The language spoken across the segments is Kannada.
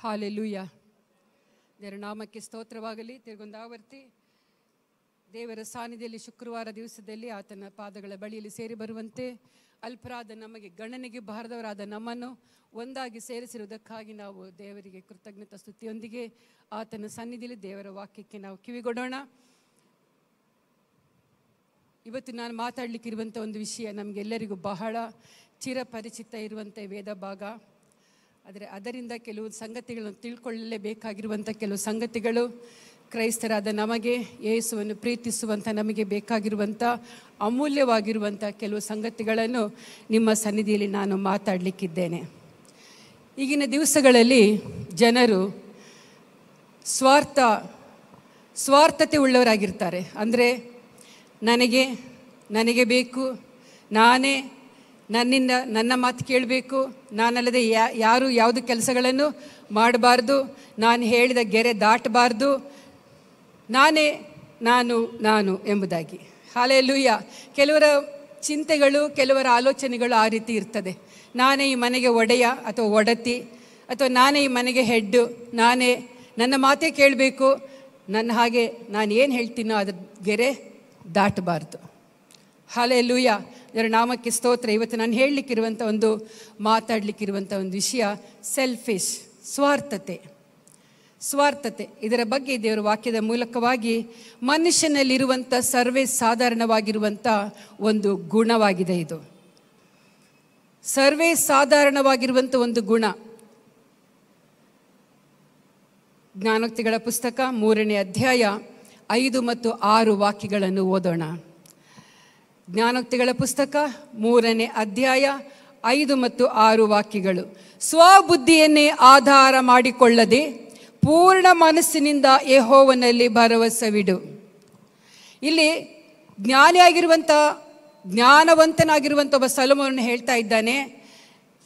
ಹಾಲೆಲೂಯ. ದೇವರ ನಾಮಕ್ಕೆ ಸ್ತೋತ್ರವಾಗಲಿ. ತಿರುಗೊಂದಾವರ್ತಿ ದೇವರ ಸಾನ್ನಿಧ್ಯದಲ್ಲಿ ಶುಕ್ರವಾರ ದಿವಸದಲ್ಲಿ ಆತನ ಪಾದಗಳ ಬಳಿಯಲ್ಲಿ ಸೇರಿ ಬರುವಂತೆ ಅಲ್ಪರಾದ ನಮಗೆ ಗಣನೆಗೆ ಬಾರದವರಾದ ನಮ್ಮನ್ನು ಒಂದಾಗಿ ಸೇರಿಸಿರುವುದಕ್ಕಾಗಿ ನಾವು ದೇವರಿಗೆ ಕೃತಜ್ಞತಾ ಸ್ತುತಿಯೊಂದಿಗೆ ಆತನ ಸನ್ನಿಧಿಯಲ್ಲಿ ದೇವರ ವಾಕ್ಯಕ್ಕೆ ನಾವು ಕಿವಿಗೊಡೋಣ. ಇವತ್ತು ನಾನು ಮಾತಾಡಲಿಕ್ಕಿರುವಂಥ ಒಂದು ವಿಷಯ ನಮಗೆಲ್ಲರಿಗೂ ಬಹಳ ಚಿರಪರಿಚಿತ ಇರುವಂಥ ವೇದ ಭಾಗ. ಆದರೆ ಅದರಿಂದ ಕೆಲವು ಸಂಗತಿಗಳನ್ನು ತಿಳ್ಕೊಳ್ಳಲೇಬೇಕಾಗಿರುವಂಥ ಕೆಲವು ಸಂಗತಿಗಳು ಕ್ರೈಸ್ತರಾದ ನಮಗೆ, ಯೇಸುವನ್ನು ಪ್ರೀತಿಸುವಂಥ ನಮಗೆ ಬೇಕಾಗಿರುವಂಥ ಅಮೂಲ್ಯವಾಗಿರುವಂಥ ಕೆಲವು ಸಂಗತಿಗಳನ್ನು ನಿಮ್ಮ ಸನ್ನಿಧಿಯಲ್ಲಿ ನಾನು ಮಾತಾಡಲಿಕ್ಕಿದ್ದೇನೆ. ಈಗಿನ ದಿವಸಗಳಲ್ಲಿ ಜನರು ಸ್ವಾರ್ಥತೆ ಉಳ್ಳವರಾಗಿರ್ತಾರೆ. ಅಂದರೆ ನನಗೆ ಬೇಕು, ನಾನೇ, ನನ್ನ ಮಾತು ಕೇಳಬೇಕು, ನಾನಲ್ಲದೆ ಯಾರು ಯಾವುದು ಕೆಲಸಗಳನ್ನು ಮಾಡಬಾರ್ದು, ನಾನು ಹೇಳಿದ ಗೆರೆ ದಾಟಬಾರ್ದು, ನಾನು ಎಂಬುದಾಗಿ. ಹಾಲೆಲೂಯ. ಕೆಲವರ ಚಿಂತೆಗಳು, ಕೆಲವರ ಆಲೋಚನೆಗಳು ಆ ರೀತಿ ಇರ್ತದೆ. ನಾನೇ ಈ ಮನೆಗೆ ಒಡೆಯ ಅಥವಾ ಒಡತಿ, ಅಥವಾ ನಾನೇ ಈ ಮನೆಗೆ ಹೆಡ್ಡು, ನನ್ನ ಮಾತೇ ಕೇಳಬೇಕು, ನನ್ನ ಹಾಗೆ ನಾನು ಏನು ಹೇಳ್ತೀನೋ ಅದ್ರ ಗೆರೆ ದಾಟಬಾರ್ದು. ಹಾಲೆಲೂಯ. ಇದರ ನಾಮಕ್ಕೆ ಸ್ತೋತ್ರ. ಇವತ್ತು ನಾನು ಹೇಳಲಿಕ್ಕಿರುವಂಥ ಮಾತಾಡಲಿಕ್ಕಿರುವಂಥ ಒಂದು ವಿಷಯ ಸೆಲ್ಫಿಶ್, ಸ್ವಾರ್ಥತೆ. ಇದರ ಬಗ್ಗೆ ದೇವರ ವಾಕ್ಯದ ಮೂಲಕವಾಗಿ ಮನುಷ್ಯನಲ್ಲಿರುವಂಥ ಸರ್ವೇ ಸಾಧಾರಣವಾಗಿರುವಂಥ ಒಂದು ಗುಣವಾಗಿದೆ. ಇದು ಸರ್ವೇ ಸಾಧಾರಣವಾಗಿರುವಂಥ ಒಂದು ಗುಣ. ಜ್ಞಾನೋಕ್ತಿಗಳ ಪುಸ್ತಕ 3ನೇ ಅಧ್ಯಾಯ 5 ಮತ್ತು 6 ವಾಕ್ಯಗಳನ್ನು ಓದೋಣ. ಜ್ಞಾನೋಕ್ತಿಗಳ ಪುಸ್ತಕ 3ನೇ ಅಧ್ಯಾಯ 5 ಮತ್ತು 6 ವಾಕ್ಯಗಳು. ಸ್ವಬುದ್ಧಿಯನ್ನೇ ಆಧಾರ ಮಾಡಿಕೊಳ್ಳದೆ ಪೂರ್ಣ ಮನಸ್ಸಿನಿಂದ ಯೆಹೋವನಲ್ಲಿ ಭರವಸವಿಡು. ಇಲ್ಲಿ ಜ್ಞಾನವಂತನಾಗಿರುವಂಥ ಒಬ್ಬ ಸೊಲೊಮೋನನು ಹೇಳ್ತಾ ಇದ್ದಾನೆ.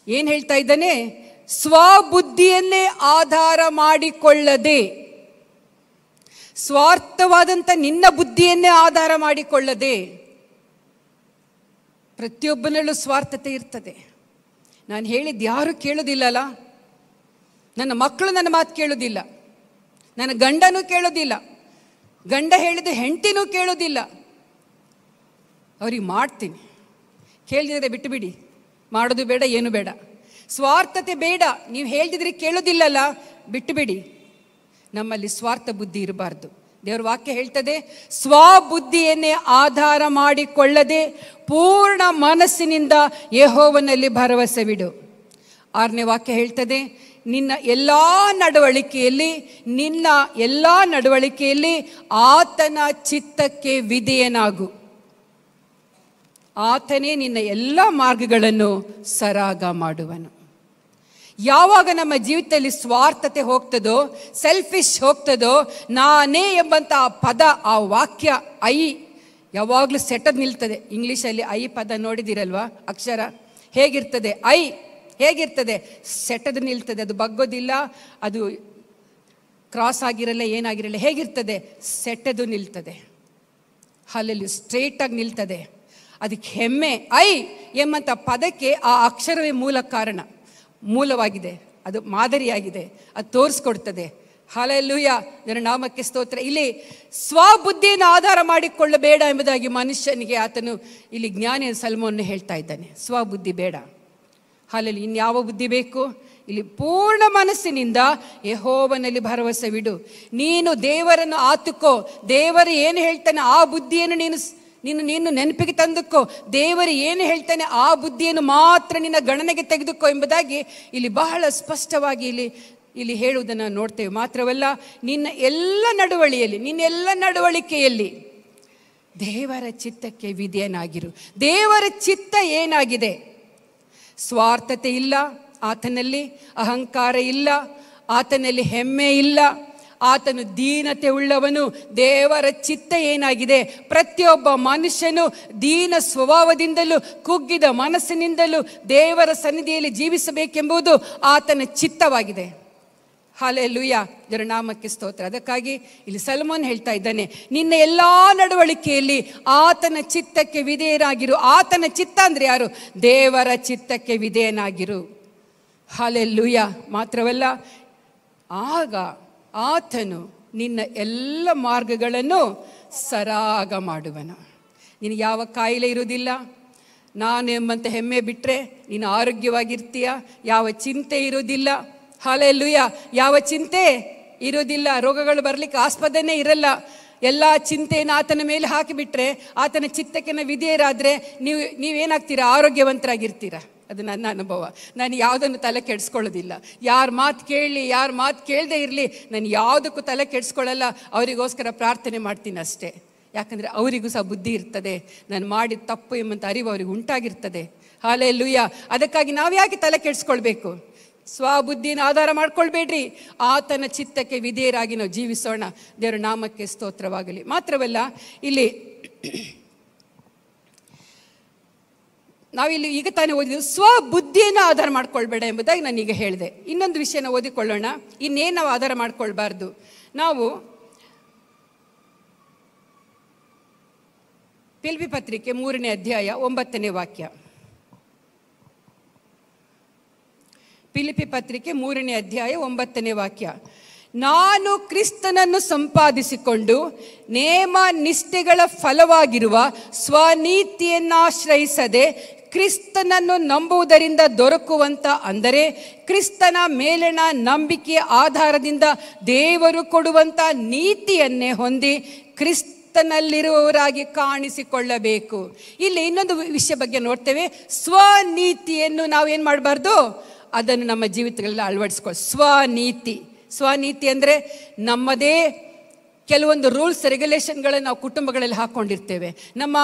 ಏನು ಹೇಳ್ತಾ ಇದ್ದಾನೆ? ಸ್ವಬುದ್ಧಿಯನ್ನೇ ಆಧಾರ ಮಾಡಿಕೊಳ್ಳದೆ, ಸ್ವಾರ್ಥವಾದಂಥ ನಿನ್ನ ಬುದ್ಧಿಯನ್ನೇ ಆಧಾರ ಮಾಡಿಕೊಳ್ಳದೆ. ಪ್ರತಿಯೊಬ್ಬನಲ್ಲೂ ಸ್ವಾರ್ಥತೆ ಇರ್ತದೆ. ನಾನು ಹೇಳಿದ್ದು ಯಾರೂ ಕೇಳೋದಿಲ್ಲಲ್ಲ. ನನ್ನ ಮಕ್ಕಳು ನನ್ನ ಮಾತು ಕೇಳೋದಿಲ್ಲ, ನನ್ನ ಗಂಡನೂ ಕೇಳೋದಿಲ್ಲ, ಗಂಡ ಹೇಳಿದ ಹೆಂಡತಿನೂ ಕೇಳೋದಿಲ್ಲ. ಅವ್ರಿಗೆ ಮಾಡ್ತೀನಿ, ಕೇಳಿದರೆ ಬಿಟ್ಟು ಬಿಡಿ, ಮಾಡೋದು ಬೇಡ, ಏನು ಬೇಡ. ಸ್ವಾರ್ಥತೆ ಬೇಡ. ನೀವು ಹೇಳ್ತಿದ್ರೆ ಕೇಳೋದಿಲ್ಲಲ್ಲ, ಬಿಟ್ಟು ಬಿಡಿ. ನಮ್ಮಲ್ಲಿ ಸ್ವಾರ್ಥ ಬುದ್ಧಿ ಇರಬಾರ್ದು. ದೇವರ ವಾಕ್ಯ ಹೇಳ್ತದೆ, ಸ್ವಬುದ್ಧಿಯನ್ನೇ ಆಧಾರ ಮಾಡಿಕೊಳ್ಳದೆ ಪೂರ್ಣ ಮನಸ್ಸಿನಿಂದ ಯೆಹೋವನಲ್ಲಿ ಭರವಸವಿಡು. 6ನೇ ವಾಕ್ಯ ಹೇಳ್ತದೆ, ನಿನ್ನ ಎಲ್ಲ ನಡವಳಿಕೆಯಲ್ಲಿ ಆತನ ಚಿತ್ತಕ್ಕೆ ವಿಧೇಯನಾಗು. ಆತನೇ ನಿನ್ನ ಎಲ್ಲ ಮಾರ್ಗಗಳನ್ನು ಸರಾಗ ಮಾಡುವನು. ಯಾವಾಗ ನಮ್ಮ ಜೀವಿತದಲ್ಲಿ ಸ್ವಾರ್ಥತೆ ಹೋಗ್ತದೋ, ಸೆಲ್ಫಿಶ್ ಹೋಗ್ತದೋ, ನಾನೇ ಎಂಬಂಥ ಆ ಪದ, ಆ ವಾಕ್ಯ ಯಾವಾಗಲೂ ಸೆಟದ್ ನಿಲ್ತದೆ. ಇಂಗ್ಲೀಷಲ್ಲಿ ಪದ ನೋಡಿದಿರಲ್ವಾ? ಅಕ್ಷರ ಹೇಗಿರ್ತದೆ? ಹೇಗಿರ್ತದೆ? ಸೆಟದ್ ನಿಲ್ತದೆ. ಅದು ಬಗ್ಗೋದಿಲ್ಲ, ಅದು ಕ್ರಾಸ್ ಆಗಿರಲ್ಲ, ಏನಾಗಿರಲ್ಲ. ಹೇಗಿರ್ತದೆ? ಸೆಟದು ನಿಲ್ತದೆ. ಅಲ್ಲಲ್ಲಿ ಸ್ಟ್ರೇಟಾಗಿ ನಿಲ್ತದೆ. ಅದಕ್ಕೆ ಹೆಮ್ಮೆ. ಎಂಬಂಥ ಪದಕ್ಕೆ ಆ ಅಕ್ಷರವೇ ಮೂಲವಾಗಿದೆ. ಅದು ಮಾದರಿಯಾಗಿದೆ. ಅದು ತೋರಿಸ್ಕೊಡ್ತದೆ. ಹಾಲೆಲೂಯ. ಇದರ ನಾಮಕ್ಕೆ ಸ್ತೋತ್ರ. ಇಲ್ಲಿ ಸ್ವಬುದ್ಧಿಯನ್ನು ಆಧಾರ ಮಾಡಿಕೊಳ್ಳಬೇಡ ಎಂಬುದಾಗಿ ಮನುಷ್ಯನಿಗೆ ಆತನು ಇಲ್ಲಿ ಜ್ಞಾನಿ ಸೊಲೊಮೋನನು ಹೇಳ್ತಾ ಇದ್ದಾನೆ. ಸ್ವಬುದ್ಧಿ ಬೇಡ. ಹಾಲೆಲ್ಲಿ ಇನ್ಯಾವ ಬುದ್ಧಿ ಬೇಕು? ಇಲ್ಲಿ ಪೂರ್ಣ ಮನಸ್ಸಿನಿಂದ ಯೆಹೋವನಲ್ಲಿ ಭರವಸವಿಡು. ನೀನು ದೇವರನ್ನು ಆತುಕೋ. ದೇವರು ಏನು ಹೇಳ್ತಾನೆ ಆ ಬುದ್ಧಿಯನ್ನು ನೀನು ನೆನಪಿಗೆ ತಂದುಕೋ. ದೇವರು ಏನು ಹೇಳ್ತಾನೆ ಆ ಬುದ್ಧಿಯನ್ನು ಮಾತ್ರ ನಿನ್ನ ಗಣನೆಗೆ ತೆಗೆದುಕೋ ಎಂಬುದಾಗಿ ಇಲ್ಲಿ ಬಹಳ ಸ್ಪಷ್ಟವಾಗಿ ಇಲ್ಲಿ ಹೇಳುವುದನ್ನು ನೋಡ್ತೇವೆ. ಮಾತ್ರವಲ್ಲ, ನಿನ್ನ ಎಲ್ಲ ನಡವಳಿಕೆಯಲ್ಲಿ ದೇವರ ಚಿತ್ತಕ್ಕೆ ವಿಧೇಯನಾಗಿರು. ದೇವರ ಚಿತ್ತ ಏನಾಗಿದೆ? ಸ್ವಾರ್ಥತೆ ಇಲ್ಲ ಆತನಲ್ಲಿ, ಅಹಂಕಾರ ಇಲ್ಲ ಆತನಲ್ಲಿ, ಹೆಮ್ಮೆ ಇಲ್ಲ. ಆತನು ದೀನತೆ ಉಳ್ಳವನು. ದೇವರ ಚಿತ್ತ ಏನಾಗಿದೆ? ಪ್ರತಿಯೊಬ್ಬ ಮನುಷ್ಯನು ದೀನ ಸ್ವಭಾವದಿಂದಲೂ ಕುಗ್ಗಿದ ಮನಸ್ಸಿನಿಂದಲೂ ದೇವರ ಸನ್ನಿಧಿಯಲ್ಲಿ ಜೀವಿಸಬೇಕೆಂಬುದು ಆತನ ಚಿತ್ತವಾಗಿದೆ. ಹಾಲೆಲೂಯ. ಇದರ ನಾಮಕ್ಕೆ ಸ್ತೋತ್ರ. ಅದಕ್ಕಾಗಿ ಇಲ್ಲಿ ಸೊಲೊಮೋನ ಹೇಳ್ತಾ ಇದ್ದಾನೆ, ನಿನ್ನ ಎಲ್ಲ ನಡವಳಿಕೆಯಲ್ಲಿ ಆತನ ಚಿತ್ತಕ್ಕೆ ವಿಧೇಯನಾಗಿರು. ಆತನ ಚಿತ್ತ ಅಂದರೆ ಯಾರು? ದೇವರ ಚಿತ್ತಕ್ಕೆ ವಿಧೇಯನಾಗಿರು. ಹಾಲೆಲೂಯ. ಮಾತ್ರವಲ್ಲ, ಆಗ ಆತನು ನಿನ್ನ ಎಲ್ಲ ಮಾರ್ಗಗಳನ್ನು ಸರಾಗ ಮಾಡುವನು. ನಿನಗೆ ಯಾವ ಕಾಯಿಲೆ ಇರುವುದಿಲ್ಲ. ನಾನು ಎಂಬಂತ ಹೆಮ್ಮೆ ಬಿಟ್ಟರೆ ನೀನು ಆರೋಗ್ಯವಾಗಿರ್ತೀಯ. ಯಾವ ಚಿಂತೆ ಇರೋದಿಲ್ಲ. ಹಲ್ಲೆಲೂಯಾ. ಯಾವ ಚಿಂತೆ ಇರೋದಿಲ್ಲ. ರೋಗಗಳು ಬರಲಿಕ್ಕೆ ಆಸ್ಪದನೇ ಇರಲ್ಲ. ಎಲ್ಲ ಚಿಂತೆಯನ್ನು ಆತನ ಮೇಲೆ ಹಾಕಿಬಿಟ್ರೆ, ಆತನ ಚಿತ್ತಕ್ಕೆ ವಿಧೇಯರಾದರೆ ನೀವೇನಾಗ್ತೀರಾ? ಆರೋಗ್ಯವಂತರಾಗಿರ್ತೀರ. ಅದು ನನ್ನ ಅನುಭವ. ನಾನು ಯಾವುದನ್ನು ತಲೆ ಕೆಡಿಸ್ಕೊಳ್ಳೋದಿಲ್ಲ. ಯಾರ ಮಾತು ಕೇಳಲಿ, ಯಾರ ಮಾತು ಕೇಳದೇ ಇರಲಿ, ನಾನು ಯಾವುದಕ್ಕೂ ತಲೆ ಕೆಡಿಸ್ಕೊಳ್ಳಲ್ಲ. ಅವರಿಗೋಸ್ಕರ ಪ್ರಾರ್ಥನೆ ಮಾಡ್ತೀನಿ ಅಷ್ಟೇ. ಯಾಕಂದರೆ ಅವರಿಗೂ ಸಹ ಬುದ್ಧಿ ಇರ್ತದೆ. ನಾನು ಮಾಡಿದ ತಪ್ಪು ಎಂಬಂಥ ಅರಿವು ಅವ್ರಿಗೆ ಉಂಟಾಗಿರ್ತದೆ. ಹಲ್ಲೆಲೂಯಾ. ಅದಕ್ಕಾಗಿ ನಾವು ಯಾಕೆ ತಲೆ ಕೆಡಿಸ್ಕೊಳ್ಬೇಕು? ಸ್ವಬುದ್ಧಿನ ಆಧಾರ ಮಾಡ್ಕೊಳ್ಬೇಡ್ರಿ. ಆತನ ಚಿತ್ತಕ್ಕೆ ವಿಧೇಯರಾಗಿ ನಾವು ಜೀವಿಸೋಣ. ದೇವರ ನಾಮಕ್ಕೆ ಸ್ತೋತ್ರವಾಗಲಿ. ಮಾತ್ರವಲ್ಲ, ಇಲ್ಲಿ ನಾವಿಲ್ಲಿ ಈಗ ತಾನೇ ಓದಿದ್ದು ಸ್ವಬುದ್ಧಿಯನ್ನು ಆಧಾರ ಮಾಡ್ಕೊಳ್ಬೇಡ ಎಂಬುದಾಗಿ ನಾನೀಗ ಹೇಳಿದೆ. ಇನ್ನೊಂದು ವಿಷಯನ ಓದಿಕೊಳ್ಳೋಣ. ಇನ್ನೇನು ನಾವು ಆಧಾರ ಮಾಡ್ಕೊಳ್ಬಾರ್ದು. ನಾವು ಫಿಲಿಪ್ಪಿ ಪತ್ರಿಕೆ 3ನೇ ಅಧ್ಯಾಯ 9ನೇ ವಾಕ್ಯ. ಫಿಲಿಪ್ಪಿ ಪತ್ರಿಕೆ 3ನೇ ಅಧ್ಯಾಯ 9ನೇ ವಾಕ್ಯ. ನಾನು ಕ್ರಿಸ್ತನನ್ನು ಸಂಪಾದಿಸಿಕೊಂಡು ನೇಮ ನಿಷ್ಠೆಗಳ ಫಲವಾಗಿರುವ ಸ್ವನೀತಿಯನ್ನಾಶ್ರಯಿಸದೆ ಕ್ರಿಸ್ತನನ್ನು ನಂಬುವುದರಿಂದ ದೊರಕುವಂಥ, ಅಂದರೆ ಕ್ರಿಸ್ತನ ಮೇಲಿನ ನಂಬಿಕೆಯ ಆಧಾರದಿಂದ ದೇವರು ಕೊಡುವಂಥ ನೀತಿಯನ್ನೇ ಹೊಂದಿ ಕ್ರಿಸ್ತನಲ್ಲಿರುವವರಾಗಿ ಕಾಣಿಸಿಕೊಳ್ಳಬೇಕು. ಇಲ್ಲಿ ಇನ್ನೊಂದು ವಿಷಯ ಬಗ್ಗೆ ನೋಡ್ತೇವೆ. ಸ್ವನೀತಿಯನ್ನು ನಾವೇನು ಮಾಡಬಾರ್ದು? ಅದನ್ನು ನಮ್ಮ ಜೀವಿತಗಳಲ್ಲಿ ಅಳವಡಿಸ್ಕೊಳ್ಳಿ. ಸ್ವನೀತಿ ಅಂದರೆ ನಮ್ಮದೇ ಕೆಲವೊಂದು ರೂಲ್ಸ್ ರೆಗ್ಯುಲೇಷನ್ಗಳನ್ನು ನಾವು ಕುಟುಂಬಗಳಲ್ಲಿ ಹಾಕ್ಕೊಂಡಿರ್ತೇವೆ,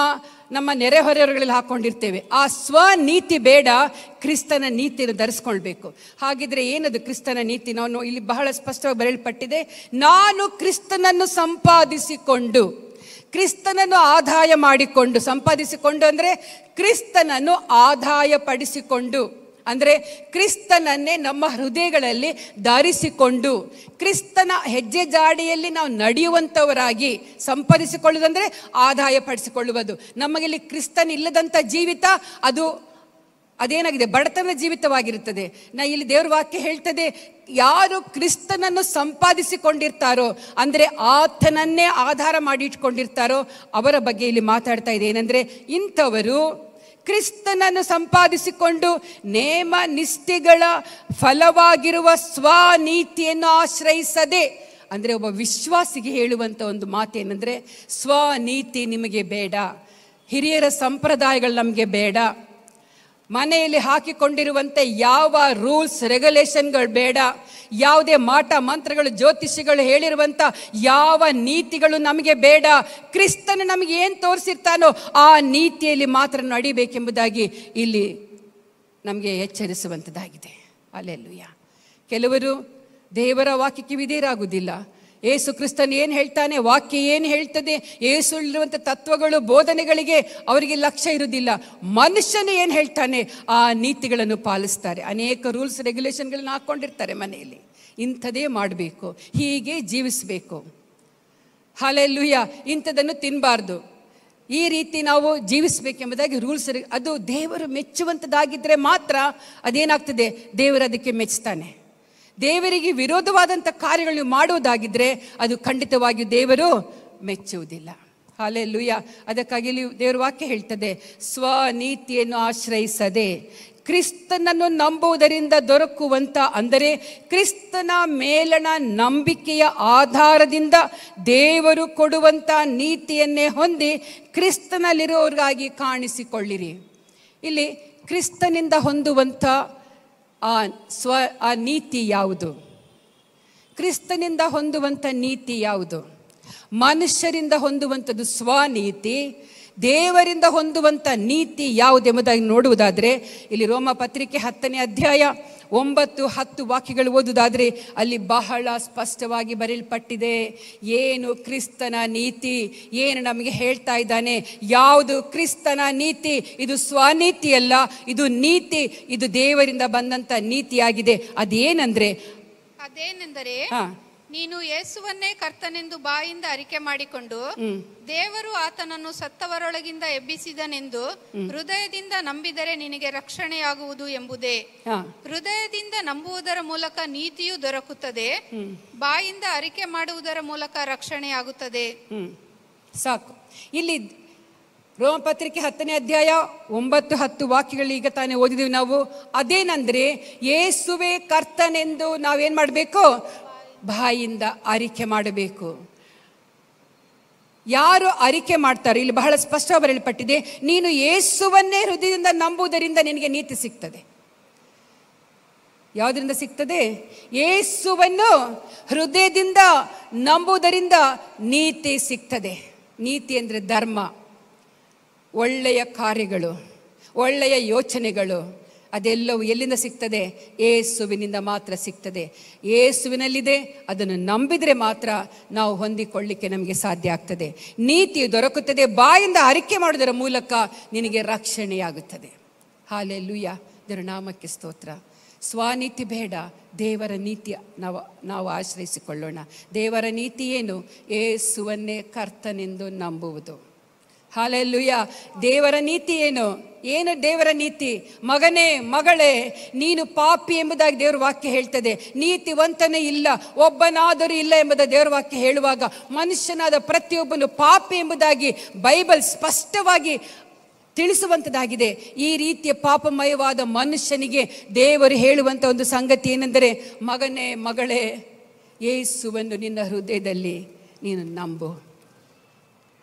ನಮ್ಮ ನೆರೆಹೊರೆಯವರಲ್ಲಿ ಹಾಕ್ಕೊಂಡಿರ್ತೇವೆ. ಆ ಸ್ವನೀತಿ ಬೇಡ, ಕ್ರಿಸ್ತನ ನೀತಿಯನ್ನು ಧರಿಸ್ಕೊಳ್ಬೇಕು. ಹಾಗಿದ್ರೆ ಏನದು ಕ್ರಿಸ್ತನ ನೀತಿ? ನಾನು ಇಲ್ಲಿ ಬಹಳ ಸ್ಪಷ್ಟವಾಗಿ ಬರೆಯಲ್ಪಟ್ಟಿದೆ. ನಾನು ಕ್ರಿಸ್ತನನ್ನು ಸಂಪಾದಿಸಿಕೊಂಡು, ಕ್ರಿಸ್ತನನ್ನು ಆದಾಯ ಮಾಡಿಕೊಂಡು, ಸಂಪಾದಿಸಿಕೊಂಡು ಅಂದರೆ ಕ್ರಿಸ್ತನನ್ನು ಆದಾಯ ಪಡಿಸಿಕೊಂಡು, ಅಂದರೆ ಕ್ರಿಸ್ತನನ್ನೇ ನಮ್ಮ ಹೃದಯಗಳಲ್ಲಿ ಧರಿಸಿಕೊಂಡು ಕ್ರಿಸ್ತನ ಹೆಜ್ಜೆ ಜಾಡಿಯಲ್ಲಿ ನಾವು ನಡೆಯುವಂಥವರಾಗಿ ಸಂಪಾದಿಸಿಕೊಳ್ಳುವುದಂದರೆ ಆದಾಯ ಪಡಿಸಿಕೊಳ್ಳುವುದು. ನಮಗಿಲ್ಲಿ ಕ್ರಿಸ್ತನ ಇಲ್ಲದಂಥ ಜೀವಿತ ಅದೇನಾಗಿದೆ? ಬಡತನ ಜೀವಿತವಾಗಿರುತ್ತದೆ. ಇಲ್ಲಿ ದೇವರ ವಾಕ್ಯ ಹೇಳ್ತದೆ, ಯಾರು ಕ್ರಿಸ್ತನನ್ನು ಸಂಪಾದಿಸಿಕೊಂಡಿರ್ತಾರೋ, ಅಂದರೆ ಆತನನ್ನೇ ಆಧಾರ ಮಾಡಿ ಇಟ್ಕೊಂಡಿರ್ತಾರೋ ಅವರ ಬಗ್ಗೆ ಇಲ್ಲಿ ಮಾತಾಡ್ತಾ ಇದೆ. ಏನಂದರೆ, ಇಂಥವರು ಕ್ರಿಸ್ತನನ್ನು ಸಂಪಾದಿಸಿಕೊಂಡು ನೇಮ ನಿಷ್ಠೆಗಳ ಫಲವಾಗಿರುವ ಸ್ವನೀತಿಯನ್ನು ಆಶ್ರಯಿಸದೆ, ಅಂದರೆ ಒಬ್ಬ ವಿಶ್ವಾಸಿಗೆ ಹೇಳುವಂಥ ಒಂದು ಮಾತೇನೆಂದರೆ, ಸ್ವನೀತಿ ನಿಮಗೆ ಬೇಡ, ಹಿರಿಯರ ಸಂಪ್ರದಾಯಗಳು ನಮಗೆ ಬೇಡ, ಮನೆಯಲ್ಲಿ ಹಾಕಿಕೊಂಡಿರುವಂಥ ಯಾವ ರೂಲ್ಸ್ ರೆಗ್ಯುಲೇಷನ್ಗಳು ಬೇಡ, ಯಾವುದೇ ಮಾಟ ಮಂತ್ರಗಳು ಜ್ಯೋತಿಷಿಗಳು ಹೇಳಿರುವಂಥ ಯಾವ ನೀತಿಗಳು ನಮಗೆ ಬೇಡ. ಕ್ರಿಸ್ತನು ನಮಗೆ ಏನು ತೋರಿಸಿರ್ತಾನೋ ಆ ನೀತಿಯಲ್ಲಿ ಮಾತ್ರ ನಡಿಬೇಕೆಂಬುದಾಗಿ ಇಲ್ಲಿ ನಮಗೆ ಎಚ್ಚರಿಸುವಂಥದ್ದಾಗಿದೆ. ಹಲ್ಲೆಲೂಯಾ. ಕೆಲವರು ದೇವರ ವಾಕ್ಯಕ್ಕೆ ವಿಧೇಯರಾಗುವುದಿಲ್ಲ. ಯೇಸು ಕ್ರಿಸ್ತನು ಏನು ಹೇಳ್ತಾನೆ, ವಾಕ್ಯ ಏನು ಹೇಳ್ತದೆ, ಯೇಸುಲ್ಲಿರುವಂಥ ತತ್ವಗಳು ಬೋಧನೆಗಳಿಗೆ ಅವರಿಗೆ ಲಕ್ಷ್ಯ ಇರುವುದಿಲ್ಲ. ಮನುಷ್ಯನು ಏನು ಹೇಳ್ತಾನೆ ಆ ನೀತಿಗಳನ್ನು ಪಾಲಿಸ್ತಾರೆ. ಅನೇಕ ರೂಲ್ಸ್ ರೆಗ್ಯುಲೇಷನ್ಗಳನ್ನ ಹಾಕ್ಕೊಂಡಿರ್ತಾರೆ ಮನೆಯಲ್ಲಿ. ಇಂಥದೇ ಮಾಡಬೇಕು, ಹೀಗೆ ಜೀವಿಸಬೇಕು, ಹಲ್ಲೆಲೂಯಾ, ಇಂಥದನ್ನು ತಿನ್ನಬಾರ್ದು, ಈ ರೀತಿ ನಾವು ಜೀವಿಸಬೇಕೆಂಬುದಾಗಿ ರೂಲ್ಸ್. ಅದು ದೇವರು ಮೆಚ್ಚುವಂಥದ್ದಾಗಿದ್ದರೆ ಮಾತ್ರ ಅದೇನಾಗ್ತದೆ, ದೇವರು ಅದಕ್ಕೆ ಮೆಚ್ಚುತ್ತಾನೆ. ದೇವರಿಗೆ ವಿರೋಧವಾದಂಥ ಕಾರ್ಯಗಳನ್ನು ಮಾಡುವುದಾಗಿದ್ದರೆ ಅದು ಖಂಡಿತವಾಗಿಯೂ ದೇವರು ಮೆಚ್ಚುವುದಿಲ್ಲ. ಹಲ್ಲೆಲೂಯಾ. ಅದಕ್ಕಾಗಿ ಇಲ್ಲಿ ದೇವರ ವಾಕ್ಯ ಹೇಳ್ತದೆ, ಸ್ವನೀತಿಯನ್ನು ಆಶ್ರಯಿಸದೆ ಕ್ರಿಸ್ತನನ್ನು ನಂಬುವುದರಿಂದ ದೊರಕುವಂಥ, ಅಂದರೆ ಕ್ರಿಸ್ತನ ಮೇಲಣ ನಂಬಿಕೆಯ ಆಧಾರದಿಂದ ದೇವರು ಕೊಡುವಂಥ ನೀತಿಯನ್ನೇ ಹೊಂದಿ ಕ್ರಿಸ್ತನಲ್ಲಿರೋರಿಗಾಗಿ ಕಾಣಿಸಿಕೊಳ್ಳಿರಿ. ಇಲ್ಲಿ ಕ್ರಿಸ್ತನಿಂದ ಹೊಂದುವಂಥ ಆ ನೀತಿ ಯಾವುದು? ಕ್ರಿಸ್ತನಿಂದ ಹೊಂದುವಂಥ ನೀತಿ ಯಾವುದು? ಮನುಷ್ಯರಿಂದ ಹೊಂದುವಂಥದ್ದು ಸ್ವನೀತಿ, ದೇವರಿಂದ ಹೊಂದುವಂಥ ನೀತಿ ಯಾವುದೆಂಬುದಾಗಿ ನೋಡುವುದಾದರೆ, ಇಲ್ಲಿ ರೋಮ ಪತ್ರಿಕೆ 10ನೇ ಅಧ್ಯಾಯ 9-10 ವಾಕ್ಯಗಳು ಓದುವುದಾದರೆ ಅಲ್ಲಿ ಬಹಳ ಸ್ಪಷ್ಟವಾಗಿ ಬರೆಯಲ್ಪಟ್ಟಿದೆ. ಏನು ಕ್ರಿಸ್ತನ ನೀತಿ, ಏನು ನಮಗೆ ಹೇಳ್ತಾ ಇದ್ದಾನೆ, ಯಾವುದು ಕ್ರಿಸ್ತನ ನೀತಿ? ಇದು ಸ್ವನೀತಿ ಅಲ್ಲ, ಇದು ನೀತಿ, ಇದು ದೇವರಿಂದ ಬಂದಂಥ ನೀತಿಯಾಗಿದೆ. ಅದೇನೆಂದರೆ ನೀನು ಯೇಸುವನ್ನೇ ಕರ್ತನೆಂದು ಬಾಯಿಂದ ಅರಿಕೆ ಮಾಡಿಕೊಂಡು ದೇವರು ಆತನನ್ನು ಸತ್ತವರೊಳಗಿಂದ ಎಬ್ಬಿಸಿದನೆಂದು ಹೃದಯದಿಂದ ನಂಬಿದರೆ ನಿನಗೆ ರಕ್ಷಣೆಯಾಗುವುದು ಎಂಬುದೇ. ಹೃದಯದಿಂದ ನಂಬುವುದರ ಮೂಲಕ ನೀತಿಯು ದೊರಕುತ್ತದೆ, ಬಾಯಿಂದ ಅರಿಕೆ ಮಾಡುವುದರ ಮೂಲಕ ರಕ್ಷಣೆಯಾಗುತ್ತದೆ. ಸಾಕು. ಇಲ್ಲಿ ರೋಮಪತ್ರಿಕೆ 10ನೇ ಅಧ್ಯಾಯ 9-10 ವಾಕ್ಯಗಳು ಈಗ ತಾನೇ ಓದಿದೀವಿ ನಾವು. ಅದೇನಂದ್ರೆ ಯೇಸುವೆ ಕರ್ತನೆಂದು ನಾವೇನ್ ಮಾಡಬೇಕು? ಬಾಯಿಂದ ಅರಿಕೆ ಮಾಡಬೇಕು. ಯಾರು ಅರಿಕೆ ಮಾಡ್ತಾರೆ, ಇಲ್ಲಿ ಬಹಳ ಸ್ಪಷ್ಟವಾಗಿ ಬರೆಯಲ್ಪಟ್ಟಿದೆ, ನೀನು ಯೇಸುವನ್ನೇ ಹೃದಯದಿಂದ ನಂಬುವುದರಿಂದ ನಿನಗೆ ನೀತಿ ಸಿಗ್ತದೆ. ಯಾವುದರಿಂದ ಸಿಗ್ತದೆ? ಯೇಸುವನ್ನು ಹೃದಯದಿಂದ ನಂಬುವುದರಿಂದ ನೀತಿ ಸಿಗ್ತದೆ. ನೀತಿ ಅಂದರೆ ಧರ್ಮ, ಒಳ್ಳೆಯ ಕಾರ್ಯಗಳು, ಒಳ್ಳೆಯ ಯೋಚನೆಗಳು, ಅದೆಲ್ಲವೂ ಎಲ್ಲಿಂದ ಸಿಗ್ತದೆ? ಯೇಸುವಿನಿಂದ ಮಾತ್ರ ಸಿಗ್ತದೆ. ಯೇಸುವಿನಲ್ಲಿದೆ, ಅದನ್ನು ನಂಬಿದರೆ ಮಾತ್ರ ನಾವು ಹೊಂದಿಕೊಳ್ಳಿಕ್ಕೆ ನಮಗೆ ಸಾಧ್ಯ ಆಗ್ತದೆ. ನೀತಿ ದೊರಕುತ್ತದೆ. ಬಾಯಿಂದ ಅರಿಕೆ ಮಾಡುವುದರ ಮೂಲಕ ನಿನಗೆ ರಕ್ಷಣೆಯಾಗುತ್ತದೆ. ಹಲ್ಲೆಲೂಯಾ, ದೇವರ ನಾಮಕ್ಕೆ ಸ್ತೋತ್ರ. ಸ್ವನೀತಿ ಬೇಡ, ದೇವರ ನೀತಿ ನಾವು ಆಶ್ರಯಿಸಿಕೊಳ್ಳೋಣ. ದೇವರ ನೀತಿ ಏನು? ಯೇಸುವನ್ನೇ ಕರ್ತನೆಂದು ನಂಬುವುದು. ಹಲ್ಲೆಲೂಯಾ. ದೇವರ ನೀತಿ ಏನು? ಏನು ದೇವರ ನೀತಿ? ಮಗನೇ, ಮಗಳೇ, ನೀನು ಪಾಪಿ ಎಂಬುದಾಗಿ ದೇವರ ವಾಕ್ಯ ಹೇಳ್ತದೆ. ನೀತಿವಂತನೇ ಇಲ್ಲ, ಒಬ್ಬನಾದರೂ ಇಲ್ಲ ಎಂಬುದಾಗಿ ದೇವರ ವಾಕ್ಯ ಹೇಳುವಾಗ ಮನುಷ್ಯನಾದ ಪ್ರತಿಯೊಬ್ಬನು ಪಾಪಿ ಎಂಬುದಾಗಿ ಬೈಬಲ್ ಸ್ಪಷ್ಟವಾಗಿ ತಿಳಿಸುವಂಥದ್ದಾಗಿದೆ. ಈ ರೀತಿಯ ಪಾಪಮಯವಾದ ಮನುಷ್ಯನಿಗೆ ದೇವರು ಹೇಳುವಂಥ ಒಂದು ಸಂಗತಿ ಏನೆಂದರೆ, ಮಗನೇ, ಮಗಳೇ, ಯೇಸುವನ್ನು ನಿನ್ನ ಹೃದಯದಲ್ಲಿ ನೀನು ನಂಬು.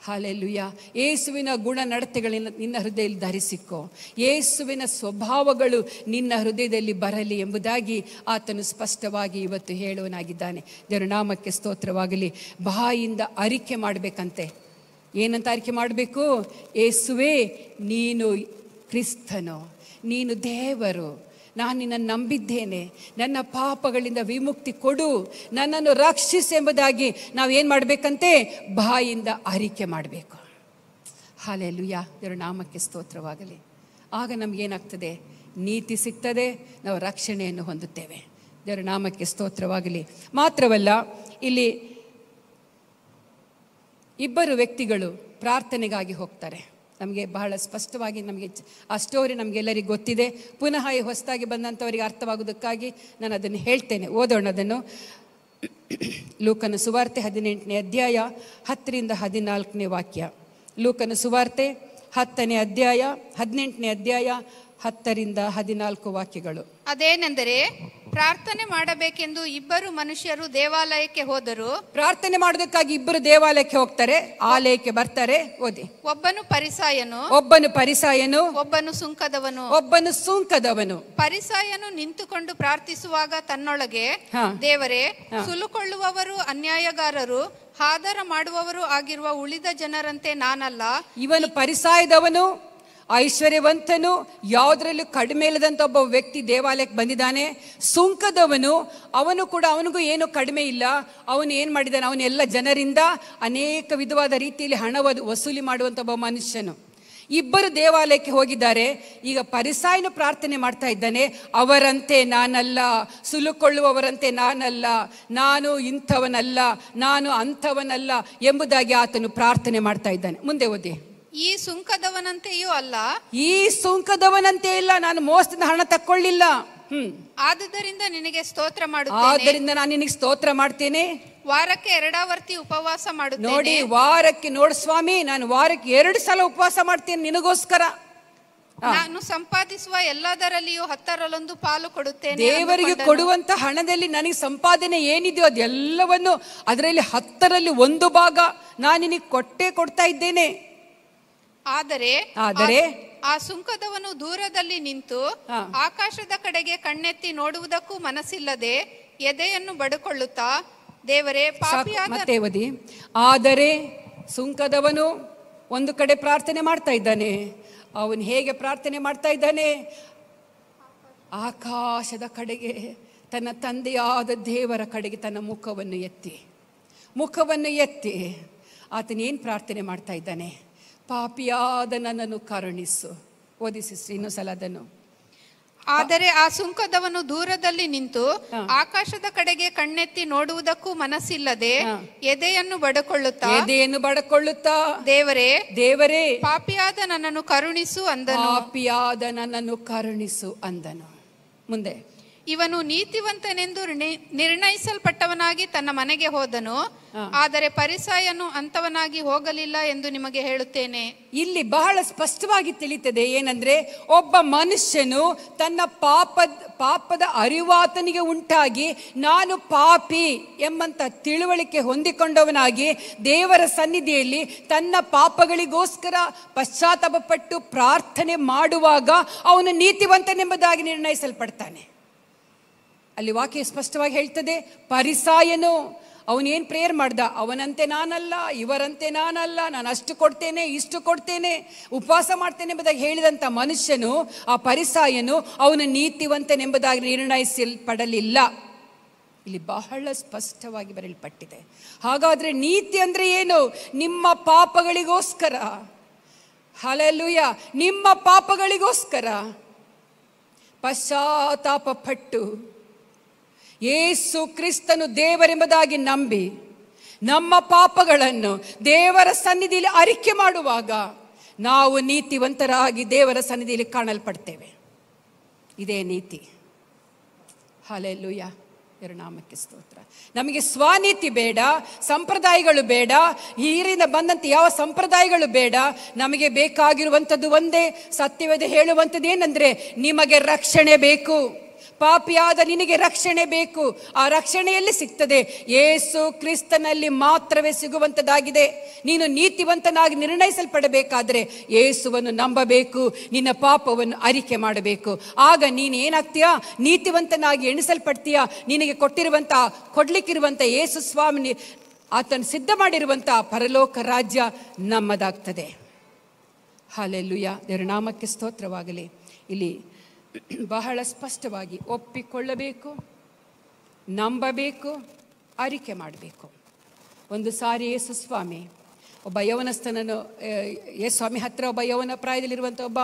ಹಲ್ಲೆಲೂಯಾ. ಯೇಸುವಿನ ಗುಣ ನಡತೆಗಳನ್ನು ನಿನ್ನ ಹೃದಯದಲ್ಲಿ ಧರಿಸಿಕೊ. ಯೇಸುವಿನ ಸ್ವಭಾವಗಳು ನಿನ್ನ ಹೃದಯದಲ್ಲಿ ಬರಲಿ ಎಂಬುದಾಗಿ ಆತನು ಸ್ಪಷ್ಟವಾಗಿ ಇವತ್ತು ಹೇಳುವನಾಗಿದ್ದಾನೆ. ದೇವರ ನಾಮಕ್ಕೆ ಸ್ತೋತ್ರವಾಗಲಿ. ಬಾಯಿಂದ ಅರಿಕೆ ಮಾಡಬೇಕಂತೆ. ಏನಂತ ಅರಿಕೆ ಮಾಡಬೇಕು? ಯೇಸುವೇ, ನೀನು ಕ್ರಿಸ್ತನು, ನೀನು ದೇವರು, ನಾನು ನಿನ್ನನ್ನು ನಂಬಿದ್ದೇನೆ, ನನ್ನ ಪಾಪಗಳಿಂದ ವಿಮುಕ್ತಿ ಕೊಡು, ನನ್ನನ್ನು ರಕ್ಷಿಸು ಎಂಬುದಾಗಿ ನಾವೇನು ಮಾಡಬೇಕಂತೆ? ಬಾಯಿಂದ ಅರಿಕೆ ಮಾಡಬೇಕು. ಹಲ್ಲೆಲೂಯಾ, ದೇವರ ನಾಮಕ್ಕೆ ಸ್ತೋತ್ರವಾಗಲಿ. ಆಗ ನಮಗೇನಾಗ್ತದೆ? ನೀತಿ ಸಿಗ್ತದೆ, ನಾವು ರಕ್ಷಣೆಯನ್ನು ಹೊಂದುತ್ತೇವೆ. ದೇವರ ನಾಮಕ್ಕೆ ಸ್ತೋತ್ರವಾಗಲಿ. ಮಾತ್ರವಲ್ಲ, ಇಲ್ಲಿ ಇಬ್ಬರು ವ್ಯಕ್ತಿಗಳು ಪ್ರಾರ್ಥನೆಗಾಗಿ ಹೋಗ್ತಾರೆ. ನಮಗೆ ಬಹಳ ಸ್ಪಷ್ಟವಾಗಿ ನಮಗೆ ಆ ಸ್ಟೋರಿ ನಮಗೆಲ್ಲರಿಗೂ ಗೊತ್ತಿದೆ. ಪುನಃ ಈ ಹೊಸದಾಗಿ ಬಂದಂಥವರಿಗೆ ಅರ್ಥವಾಗುವುದಕ್ಕಾಗಿ ನಾನು ಅದನ್ನು ಹೇಳ್ತೇನೆ. ಓದೋಣ ಅದನ್ನು. ಲೂಕನ ಸುವಾರ್ತೆ 18ನೇ ಅಧ್ಯಾಯ 10-14 ವಾಕ್ಯ. ಲೂಕನ ಸುವಾರ್ತೆ 10ನೇ ಅಧ್ಯಾಯ 18ನೇ ಅಧ್ಯಾಯ 10-14 ವಾಕ್ಯಗಳು. ಅದೇನೆಂದರೆ, ಪ್ರಾರ್ಥನೆ ಮಾಡಬೇಕೆಂದು ಇಬ್ಬರು ಮನುಷ್ಯರು ದೇವಾಲಯಕ್ಕೆ ಹೋದರು. ಪ್ರಾರ್ಥನೆ ಮಾಡೋದಕ್ಕಾಗಿ ಇಬ್ಬರು ದೇವಾಲಯಕ್ಕೆ ಹೋಗ್ತಾರೆ, ಆಲಯಕ್ಕೆ ಬರ್ತಾರೆ. ಓದಿ. ಒಬ್ಬನು ಪರಿಸಾಯನು, ಒಬ್ಬನು ಸುಂಕದವನು. ಪರಿಸಾಯನು ನಿಂತುಕೊಂಡು ಪ್ರಾರ್ಥಿಸುವಾಗ ತನ್ನೊಳಗೆ, ದೇವರೇ, ಸುಲುಕೊಳ್ಳುವವರು, ಅನ್ಯಾಯಗಾರರು, ಹಾದರ ಮಾಡುವವರು ಆಗಿರುವ ಉಳಿದ ಜನರಂತೆ ನಾನಲ್ಲ. ಇವನು ಪರಿಸಾಯದವನು, ಐಶ್ವರ್ಯವಂತನು, ಯಾವುದರಲ್ಲೂ ಕಡಿಮೆ ಇಲ್ಲದಂಥ ಒಬ್ಬ ವ್ಯಕ್ತಿ ದೇವಾಲಯಕ್ಕೆ ಬಂದಿದ್ದಾನೆ. ಸುಂಕದವನು, ಅವನಿಗೂ ಏನು ಕಡಿಮೆ ಇಲ್ಲ. ಅವನು ಏನು ಮಾಡಿದ್ದಾನೆ? ಅವನು ಎಲ್ಲ ಜನರಿಂದ ಅನೇಕ ವಿಧವಾದ ರೀತಿಯಲ್ಲಿ ಹಣ ವಸೂಲಿ ಮಾಡುವಂಥ ಒಬ್ಬ ಮನುಷ್ಯನು. ಇಬ್ಬರು ದೇವಾಲಯಕ್ಕೆ ಹೋಗಿದ್ದಾರೆ. ಈಗ ಪರಿಸಾಯನು ಪ್ರಾರ್ಥನೆ ಮಾಡ್ತಾ ಇದ್ದಾನೆ, ಅವರಂತೆ ನಾನಲ್ಲ, ಸುಲುಕೊಳ್ಳುವವರಂತೆ ನಾನಲ್ಲ, ನಾನು ಇಂಥವನಲ್ಲ, ನಾನು ಅಂಥವನಲ್ಲ ಎಂಬುದಾಗಿ ಆತನು ಪ್ರಾರ್ಥನೆ ಮಾಡ್ತಾ ಇದ್ದಾನೆ. ಮುಂದೆ ಓದಿ. ಈ ಸುಂಕದವನಂತೆಯೂ ಅಲ್ಲ, ಈ ಸುಂಕದವನಂತೆ ಇಲ್ಲ, ನಾನು ಮೋಸದಿಂದ ಹಣ ತಕ್ಕೊಳ್ಳಿಲ್ಲ. ಆದುದರಿಂದ ನಿನಗೆ ಸ್ತೋತ್ರ ಮಾಡುತ್ತೇನೆ. ಆದ್ದರಿಂದ ನಾನು ನಿನಗೆ ಸ್ತೋತ್ರ ಮಾಡ್ತೇನೆ. ವಾರಕ್ಕೆ 2 ಆವರ್ತಿ ಉಪವಾಸ ಮಾಡುತ್ತೇನೆ. ನೋಡಿ, ವಾರಕ್ಕೆ, ನೋಡು ಸ್ವಾಮಿ, ನಾನು ವಾರಕ್ಕೆ 2 ಸಲ ಉಪವಾಸ ಮಾಡ್ತೇನೆ ನಿನಗೋಸ್ಕರ. ನಾನು ಸಂಪಾದಿಸುವ ಎಲ್ಲದರಲ್ಲಿಯೂ 10ರಲ್ಲಿ 1 ಪಾಲು ಕೊಡುತ್ತೇನೆ. ದೇವರಿಗೆ ಕೊಡುವಂತ ಹಣದಲ್ಲಿ ನನಗೆ ಸಂಪಾದನೆ ಏನಿದೆಯೋ ಅದೆಲ್ಲವನ್ನು ಅದರಲ್ಲಿ 10ರಲ್ಲಿ 1 ಭಾಗ ನಾನು ನಿನಗೆ ಕೊಡ್ತಾ ಇದ್ದೇನೆ. ಆದರೆ ಆ ಸುಂಕದವನು ದೂರದಲ್ಲಿ ನಿಂತು ಆಕಾಶದ ಕಡೆಗೆ ಕಣ್ಣೆತ್ತಿ ನೋಡುವುದಕ್ಕೂ ಮನಸ್ಸಿಲ್ಲದೆ ಎದೆಯನ್ನು ಬಡುಕೊಳ್ಳುತ್ತಾ, ದೇವರೇ, ಪಾಪಿಯಾದ. ಆದರೆ ಸುಂಕದವನು ಒಂದು ಕಡೆ ಪ್ರಾರ್ಥನೆ ಮಾಡ್ತಾ ಇದ್ದಾನೆ. ಅವನು ಹೇಗೆ ಪ್ರಾರ್ಥನೆ ಮಾಡ್ತಾ ಇದ್ದಾನೆ? ಆಕಾಶದ ಕಡೆಗೆ, ತನ್ನ ತಂದೆಯಾದ ದೇವರ ಕಡೆಗೆ ತನ್ನ ಮುಖವನ್ನು ಎತ್ತಿ ಆತನೇನು ಪ್ರಾರ್ಥನೆ ಮಾಡ್ತಾ ಇದ್ದಾನೆ? ಪಾಪಿಯಾದ ನನ್ನನ್ನು ಕರುಣಿಸು. ಓದಿಸಿ ಇನ್ನೊಂದು ಸಲ ಅದನ್ನು. ಆದರೆ ಆ ಸುಂಕದವನು ದೂರದಲ್ಲಿ ನಿಂತು ಆಕಾಶದ ಕಡೆಗೆ ಕಣ್ಣೆತ್ತಿ ನೋಡುವುದಕ್ಕೂ ಮನಸ್ಸಿಲ್ಲದೆ ಎದೆಯನ್ನು ಬಡಕೊಳ್ಳುತ್ತಾ ದೇವರೇ ದೇವರೇ ಪಾಪಿಯಾದ ನನ್ನನ್ನು ಕರುಣಿಸು ಅಂದನು. ಮುಂದೆ ಇವನು ನೀತಿವಂತನೆಂದು ನಿರ್ಣಯಿಸಲ್ಪಟ್ಟವನಾಗಿ ತನ್ನ ಮನೆಗೆ ಹೋದನು, ಆದರೆ ಪರಿಸಾಯನು ಅಂತವನಾಗಿ ಹೋಗಲಿಲ್ಲ ಎಂದು ನಿಮಗೆ ಹೇಳುತ್ತೇನೆ. ಇಲ್ಲಿ ಬಹಳ ಸ್ಪಷ್ಟವಾಗಿ ತಿಳಿಯುತ್ತದೆ ಏನಂದ್ರೆ, ಒಬ್ಬ ಮನುಷ್ಯನು ತನ್ನ ಪಾಪದ ಅರಿವಾತನಿಗೆ ಉಂಟಾಗಿ ನಾನು ಪಾಪಿ ಎಂಬಂತ ತಿಳುವಳಿಕೆ ಹೊಂದಿಕೊಂಡವನಾಗಿ ದೇವರ ಸನ್ನಿಧಿಯಲ್ಲಿ ತನ್ನ ಪಾಪಗಳಿಗೋಸ್ಕರ ಪಶ್ಚಾತ್ತಾಪಪಟ್ಟು ಪ್ರಾರ್ಥನೆ ಮಾಡುವಾಗ ಅವನು ನೀತಿವಂತನೆಂಬುದಾಗಿ ನಿರ್ಣಯಿಸಲ್ಪಡ್ತಾನೆ. ಅಲ್ಲಿ ವಾಕ್ಯ ಸ್ಪಷ್ಟವಾಗಿ ಹೇಳ್ತದೆ, ಪರಿಸಾಯನು ಅವನೇನು ಪ್ರೇಯರ್ ಮಾಡ್ದ, ಅವನಂತೆ ನಾನಲ್ಲ, ಇವರಂತೆ ನಾನಲ್ಲ, ನಾನು ಅಷ್ಟು ಕೊಡ್ತೇನೆ ಇಷ್ಟು ಕೊಡ್ತೇನೆ ಉಪವಾಸ ಮಾಡ್ತೇನೆ ಎಂಬುದಾಗಿ ಹೇಳಿದಂಥ ಮನುಷ್ಯನು, ಆ ಪರಿಸಾಯನು ಅವನು ನೀತಿವಂತನೆಂಬುದಾಗಿ ನಿರ್ಣಯಿಸಲ್ಪಡಲಿಲ್ಲ. ಇಲ್ಲಿ ಬಹಳ ಸ್ಪಷ್ಟವಾಗಿ ಬರೆಯಲ್ಪಟ್ಟಿದೆ. ಹಾಗಾದ್ರೆ ನೀತಿ ಅಂದ್ರೆ ಏನು? ನಿಮ್ಮ ಪಾಪಗಳಿಗೋಸ್ಕರ, ಹಲ್ಲೆಲೂಯಾ, ನಿಮ್ಮ ಪಾಪಗಳಿಗೋಸ್ಕರ ಪಶ್ಚಾತ್ತಾಪ ಪಟ್ಟು ಯೇಸು ಕ್ರಿಸ್ತನು ದೇವರೆಂಬುದಾಗಿ ನಂಬಿ ನಮ್ಮ ಪಾಪಗಳನ್ನು ದೇವರ ಸನ್ನಿಧಿಯಲ್ಲಿ ಅರಿಕೆ ಮಾಡುವಾಗ ನಾವು ನೀತಿವಂತರಾಗಿ ದೇವರ ಸನ್ನಿಧಿಯಲ್ಲಿ ಕಾಣಲ್ಪಡ್ತೇವೆ. ಇದೇ ನೀತಿ. ಹಲ್ಲೆಲೂಯಾ, ನಾಮಕ್ಕೆ ಸ್ತೋತ್ರ. ನಮಗೆ ಸ್ವನೀತಿ ಬೇಡ, ಸಂಪ್ರದಾಯಗಳು ಬೇಡ, ಹೀರಿಂದ ಬಂದಂತೆ ಯಾವ ಸಂಪ್ರದಾಯಗಳು ಬೇಡ. ನಮಗೆ ಬೇಕಾಗಿರುವಂಥದ್ದು ಒಂದೇ, ಸತ್ಯವೇದ ಹೇಳುವಂಥದ್ದು ಏನಂದ್ರೆ, ನಿಮಗೆ ರಕ್ಷಣೆ ಬೇಕು, ಪಾಪಿಯಾದ ನಿನಗೆ ರಕ್ಷಣೆ ಬೇಕು. ಆ ರಕ್ಷಣೆ ಎಲ್ಲಿ ಸಿಗ್ತದೆ? ಯೇಸು ಕ್ರಿಸ್ತನಲ್ಲಿ ಮಾತ್ರವೇ ಸಿಗುವಂಥದ್ದಾಗಿದೆ. ನೀನು ನೀತಿವಂತನಾಗಿ ನಿರ್ಣಯಿಸಲ್ಪಡಬೇಕಾದ್ರೆ ಯೇಸುವನ್ನು ನಂಬಬೇಕು, ನಿನ್ನ ಪಾಪವನ್ನು ಅರಿಕೆ ಮಾಡಬೇಕು. ಆಗ ನೀನು ಏನಾಗ್ತೀಯಾ? ನೀತಿವಂತನಾಗಿ ಎಣಿಸಲ್ಪಡ್ತೀಯಾ. ನಿನಗೆ ಕೊಡ್ಲಿಕ್ಕಿರುವಂಥ ಯೇಸು ಸ್ವಾಮಿ ಆತನು ಸಿದ್ಧ ಮಾಡಿರುವಂಥ ಪರಲೋಕ ರಾಜ್ಯ ನಮ್ಮದಾಗ್ತದೆ. ಹಲ್ಲೆಲೂಯಾ, ದೇವರ ನಾಮಕ್ಕೆ ಸ್ತೋತ್ರವಾಗಲಿ. ಇಲ್ಲಿ ಬಹಳ ಸ್ಪಷ್ಟವಾಗಿ ಒಪ್ಪಿಕೊಳ್ಳಬೇಕು, ನಂಬಬೇಕು, ಅರಿಕೆ ಮಾಡಬೇಕು. ಒಂದು ಸಾರಿ ಯೇಸು ಸ್ವಾಮಿ ಒಬ್ಬ ಯವನಸ್ಥನನ್ನು, ಯೇಸು ಸ್ವಾಮಿ ಹತ್ರ ಒಬ್ಬ ಯವನ ಪ್ರಾಯದಲ್ಲಿರುವಂಥ ಒಬ್ಬ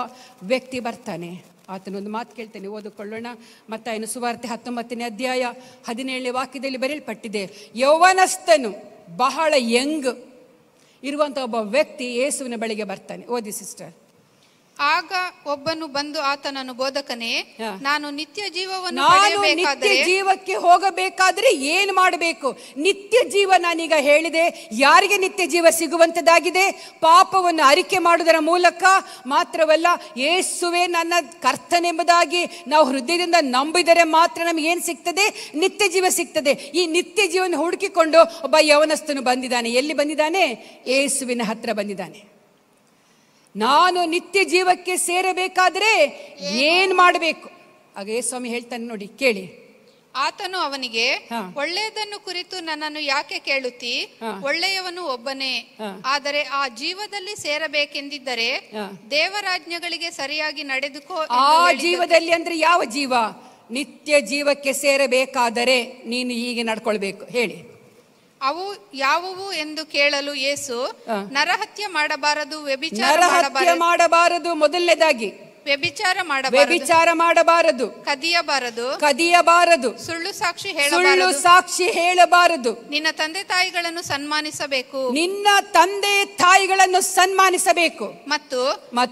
ವ್ಯಕ್ತಿ ಬರ್ತಾನೆ. ಆತನೊಂದು ಮಾತು ಕೇಳ್ತೇನೆ, ಓದಿಕೊಳ್ಳೋಣ. ಮತ್ತಾಯನ ಸುವಾರ್ತೆ 19ನೇ ಅಧ್ಯಾಯ 17ನೇ ವಾಕ್ಯದಲ್ಲಿ ಬರೆಯಲ್ಪಟ್ಟಿದೆ, ಯೌವನಸ್ಥನು ಬಹಳ ಯಂಗ್ ಇರುವಂಥ ಒಬ್ಬ ವ್ಯಕ್ತಿ ಯೇಸುವಿನ ಬಳಿಗೆ ಬರ್ತಾನೆ. ಓದಿ ಸಿಸ್ಟರ್. ಆಗ ಒಬ್ಬನು ಬಂದು ಆತನನ್ನು, ಬೋಧಕನೇ, ನಾನು ನಿತ್ಯ ಜೀವಕ್ಕೆ ಹೋಗಬೇಕಾದ್ರೆ ಏನು ಮಾಡಬೇಕು? ನಿತ್ಯ ಜೀವ ನಾನೀಗ ಹೇಳಿದೆ. ಯಾರಿಗೆ ನಿತ್ಯ ಜೀವ ಸಿಗುವಂಥದ್ದಾಗಿದೆ? ಪಾಪವನ್ನು ಅರಿಕೆ ಮಾಡುವುದರ ಮೂಲಕ ಮಾತ್ರವಲ್ಲ, ಯೇಸುವೆ ನನ್ನ ಕರ್ತನೆಂಬುದಾಗಿ ನಾವು ಹೃದಯದಿಂದ ನಂಬಿದರೆ ಮಾತ್ರ ನಮಗೆ ಏನು ಸಿಗ್ತದೆ? ನಿತ್ಯ ಜೀವ ಸಿಗ್ತದೆ. ಈ ನಿತ್ಯ ಜೀವನ ಹುಡುಕಿಕೊಂಡು ಒಬ್ಬ ಯವನಸ್ಥನು ಬಂದಿದ್ದಾನೆ. ಎಲ್ಲಿ ಬಂದಿದ್ದಾನೆ? ಯೇಸುವಿನ ಹತ್ರ ಬಂದಿದ್ದಾನೆ. ನಾನು ನಿತ್ಯ ಜೀವಕ್ಕೆ ಸೇರಬೇಕಾದ್ರೆ ಏನ್ ಮಾಡಬೇಕು? ಆಗ ಯೇಸು ಸ್ವಾಮಿ ಹೇಳ್ತಾನೆ ನೋಡಿ, ಕೇಳಿ. ಆತನು ಅವನಿಗೆ, ಒಳ್ಳೆಯದನ್ನು ಕುರಿತು ನನ್ನನ್ನು ಯಾಕೆ ಕೇಳುತ್ತಿ? ಒಳ್ಳೆಯವನು ಒಬ್ಬನೇ. ಆದರೆ ಆ ಜೀವದಲ್ಲಿ ಸೇರಬೇಕೆಂದಿದ್ದರೆ ದೇವರಾಜ್ಞೆಗಳಿಗೆ ಸರಿಯಾಗಿ ನಡೆದುಕೋ. ಆ ಜೀವದಲ್ಲಿ ಅಂದ್ರೆ ಯಾವ ಜೀವ? ನಿತ್ಯ ಜೀವಕ್ಕೆ ಸೇರಬೇಕಾದರೆ ನೀನು ಹೀಗೆ ನಡ್ಕೊಳ್ಬೇಕು. ಹೇಳಿ. ಅವು ಯಾವುವು ಎಂದು ಕೇಳಲು ಯೇಸು, ನರಹತ್ಯೆ ಮಾಡಬಾರದು, ಮಾಡಬಾರದು, ಮೊದಲನೇದಾಗಿ ವ್ಯಭಿಚಾರ ಮಾಡಬಾರದು, ಕದಿಯಬಾರದು, ಸುಳ್ಳು ಸಾಕ್ಷಿ ಹೇಳಬಾರದು, ನಿನ್ನ ತಂದೆ ತಾಯಿಗಳನ್ನು ಸನ್ಮಾನಿಸಬೇಕು, ಮತ್ತು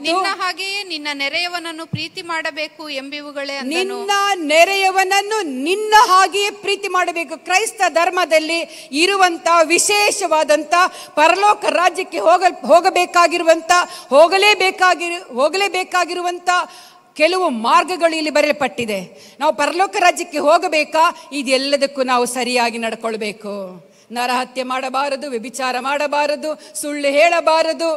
ನಿನ್ನ ಹಾಗೆಯೇ ನಿನ್ನ ನೆರೆಯವನನ್ನು ಪ್ರೀತಿ ಮಾಡಬೇಕು ಎಂಬಿವುಗಳೇ. ನಿನ್ನ ನೆರೆಯವನನ್ನು ನಿನ್ನ ಹಾಗೆಯೇ ಪ್ರೀತಿ ಮಾಡಬೇಕು. ಕ್ರೈಸ್ತ ಧರ್ಮದಲ್ಲಿ ಇರುವಂತ ವಿಶೇಷವಾದಂತ ಪರಲೋಕ ರಾಜ್ಯಕ್ಕೆ ಹೋಗಲೇಬೇಕಾಗಿರುವಂತ ಕೆಲವು ಮಾರ್ಗಗಳು ಇಲ್ಲಿ ಬರೆಯಲ್ಪಟ್ಟಿದೆ. ನಾವು ಪರಲೋಕ ರಾಜ್ಯಕ್ಕೆ ಹೋಗಬೇಕಾ? ಇದೆಲ್ಲದಕ್ಕೂ ನಾವು ಸರಿಯಾಗಿ ನಡ್ಕೊಳ್ಬೇಕು. ನರಹತ್ಯೆ ಮಾಡಬಾರದು, ವ್ಯಭಿಚಾರ ಮಾಡಬಾರದು, ಸುಳ್ಳು ಹೇಳಬಾರದು,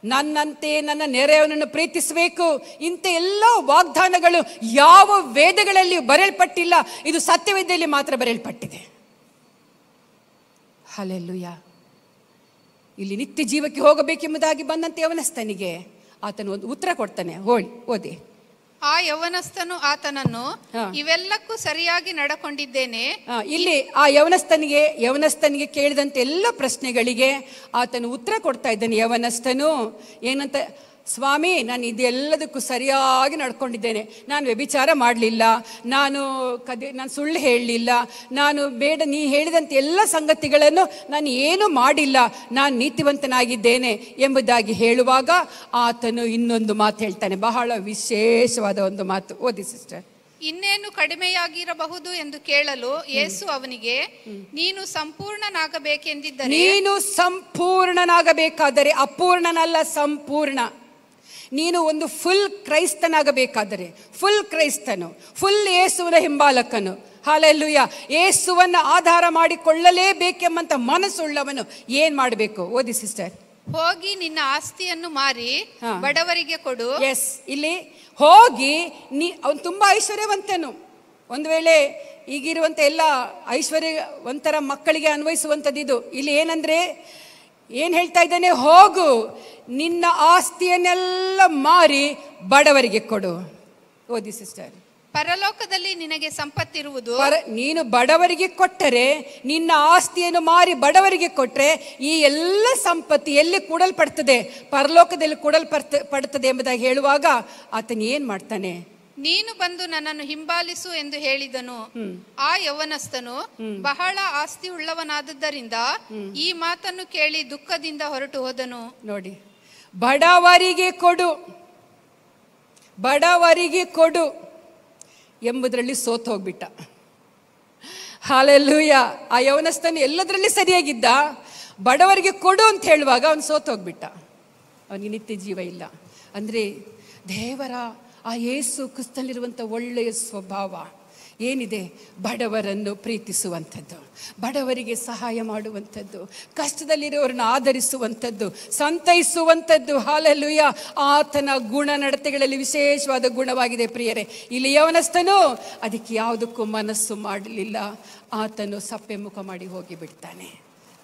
ನನ್ನಂತೆ ನನ್ನ ನೆರೆಯವನನ್ನು ಪ್ರೀತಿಸಬೇಕು. ಇಂಥ ಎಲ್ಲ ವಾಗ್ದಾನಗಳು ಯಾವ ವೇದಗಳಲ್ಲಿ ಬರೆಯಲ್ಪಟ್ಟಿಲ್ಲ. ಇದು ಸತ್ಯವೇದದಲ್ಲಿ ಮಾತ್ರ ಬರೆಯಲ್ಪಟ್ಟಿದೆ. ಹಲ್ಲೆಲೂಯಾ. ಇಲ್ಲಿ ನಿತ್ಯ ಜೀವಕ್ಕೆ ಹೋಗಬೇಕೆಂಬುದಾಗಿ ಬಂದಂತೆ ಯವನಸ್ಥನಿಗೆ ಆತನು ಒಂದು ಉತ್ತರ ಕೊಡ್ತಾನೆ. ಓದಿ. ಆ ಯವನಸ್ಥನು ಆತನನ್ನು, ಇವೆಲ್ಲಕ್ಕೂ ಸರಿಯಾಗಿ ನಡ್ಕೊಂಡಿದ್ದೇನೆ. ಇಲ್ಲಿ ಆ ಯವನಸ್ಥನಿಗೆ ಕೇಳಿದಂತೆ ಎಲ್ಲ ಪ್ರಶ್ನೆಗಳಿಗೆ ಆತನು ಉತ್ತರ ಕೊಡ್ತಾ ಇದ್ದಾನೆ. ಯವನಸ್ಥನು ಏನಂತ, ಸ್ವಾಮಿ, ನಾನು ಇದೆಲ್ಲದಕ್ಕೂ ಸರಿಯಾಗಿ ನಡ್ಕೊಂಡಿದ್ದೇನೆ, ನಾನು ವ್ಯಭಿಚಾರ ಮಾಡಲಿಲ್ಲ, ನಾನು ಸುಳ್ಳು ಹೇಳಲಿಲ್ಲ, ನಾನು ಬೇಡ ನೀ ಹೇಳಿದಂತೆ ಎಲ್ಲ ಸಂಗತಿಗಳನ್ನು ನಾನು ಏನೂ ಮಾಡಿಲ್ಲ, ನಾನು ನೀತಿವಂತನಾಗಿದ್ದೇನೆ ಎಂಬುದಾಗಿ ಹೇಳುವಾಗ ಆತನು ಇನ್ನೊಂದು ಮಾತು ಹೇಳ್ತಾನೆ, ಬಹಳ ವಿಶೇಷವಾದ ಒಂದು ಮಾತು. ಓದಿ ಸಿಸ್ಟರ್. ಇನ್ನೇನು ಕಡಿಮೆಯಾಗಿರಬಹುದು ಎಂದು ಕೇಳಲು ಯೇಸು ಅವನಿಗೆ, ನೀನು ಸಂಪೂರ್ಣನಾಗಬೇಕೆಂದಿದ್ದರೆ, ನೀನು ಸಂಪೂರ್ಣನಾಗಬೇಕಾದರೆ, ಅಪೂರ್ಣನಲ್ಲ ಸಂಪೂರ್ಣ, ನೀನು ಒಂದು ಫುಲ್ ಕ್ರೈಸ್ತನಾಗಬೇಕಾದರೆ, ಫುಲ್ ಕ್ರೈಸ್ತನು, ಫುಲ್ ಯೇಸುವಿನ ಹಿಂಬಾಲಕನು, ಹಲ್ಲೆಲೂಯಾ, ಯೇಸುವನ್ನು ಆಧಾರ ಮಾಡಿಕೊಳ್ಳಲೇಬೇಕೆಂಬಂತ ಮನಸ್ಸುಳ್ಳವನು ಏನ್ ಮಾಡಬೇಕು? ಓದಿ ಸಿಸ್ಟರ್. ಹೋಗಿ ನಿನ್ನ ಆಸ್ತಿಯನ್ನು ಮಾರಿ ಬಡವರಿಗೆ ಕೊಡು. ಎಸ್, ಇಲ್ಲಿ ಹೋಗಿ ಅವನು ತುಂಬಾ ಐಶ್ವರ್ಯವಂತನು. ಒಂದು ವೇಳೆ ಈಗಿರುವಂತ ಎಲ್ಲ ಐಶ್ವರ್ಯವಂತರ ಮಕ್ಕಳಿಗೆ ಅನ್ವಯಿಸುವಂಥದ್ದು ಇಲ್ಲಿ ಏನಂದ್ರೆ, ಏನ್ ಹೇಳ್ತಾ ಇದ್ದಾನೆ? ಹೋಗು, ನಿನ್ನ ಆಸ್ತಿಯನ್ನೆಲ್ಲ ಮಾರಿ ಬಡವರಿಗೆ ಕೊಡು. ಓದಿ ಸಿಸ್ಟರ್. ಪರಲೋಕದಲ್ಲಿ ನಿನಗೆ ಸಂಪತ್ತಿರುವುದು. ನೀನು ಬಡವರಿಗೆ ಕೊಟ್ಟರೆ, ನಿನ್ನ ಆಸ್ತಿಯನ್ನು ಮಾರಿ ಬಡವರಿಗೆ ಕೊಟ್ಟರೆ, ಈ ಎಲ್ಲ ಸಂಪತ್ತಿ ಎಲ್ಲಿ ಕೂಡಲ್ಪಡ್ತದೆ? ಪರಲೋಕದಲ್ಲಿ ಕೂಡಲ್ಪಡ್ತದೆ ಎಂಬುದಾಗಿ ಹೇಳುವಾಗ ಆತನ ಏನ್ ಮಾಡ್ತಾನೆ? ನೀನು ಬಂದು ನನ್ನನ್ನು ಹಿಂಬಾಲಿಸು ಎಂದು ಹೇಳಿದನು. ಆ ಯೌವನಸ್ಥನು ಬಹಳ ಆಸ್ತಿ ಉಳ್ಳವನಾದದ್ದರಿಂದ ಈ ಮಾತನ್ನು ಕೇಳಿ ದುಃಖದಿಂದ ಹೊರಟು ಹೋದನು. ನೋಡಿ, ಬಡವರಿಗೆ ಕೊಡು, ಬಡವರಿಗೆ ಕೊಡು ಎಂಬುದರಲ್ಲಿ ಸೋತು ಹೋಗ್ಬಿಟ್ಟ. ಹಲ್ಲೆಲೂಯಾ. ಆ ಯೌವನಸ್ಥನು ಎಲ್ಲದರಲ್ಲಿ ಸರಿಯಾಗಿದ್ದ, ಬಡವರಿಗೆ ಕೊಡು ಅಂತ ಹೇಳುವಾಗ ಅವನು ಸೋತು ಹೋಗ್ಬಿಟ್ಟ. ಅವನಿಗೆ ನಿತ್ಯ ಜೀವ ಇಲ್ಲ. ಅಂದರೆ ದೇವರ ಆ ಯೇಸು ಕ್ರಿಸ್ತನಲ್ಲಿರುವಂಥ ಒಳ್ಳೆಯ ಸ್ವಭಾವ ಏನಿದೆ? ಬಡವರನ್ನು ಪ್ರೀತಿಸುವಂಥದ್ದು, ಬಡವರಿಗೆ ಸಹಾಯ ಮಾಡುವಂಥದ್ದು, ಕಷ್ಟದಲ್ಲಿರೋರನ್ನ ಆಧರಿಸುವಂಥದ್ದು, ಸಂತೈಸುವಂಥದ್ದು. ಹಲ್ಲೆಲೂಯಾ. ಆತನ ಗುಣ ನಡತೆಗಳಲ್ಲಿ ವಿಶೇಷವಾದ ಗುಣವಾಗಿದೆ ಪ್ರಿಯರೇ. ಇಲ್ಲಿ ಯೌವನಸ್ಥನು ಅದಕ್ಕೆ ಯಾವುದಕ್ಕೂ ಮನಸ್ಸು ಮಾಡಲಿಲ್ಲ, ಆತನು ಸಪ್ಪೆ ಮುಖ ಮಾಡಿ ಹೋಗಿ ಬಿಡ್ತಾನೆ.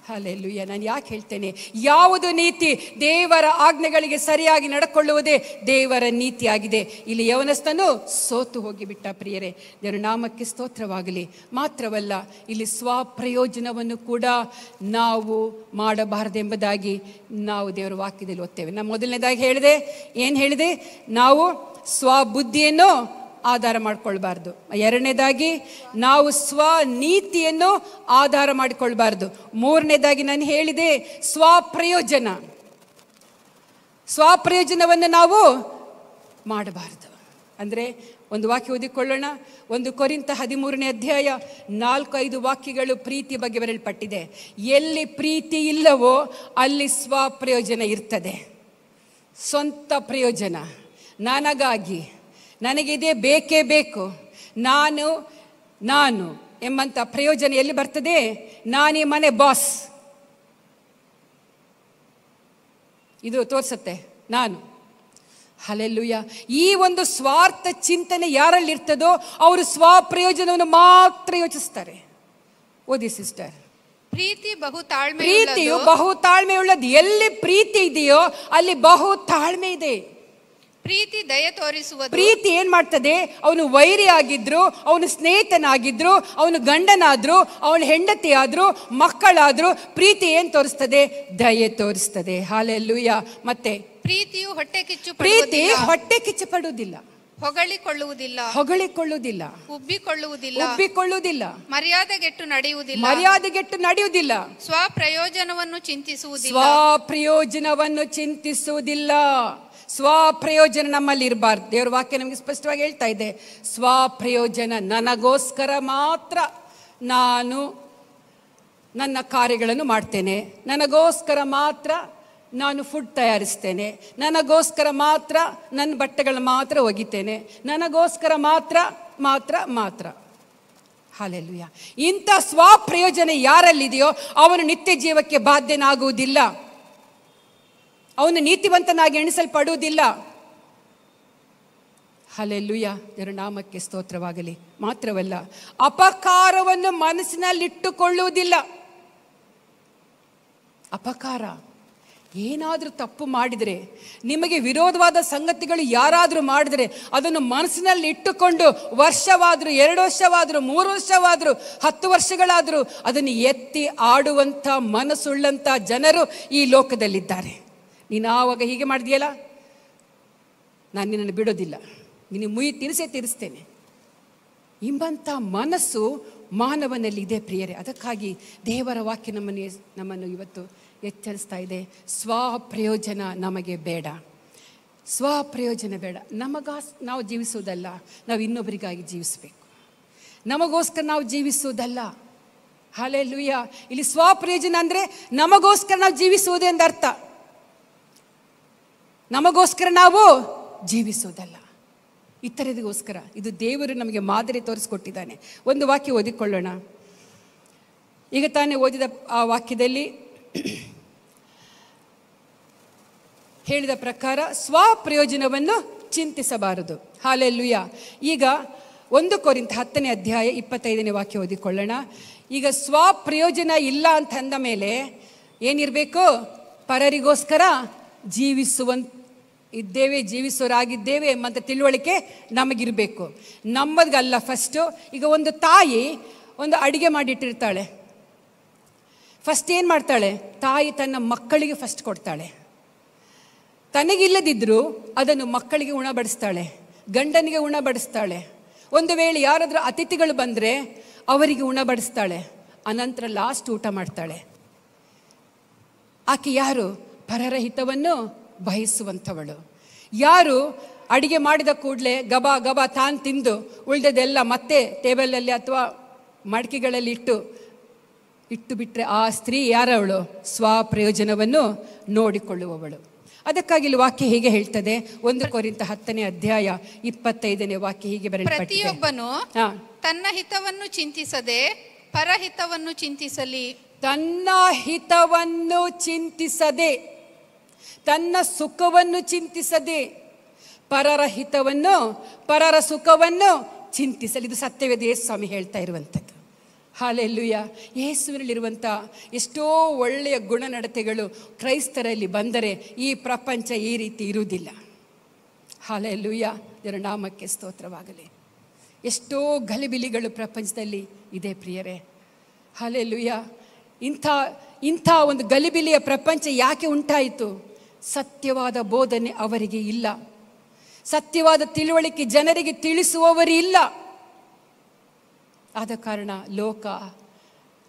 ಹಲ್ಲೆಲೂಯಾ. ನಾನು ಯಾಕೆ ಹೇಳ್ತೇನೆ? ಯಾವುದು ನೀತಿ? ದೇವರ ಆಜ್ಞೆಗಳಿಗೆ ಸರಿಯಾಗಿ ನಡ್ಕೊಳ್ಳುವುದೇ ದೇವರ ನೀತಿಯಾಗಿದೆ. ಇಲ್ಲಿ ಯೌವನಸ್ಥನು ಸೋತು ಹೋಗಿಬಿಟ್ಟ ಪ್ರಿಯರೇ. ದೇವರ ನಾಮಕ್ಕೆ ಸ್ತೋತ್ರವಾಗಲಿ. ಮಾತ್ರವಲ್ಲ, ಇಲ್ಲಿ ಸ್ವಪ್ರಯೋಜನವನ್ನು ಕೂಡ ನಾವು ಮಾಡಬಾರದೆಂಬುದಾಗಿ ನಾವು ದೇವರ ವಾಕ್ಯದಲ್ಲಿ ಓದ್ತೇವೆ. ನಾನು ಮೊದಲನೇದಾಗಿ ಹೇಳಿದೆ, ಏನು ಹೇಳಿದೆ? ನಾವು ಸ್ವಬುದ್ಧಿಯನ್ನು ಆಧಾರ ಮಾಡಿಕೊಳ್ಬಾರ್ದು. ಎರಡನೇದಾಗಿ ನಾವು ಸ್ವನೀತಿಯನ್ನು ಆಧಾರ ಮಾಡಿಕೊಳ್ಬಾರ್ದು. ಮೂರನೇದಾಗಿ ನಾನು ಹೇಳಿದೆ ಸ್ವಪ್ರಯೋಜನವನ್ನು ನಾವು ಮಾಡಬಾರ್ದು. ಅಂದರೆ ಒಂದು ವಾಕ್ಯ ಓದಿಕೊಳ್ಳೋಣ. 1 ಕೊರಿಂಥ 13ನೇ ಅಧ್ಯಾಯ 4-5 ವಾಕ್ಯಗಳು ಪ್ರೀತಿ ಬಗ್ಗೆ ಬರೆಯಲ್ಪಟ್ಟಿದೆ. ಎಲ್ಲಿ ಪ್ರೀತಿ ಇಲ್ಲವೋ ಅಲ್ಲಿ ಸ್ವಪ್ರಯೋಜನ ಇರ್ತದೆ. ಸ್ವಂತ ಪ್ರಯೋಜನ, ನನಗಾಗಿ, ನನಗಿದೇ ಬೇಕೇ ಬೇಕು, ನಾನು ಎಂಬಂಥ ಪ್ರಯೋಜನ ಎಲ್ಲಿ ಬರ್ತದೆ? ನಾನೀ ಮನೆ ಬಾಸ್, ಇದು ತೋರಿಸುತ್ತೆ ನಾನು. ಹಲ್ಲೆಲೂಯಾ. ಈ ಒಂದು ಸ್ವಾರ್ಥ ಚಿಂತನೆ ಯಾರಲ್ಲಿ ಇರ್ತದೋ ಅವರು ಸ್ವಪ್ರಯೋಜನವನ್ನು ಮಾತ್ರ ಯೋಚಿಸ್ತಾರೆ. ಓದಿ ಸಿಸ್ಟರ್. ಪ್ರೀತಿಯು ಬಹು ತಾಳ್ಮೆ ಉಳ್ಳದು. ಎಲ್ಲಿ ಪ್ರೀತಿ ಇದೆಯೋ ಅಲ್ಲಿ ಬಹು ತಾಳ್ಮೆ ಇದೆ. ಪ್ರೀತಿ ದಯೆ ತೋರಿಸುವುದು. ಪ್ರೀತಿ ಏನ್ ಮಾಡ್ತದೆ? ಅವನು ವೈರಿ ಆಗಿದ್ರು, ಅವನು ಸ್ನೇಹಿತನಾಗಿದ್ರು, ಅವನು ಗಂಡನಾದ್ರು, ಅವನ ಹೆಂಡತಿ ಆದ್ರು, ಮಕ್ಕಳಾದ್ರು, ಪ್ರೀತಿ ಏನ್ ತೋರಿಸ್ತದೆ? ದಯೆ ತೋರಿಸ್ತದೆ. ಹಲ್ಲೆಲೂಯಾ. ಮತ್ತೆ ಪ್ರೀತಿಯು ಹೊಟ್ಟೆ ಕಿಚ್ಚು ಪಡುವುದಿಲ್ಲ, ಹೊಗಳಿಕೊಳ್ಳುವುದಿಲ್ಲ, ಉಬ್ಬಿಕೊಳ್ಳುವುದಿಲ್ಲ, ಮರ್ಯಾದೆಗೆಟ್ಟು ನಡೆಯುವುದಿಲ್ಲ, ಸ್ವಪ್ರಯೋಜನವನ್ನು ಚಿಂತಿಸುವುದಿಲ್ಲ. ಸ್ವಪ್ರಯೋಜನ ನಮ್ಮಲ್ಲಿ ಇರಬಾರ್ದು. ದೇವರ ವಾಕ್ಯ ನಮಗೆ ಸ್ಪಷ್ಟವಾಗಿ ಹೇಳ್ತಾ ಇದೆ, ಸ್ವಪ್ರಯೋಜನ, ನನಗೋಸ್ಕರ ಮಾತ್ರ ನಾನು ನನ್ನ ಕಾರ್ಯಗಳನ್ನು ಮಾಡ್ತೇನೆ, ನನಗೋಸ್ಕರ ಮಾತ್ರ ನಾನು ಫುಡ್ ತಯಾರಿಸ್ತೇನೆ, ನನಗೋಸ್ಕರ ಮಾತ್ರ ನನ್ನ ಬಟ್ಟೆಗಳನ್ನ ಮಾತ್ರ ಒಗಿತೇನೆ, ನನಗೋಸ್ಕರ ಮಾತ್ರ. ಹಲ್ಲೆಲೂಯಾ. ಇಂಥ ಸ್ವಪ್ರಯೋಜನ ಯಾರಲ್ಲಿದೆಯೋ ಅವನು ನಿತ್ಯ ಜೀವಕ್ಕೆ ಬಾಧ್ಯನಾಗುವುದಿಲ್ಲ, ಅವನು ನೀತಿವಂತನಾಗಿ ಎಣಿಸಲ್ಪಡುವುದಿಲ್ಲ. ಹಲ್ಲೆಲೂಯಾ. ದೇವರ ನಾಮಕ್ಕೆ ಸ್ತೋತ್ರವಾಗಲಿ. ಮಾತ್ರವಲ್ಲ, ಅಪಕಾರವನ್ನು ಮನಸ್ಸಿನಲ್ಲಿಟ್ಟುಕೊಳ್ಳುವುದಿಲ್ಲ. ಅಪಕಾರ, ಏನಾದರೂ ತಪ್ಪು ಮಾಡಿದರೆ, ನಿಮಗೆ ವಿರೋಧವಾದ ಸಂಗತಿಗಳು ಯಾರಾದರೂ ಮಾಡಿದರೆ ಅದನ್ನು ಮನಸ್ಸಿನಲ್ಲಿ ಇಟ್ಟುಕೊಂಡು ವರ್ಷವಾದರೂ, 2 ವರ್ಷವಾದರೂ, 3 ವರ್ಷವಾದರೂ, 10 ವರ್ಷಗಳಾದರೂ ಅದನ್ನು ಎತ್ತಿ ಆಡುವಂಥ ಮನಸ್ಸುಳ್ಳಂಥ ಜನರು ಈ ಲೋಕದಲ್ಲಿದ್ದಾರೆ. ನೀನು ಆವಾಗ ಹೀಗೆ ಮಾಡಿದೆಯಲ್ಲ, ನಾನು ನಿನ್ನನ್ನು ಬಿಡೋದಿಲ್ಲ, ನಿನಗೆ ಮುಯಿ ತೀರಿಸ್ತೇನೆ ಎಂಬಂಥ ಮನಸ್ಸು ಮಾನವನಲ್ಲಿ ಇದೆ ಪ್ರಿಯರೇ. ಅದಕ್ಕಾಗಿ ದೇವರ ವಾಕ್ಯ ನಮ್ಮನ್ನು ಇವತ್ತು ಎಚ್ಚರಿಸ್ತಾ ಇದೆ. ಸ್ವಪ್ರಯೋಜನ ನಮಗೆ ಬೇಡ, ಸ್ವಪ್ರಯೋಜನ ಬೇಡ. ನಾವು ಜೀವಿಸುವುದಲ್ಲ, ನಾವು ಇನ್ನೊಬ್ಬರಿಗಾಗಿ ಜೀವಿಸಬೇಕು. ನಮಗೋಸ್ಕರ ನಾವು ಜೀವಿಸುವುದಲ್ಲ. ಹಲ್ಲೆಲೂಯಾ. ಇಲ್ಲಿ ಸ್ವಪ್ರಯೋಜನ ಅಂದರೆ ನಮಗೋಸ್ಕರ ನಾವು ಜೀವಿಸುವುದೇ ಅಂತ ಅರ್ಥ. ನಮಗೋಸ್ಕರ ನಾವು ಜೀವಿಸುವುದಲ್ಲ, ಇತರರಿಗೋಸ್ಕರ. ಇದು ದೇವರು ನಮಗೆ ಮಾದರಿ ತೋರಿಸ್ಕೊಟ್ಟಿದ್ದಾನೆ. ಒಂದು ವಾಕ್ಯ ಓದಿಕೊಳ್ಳೋಣ. ಈಗ ತಾನೇ ಓದಿದ ಆ ವಾಕ್ಯದಲ್ಲಿ ಹೇಳಿದ ಪ್ರಕಾರ ಸ್ವಪ್ರಯೋಜನವನ್ನು ಚಿಂತಿಸಬಾರದು. ಹಲ್ಲೆಲೂಯಾ. ಈಗ 1 ಕೊರಿಂಥ 10ನೇ ಅಧ್ಯಾಯ 25ನೇ ವಾಕ್ಯ ಓದಿಕೊಳ್ಳೋಣ. ಈಗ ಸ್ವಪ್ರಯೋಜನ ಇಲ್ಲ ಅಂತ ಅಂದ ಮೇಲೆ ಏನಿರಬೇಕು? ಪರರಿಗೋಸ್ಕರ ಜೀವಿಸೋರಾಗಿದ್ದೇವೆ ಎಂಬಂಥ ತಿಳುವಳಿಕೆ ನಮಗಿರಬೇಕು. ನಮ್ಮದಲ್ಲ ಫಸ್ಟು. ಈಗ ಒಂದು ತಾಯಿ ಒಂದು ಅಡುಗೆ ಮಾಡಿಟ್ಟಿರ್ತಾಳೆ. ಫಸ್ಟ್ ಏನು ಮಾಡ್ತಾಳೆ? ತಾಯಿ ತನ್ನ ಮಕ್ಕಳಿಗೆ ಫಸ್ಟ್ ಕೊಡ್ತಾಳೆ. ತನಗಿಲ್ಲದಿದ್ದರೂ ಅದನ್ನು ಮಕ್ಕಳಿಗೆ ಉಣಬಡಿಸ್ತಾಳೆ, ಗಂಡನಿಗೆ ಉಣಬಡಿಸ್ತಾಳೆ. ಒಂದು ವೇಳೆ ಯಾರಾದರೂ ಅತಿಥಿಗಳು ಬಂದರೆ ಅವರಿಗೆ ಉಣಬಡಿಸ್ತಾಳೆ. ಅನಂತರ ಲಾಸ್ಟ್ ಊಟ ಮಾಡ್ತಾಳೆ. ಆಕೆ ಯಾರು? ಪರರ ಹಿತವನ್ನು ಬಯಸುವಂಥವಳು. ಯಾರು ಅಡಿಗೆ ಮಾಡಿದ ಕೂಡಲೇ ಗಬಾ ಗಬಾ ತಾನು ತಿಂದು ಉಳಿದದೆಲ್ಲ ಮತ್ತೆ ಟೇಬಲಲ್ಲಿ ಅಥವಾ ಮಡಿಕೆಗಳಲ್ಲಿ ಇಟ್ಟು ಬಿಟ್ಟರೆ ಆ ಸ್ತ್ರೀ ಯಾರವಳು? ಸ್ವಪ್ರಯೋಜನವನ್ನು ನೋಡಿಕೊಳ್ಳುವವಳು. ಅದಕ್ಕಾಗಿ ಇಲ್ಲಿ ವಾಕ್ಯ ಹೀಗೆ ಹೇಳ್ತದೆ. 1 ಕೊರಿಂಥ 10ನೇ ಅಧ್ಯಾಯ 25ನೇ ವಾಕ್ಯ ಹೀಗೆ ಬರೆಯಲ್ಪಟ್ಟಿದೆ. ಪ್ರತಿಯೊಬ್ಬನು ತನ್ನ ಹಿತವನ್ನು ಚಿಂತಿಸದೆ ಪರಹಿತವನ್ನು ಚಿಂತಿಸಲಿ. ತನ್ನ ಹಿತವನ್ನು ಚಿಂತಿಸದೆ, ತನ್ನ ಸುಖವನ್ನು ಚಿಂತಿಸದೆ, ಪರರ ಹಿತವನ್ನು ಪರರ ಸುಖವನ್ನು ಚಿಂತಿಸಲಿ. ಇದು ಸತ್ಯವೇದ ಯೇಸು ಸ್ವಾಮಿ ಹೇಳ್ತಾ ಇರುವಂಥದ್ದು. ಹಲ್ಲೆಲೂಯಾ. ಯೇಸುವಿನಲ್ಲಿರುವಂಥ ಎಷ್ಟೋ ಒಳ್ಳೆಯ ಗುಣನಡತೆಗಳು ಕ್ರೈಸ್ತರಲ್ಲಿ ಬಂದರೆ ಈ ಪ್ರಪಂಚ ಈ ರೀತಿ ಇರುವುದಿಲ್ಲ. ಹಲ್ಲೆಲೂಯಾ. ದೇವರ ನಾಮಕ್ಕೆ ಸ್ತೋತ್ರವಾಗಲಿ. ಎಷ್ಟೋ ಗಲಿಬಿಲಿಗಳು ಪ್ರಪಂಚದಲ್ಲಿ ಇದೆ ಪ್ರಿಯರೇ. ಹಲ್ಲೆಲೂಯಾ. ಇಂಥ ಒಂದು ಗಲಿಬಿಲಿಯ ಪ್ರಪಂಚ ಯಾಕೆ ಉಂಟಾಯಿತು? ಸತ್ಯವಾದ ಬೋಧನೆ ಅವರಿಗೆ ಇಲ್ಲ, ಸತ್ಯವಾದ ತಿಳುವಳಿಕೆ ಜನರಿಗೆ ತಿಳಿಸುವವರು ಇಲ್ಲ. ಆದ ಕಾರಣ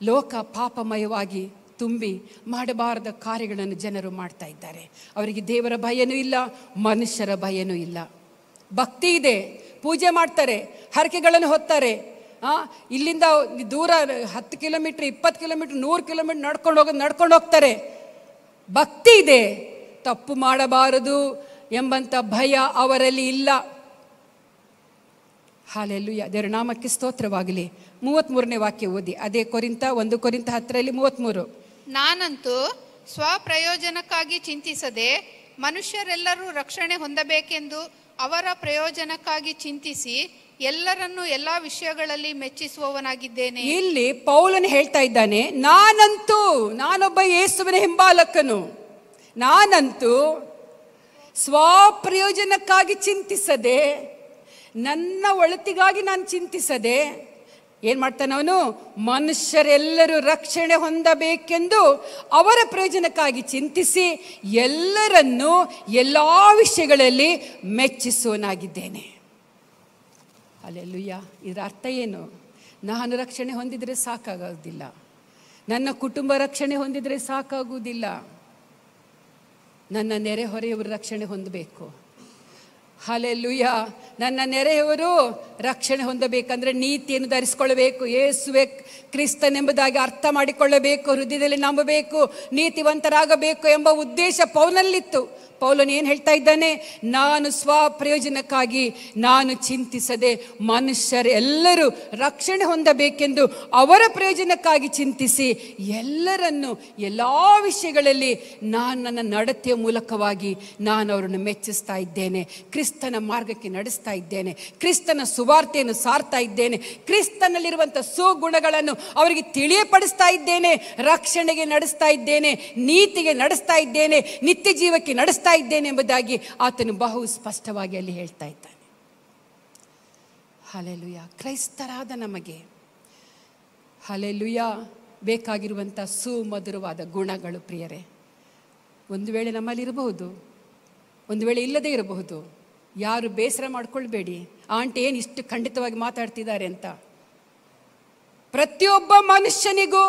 ಲೋಕ ಪಾಪಮಯವಾಗಿ ತುಂಬಿ ಮಾಡಬಾರದ ಕಾರ್ಯಗಳನ್ನು ಜನರು ಮಾಡ್ತಾ ಇದ್ದಾರೆ. ಅವರಿಗೆ ದೇವರ ಭಯನೂ ಇಲ್ಲ, ಮನುಷ್ಯರ ಭಯನೂ ಇಲ್ಲ. ಭಕ್ತಿ ಇದೆ, ಪೂಜೆ ಮಾಡ್ತಾರೆ, ಹರಕೆಗಳನ್ನು ಹೊತ್ತಾರೆ. ಇಲ್ಲಿಂದ ದೂರ 10 ಕಿಲೋಮೀಟ್ರ್ 20 ಕಿಲೋಮೀಟ್ರ್ 100 ಕಿಲೋಮೀಟ್ರ್ ನಡ್ಕೊಂಡು ಹೋಗ್ತಾರೆ. ಭಕ್ತಿ ಇದೆ, ತಪ್ಪು ಮಾಡಬಾರದು ಎಂಬಂಥ ಭಯ ಅವರಲ್ಲಿ ಇಲ್ಲ. ಹಲ್ಲೆಲೂಯಾ. ದೇವರ ನಾಮಕ್ಕೆ ಸ್ತೋತ್ರವಾಗಲಿ. 33ನೇ ವಾಕ್ಯ ಓದಿ. ಅದೇ 1 ಕೊರಿಂಥ 10ರಲ್ಲಿ 33. ನಾನಂತೂ ಸ್ವಪ್ರಯೋಜನಕ್ಕಾಗಿ ಚಿಂತಿಸದೆ ಮನುಷ್ಯರೆಲ್ಲರೂ ರಕ್ಷಣೆ ಹೊಂದಬೇಕೆಂದು ಅವರ ಪ್ರಯೋಜನಕ್ಕಾಗಿ ಚಿಂತಿಸಿ ಎಲ್ಲರನ್ನೂ ಎಲ್ಲಾ ವಿಷಯಗಳಲ್ಲಿ ಮೆಚ್ಚಿಸುವವನಾಗಿದ್ದೇನೆ. ಇಲ್ಲಿ ಪೌಲನು ಹೇಳ್ತಾ ಇದ್ದಾನೆ, ನಾನೊಬ್ಬ ಯೇಸುವಿನ ಹಿಂಬಾಲಕನು. ನಾನಂತೂ ಸ್ವಪ್ರಯೋಜನಕ್ಕಾಗಿ ಚಿಂತಿಸದೆ, ನನ್ನ ಒಳಿತಿಗಾಗಿ ನಾನು ಚಿಂತಿಸದೆ ಏನು ಮಾಡ್ತಾನೆ ಅವನು? ಮನುಷ್ಯರೆಲ್ಲರೂ ರಕ್ಷಣೆ ಹೊಂದಬೇಕೆಂದು ಅವರ ಪ್ರಯೋಜನಕ್ಕಾಗಿ ಚಿಂತಿಸಿ ಎಲ್ಲರನ್ನೂ ಎಲ್ಲ ವಿಷಯಗಳಲ್ಲಿ ಮೆಚ್ಚಿಸುವನಾಗಿದ್ದೇನೆ. ಹಲ್ಲೆಲೂಯಾ. ಇದರ ಅರ್ಥ ಏನು? ನಾನು ರಕ್ಷಣೆ ಹೊಂದಿದರೆ ಸಾಕಾಗೋದಿಲ್ಲ, ನನ್ನ ಕುಟುಂಬ ರಕ್ಷಣೆ ಹೊಂದಿದರೆ ಸಾಕಾಗುವುದಿಲ್ಲ, ನನ್ನ ನೆರೆಹೊರೆಯವರು ರಕ್ಷಣೆ ಹೊಂದಬೇಕು. ಹಲ್ಲೆಲೂಯಾ. ನನ್ನ ನೆರೆಯವರು ರಕ್ಷಣೆ ಹೊಂದಬೇಕಂದ್ರೆ ನೀತಿಯನ್ನು ಧರಿಸಿಕೊಳ್ಳಬೇಕು, ಯೇಸುವೆ ಕ್ರಿಸ್ತನೆಂಬುದಾಗಿ ಅರ್ಥ ಮಾಡಿಕೊಳ್ಳಬೇಕು, ಹೃದಯದಲ್ಲಿ ನಂಬಬೇಕು, ನೀತಿವಂತರಾಗಬೇಕು ಎಂಬ ಉದ್ದೇಶ ಪೌಲನಲ್ಲಿತ್ತು. ಪೌಲನು ಏನು ಹೇಳ್ತಾ ಇದ್ದಾನೆ? ನಾನು ಸ್ವಪ್ರಯೋಜನಕ್ಕಾಗಿ ನಾನು ಚಿಂತಿಸದೆ ಮನುಷ್ಯರೆಲ್ಲರೂ ರಕ್ಷಣೆ ಹೊಂದಬೇಕೆಂದು ಅವರ ಪ್ರಯೋಜನಕ್ಕಾಗಿ ಚಿಂತಿಸಿ ಎಲ್ಲರನ್ನು ಎಲ್ಲ ವಿಷಯಗಳಲ್ಲಿ ನನ್ನ ನಡತೆಯ ಮೂಲಕವಾಗಿ ನಾನು ಅವರನ್ನು ಮೆಚ್ಚಿಸ್ತಾ ಇದ್ದೇನೆ, ಕ್ರಿಸ್ತನ ಮಾರ್ಗಕ್ಕೆ ನಡೆಸ್ತಾ ಇದ್ದೇನೆ, ಕ್ರಿಸ್ತನ ಸುವಾರ್ತೆಯನ್ನು ಸಾರ್ತಾ ಇದ್ದೇನೆ, ಕ್ರಿಸ್ತನಲ್ಲಿರುವಂಥ ಸುಗುಣಗಳನ್ನು ಅವರಿಗೆ ತಿಳಿಯಪಡಿಸ್ತಾ ಇದ್ದೇನೆ, ರಕ್ಷಣೆಗೆ ನಡೆಸ್ತಾ ಇದ್ದೇನೆ, ನೀತಿಗೆ ನಡೆಸ್ತಾ ಇದ್ದೇನೆ, ನಿತ್ಯ ಜೀವಕ್ಕೆ ನಡೆಸ್ತಾ ಇದ್ದೇನೆ ಎಂಬುದಾಗಿ ಆತನು ಬಹು ಸ್ಪಷ್ಟವಾಗಿ ಅಲ್ಲಿ ಹೇಳ್ತಾ ಇದ್ದಾನೆ. ಹಲ್ಲೆಲೂಯಾ. ಕ್ರೈಸ್ತರಾದ ನಮಗೆ ಹಲ್ಲೆಲೂಯಾ ಬೇಕಾಗಿರುವಂಥ ಸುಮಧುರವಾದ ಗುಣಗಳು ಪ್ರಿಯರೇ ಒಂದು ವೇಳೆ ನಮ್ಮಲ್ಲಿ ಇರಬಹುದು, ಒಂದು ವೇಳೆ ಇಲ್ಲದೇ ಇರಬಹುದು. ಯಾರು ಬೇಸರ ಮಾಡ್ಕೊಳ್ಬೇಡಿ, ಆಂಟಿ ಏನು ಇಷ್ಟು ಖಂಡಿತವಾಗಿ ಮಾತಾಡ್ತಿದ್ದಾರೆ ಅಂತ. ಪ್ರತಿಯೊಬ್ಬ ಮನುಷ್ಯನಿಗೂ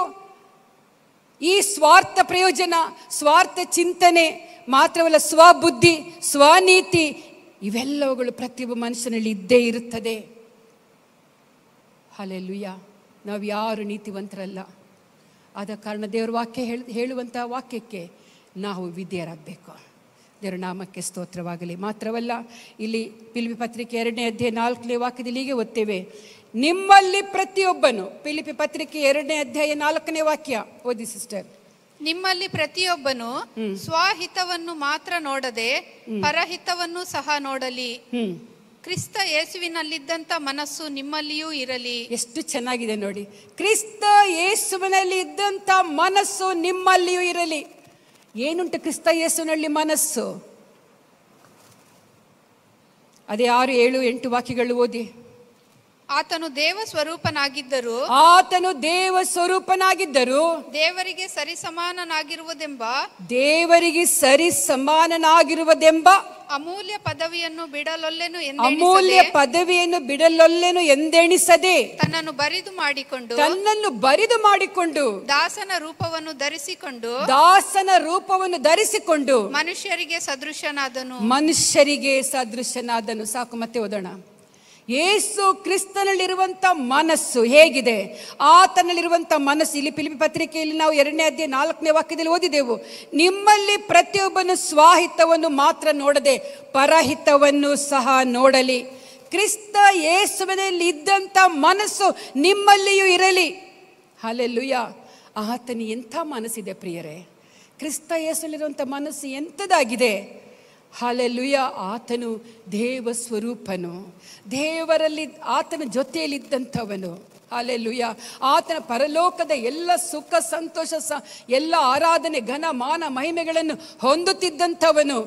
ಈ ಸ್ವಾರ್ಥ ಪ್ರಯೋಜನ, ಸ್ವಾರ್ಥ ಚಿಂತನೆ ಮಾತ್ರವಲ್ಲ, ಸ್ವಬುದ್ಧಿ, ಸ್ವನೀತಿ ಇವೆಲ್ಲವುಗಳು ಪ್ರತಿಯೊಬ್ಬ ಮನುಷ್ಯನಲ್ಲಿ ಇದ್ದೇ ಇರುತ್ತದೆ. ಹಲ್ಲೆಲೂಯಾ. ನಾವು ಯಾರು ನೀತಿವಂತರಲ್ಲ. ಆದ ಕಾರಣ ದೇವರ ವಾಕ್ಯ ಹೇಳುವಂತಹ ವಾಕ್ಯಕ್ಕೆ ನಾವು ವಿಧೇಯರಾಗಬೇಕು. ದೇವರ ನಾಮಕ್ಕೆ ಸ್ತೋತ್ರವಾಗಲಿ. ಮಾತ್ರವಲ್ಲ, ಇಲ್ಲಿ ಫಿಲಿಪ್ಪಿ ಪತ್ರಿಕೆ 2ನೇ ಅಧ್ಯಾಯ 4ನೇ ವಾಕ್ಯದಲ್ಲಿ ಹೀಗೆ ಓದ್ತೇವೆ, ನಿಮ್ಮಲ್ಲಿ ಪ್ರತಿಯೊಬ್ಬನು. ಫಿಲಿಪ್ಪಿ ಪತ್ರಿಕೆ 2ನೇ ಅಧ್ಯಾಯ 4ನೇ ವಾಕ್ಯ ಓದಿ ಸಿಸ್ಟರ್. ನಿಮ್ಮಲ್ಲಿ ಪ್ರತಿಯೊಬ್ಬನು ಸ್ವಹಿತವನ್ನು ಮಾತ್ರ ನೋಡದೆ ಪರಹಿತವನ್ನು ಸಹ ನೋಡಲಿ. ಕ್ರಿಸ್ತ ಯೇಸುವಿನಲ್ಲಿದ್ದಂಥ ಮನಸ್ಸು ನಿಮ್ಮಲ್ಲಿಯೂ ಇರಲಿ. ಎಷ್ಟು ಚೆನ್ನಾಗಿದೆ ನೋಡಿ. ಕ್ರಿಸ್ತ ಯೇಸುವಿನಲ್ಲಿ ಇದ್ದಂಥ ಮನಸ್ಸು ನಿಮ್ಮಲ್ಲಿಯೂ ಇರಲಿ. ಏನುಂಟು ಕ್ರಿಸ್ತ ಯೇಸುವಿನಲ್ಲಿ ಮನಸ್ಸು? ಅದೇ 6, 7, 8 ವಾಕ್ಯಗಳು ಓದಿ. ಆತನು ದೇವ ಸ್ವರೂಪನಾಗಿದ್ದರು, ದೇವರಿಗೆ ಸರಿಸಮಾನನಾಗಿರುವುದೆಂಬ ಅಮೂಲ್ಯ ಪದವಿಯನ್ನು ಬಿಡಲೊಲ್ಲೆನು ಎಂದೆಣಿಸದೆ ತನ್ನನ್ನು ಬರಿದು ಮಾಡಿಕೊಂಡು ದಾಸನ ರೂಪವನ್ನು ಧರಿಸಿಕೊಂಡು ಮನುಷ್ಯರಿಗೆ ಸದೃಶನಾದನು. ಸಾಕು, ಮತ್ತೆ ಓದೋಣ. ಯೇಸು ಕ್ರಿಸ್ತನಲ್ಲಿರುವಂಥ ಮನಸ್ಸು ಹೇಗಿದೆ? ಆತನಲ್ಲಿರುವಂಥ ಮನಸ್ಸು ಇಲ್ಲಿ ಫಿಲಿಪ್ಪಿ ಪತ್ರಿಕೆಯಲ್ಲಿ ನಾವು 2ನೇ ಅಧ್ಯಾಯ 4ನೇ ವಾಕ್ಯದಲ್ಲಿ ಓದಿದೆವು. ನಿಮ್ಮಲ್ಲಿ ಪ್ರತಿಯೊಬ್ಬನು ಸ್ವಹಿತವನ್ನು ಮಾತ್ರ ನೋಡದೆ ಪರಹಿತವನ್ನು ಸಹ ನೋಡಲಿ. ಕ್ರಿಸ್ತ ಯೇಸುವಿನಲ್ಲಿ ಇದ್ದಂಥ ಮನಸ್ಸು ನಿಮ್ಮಲ್ಲಿಯೂ ಇರಲಿ. ಹಲ್ಲೆಲೂಯಾ. ಆತನ ಎಂಥ ಮನಸ್ಸಿದೆ ಪ್ರಿಯರೇ! ಕ್ರಿಸ್ತ ಯೇಸುವಿನಲ್ಲಿರುವಂಥ ಮನಸ್ಸು ಎಂಥದ್ದಾಗಿದೆ! ಹಲ್ಲೆಲೂಯಾ. ಆತನು ದೇವ ಸ್ವರೂಪನು, ದೇವರಲ್ಲಿ ಆತನ ಜೊತೆಯಲ್ಲಿದ್ದಂಥವನು. ಹಲ್ಲೆಲೂಯಾ. ಆತನ ಪರಲೋಕದ ಎಲ್ಲ ಸುಖ ಸಂತೋಷ ಎಲ್ಲ ಆರಾಧನೆ ಘನ ಮಾನ ಮಹಿಮೆಗಳನ್ನು ಹೊಂದುತ್ತಿದ್ದಂಥವನು,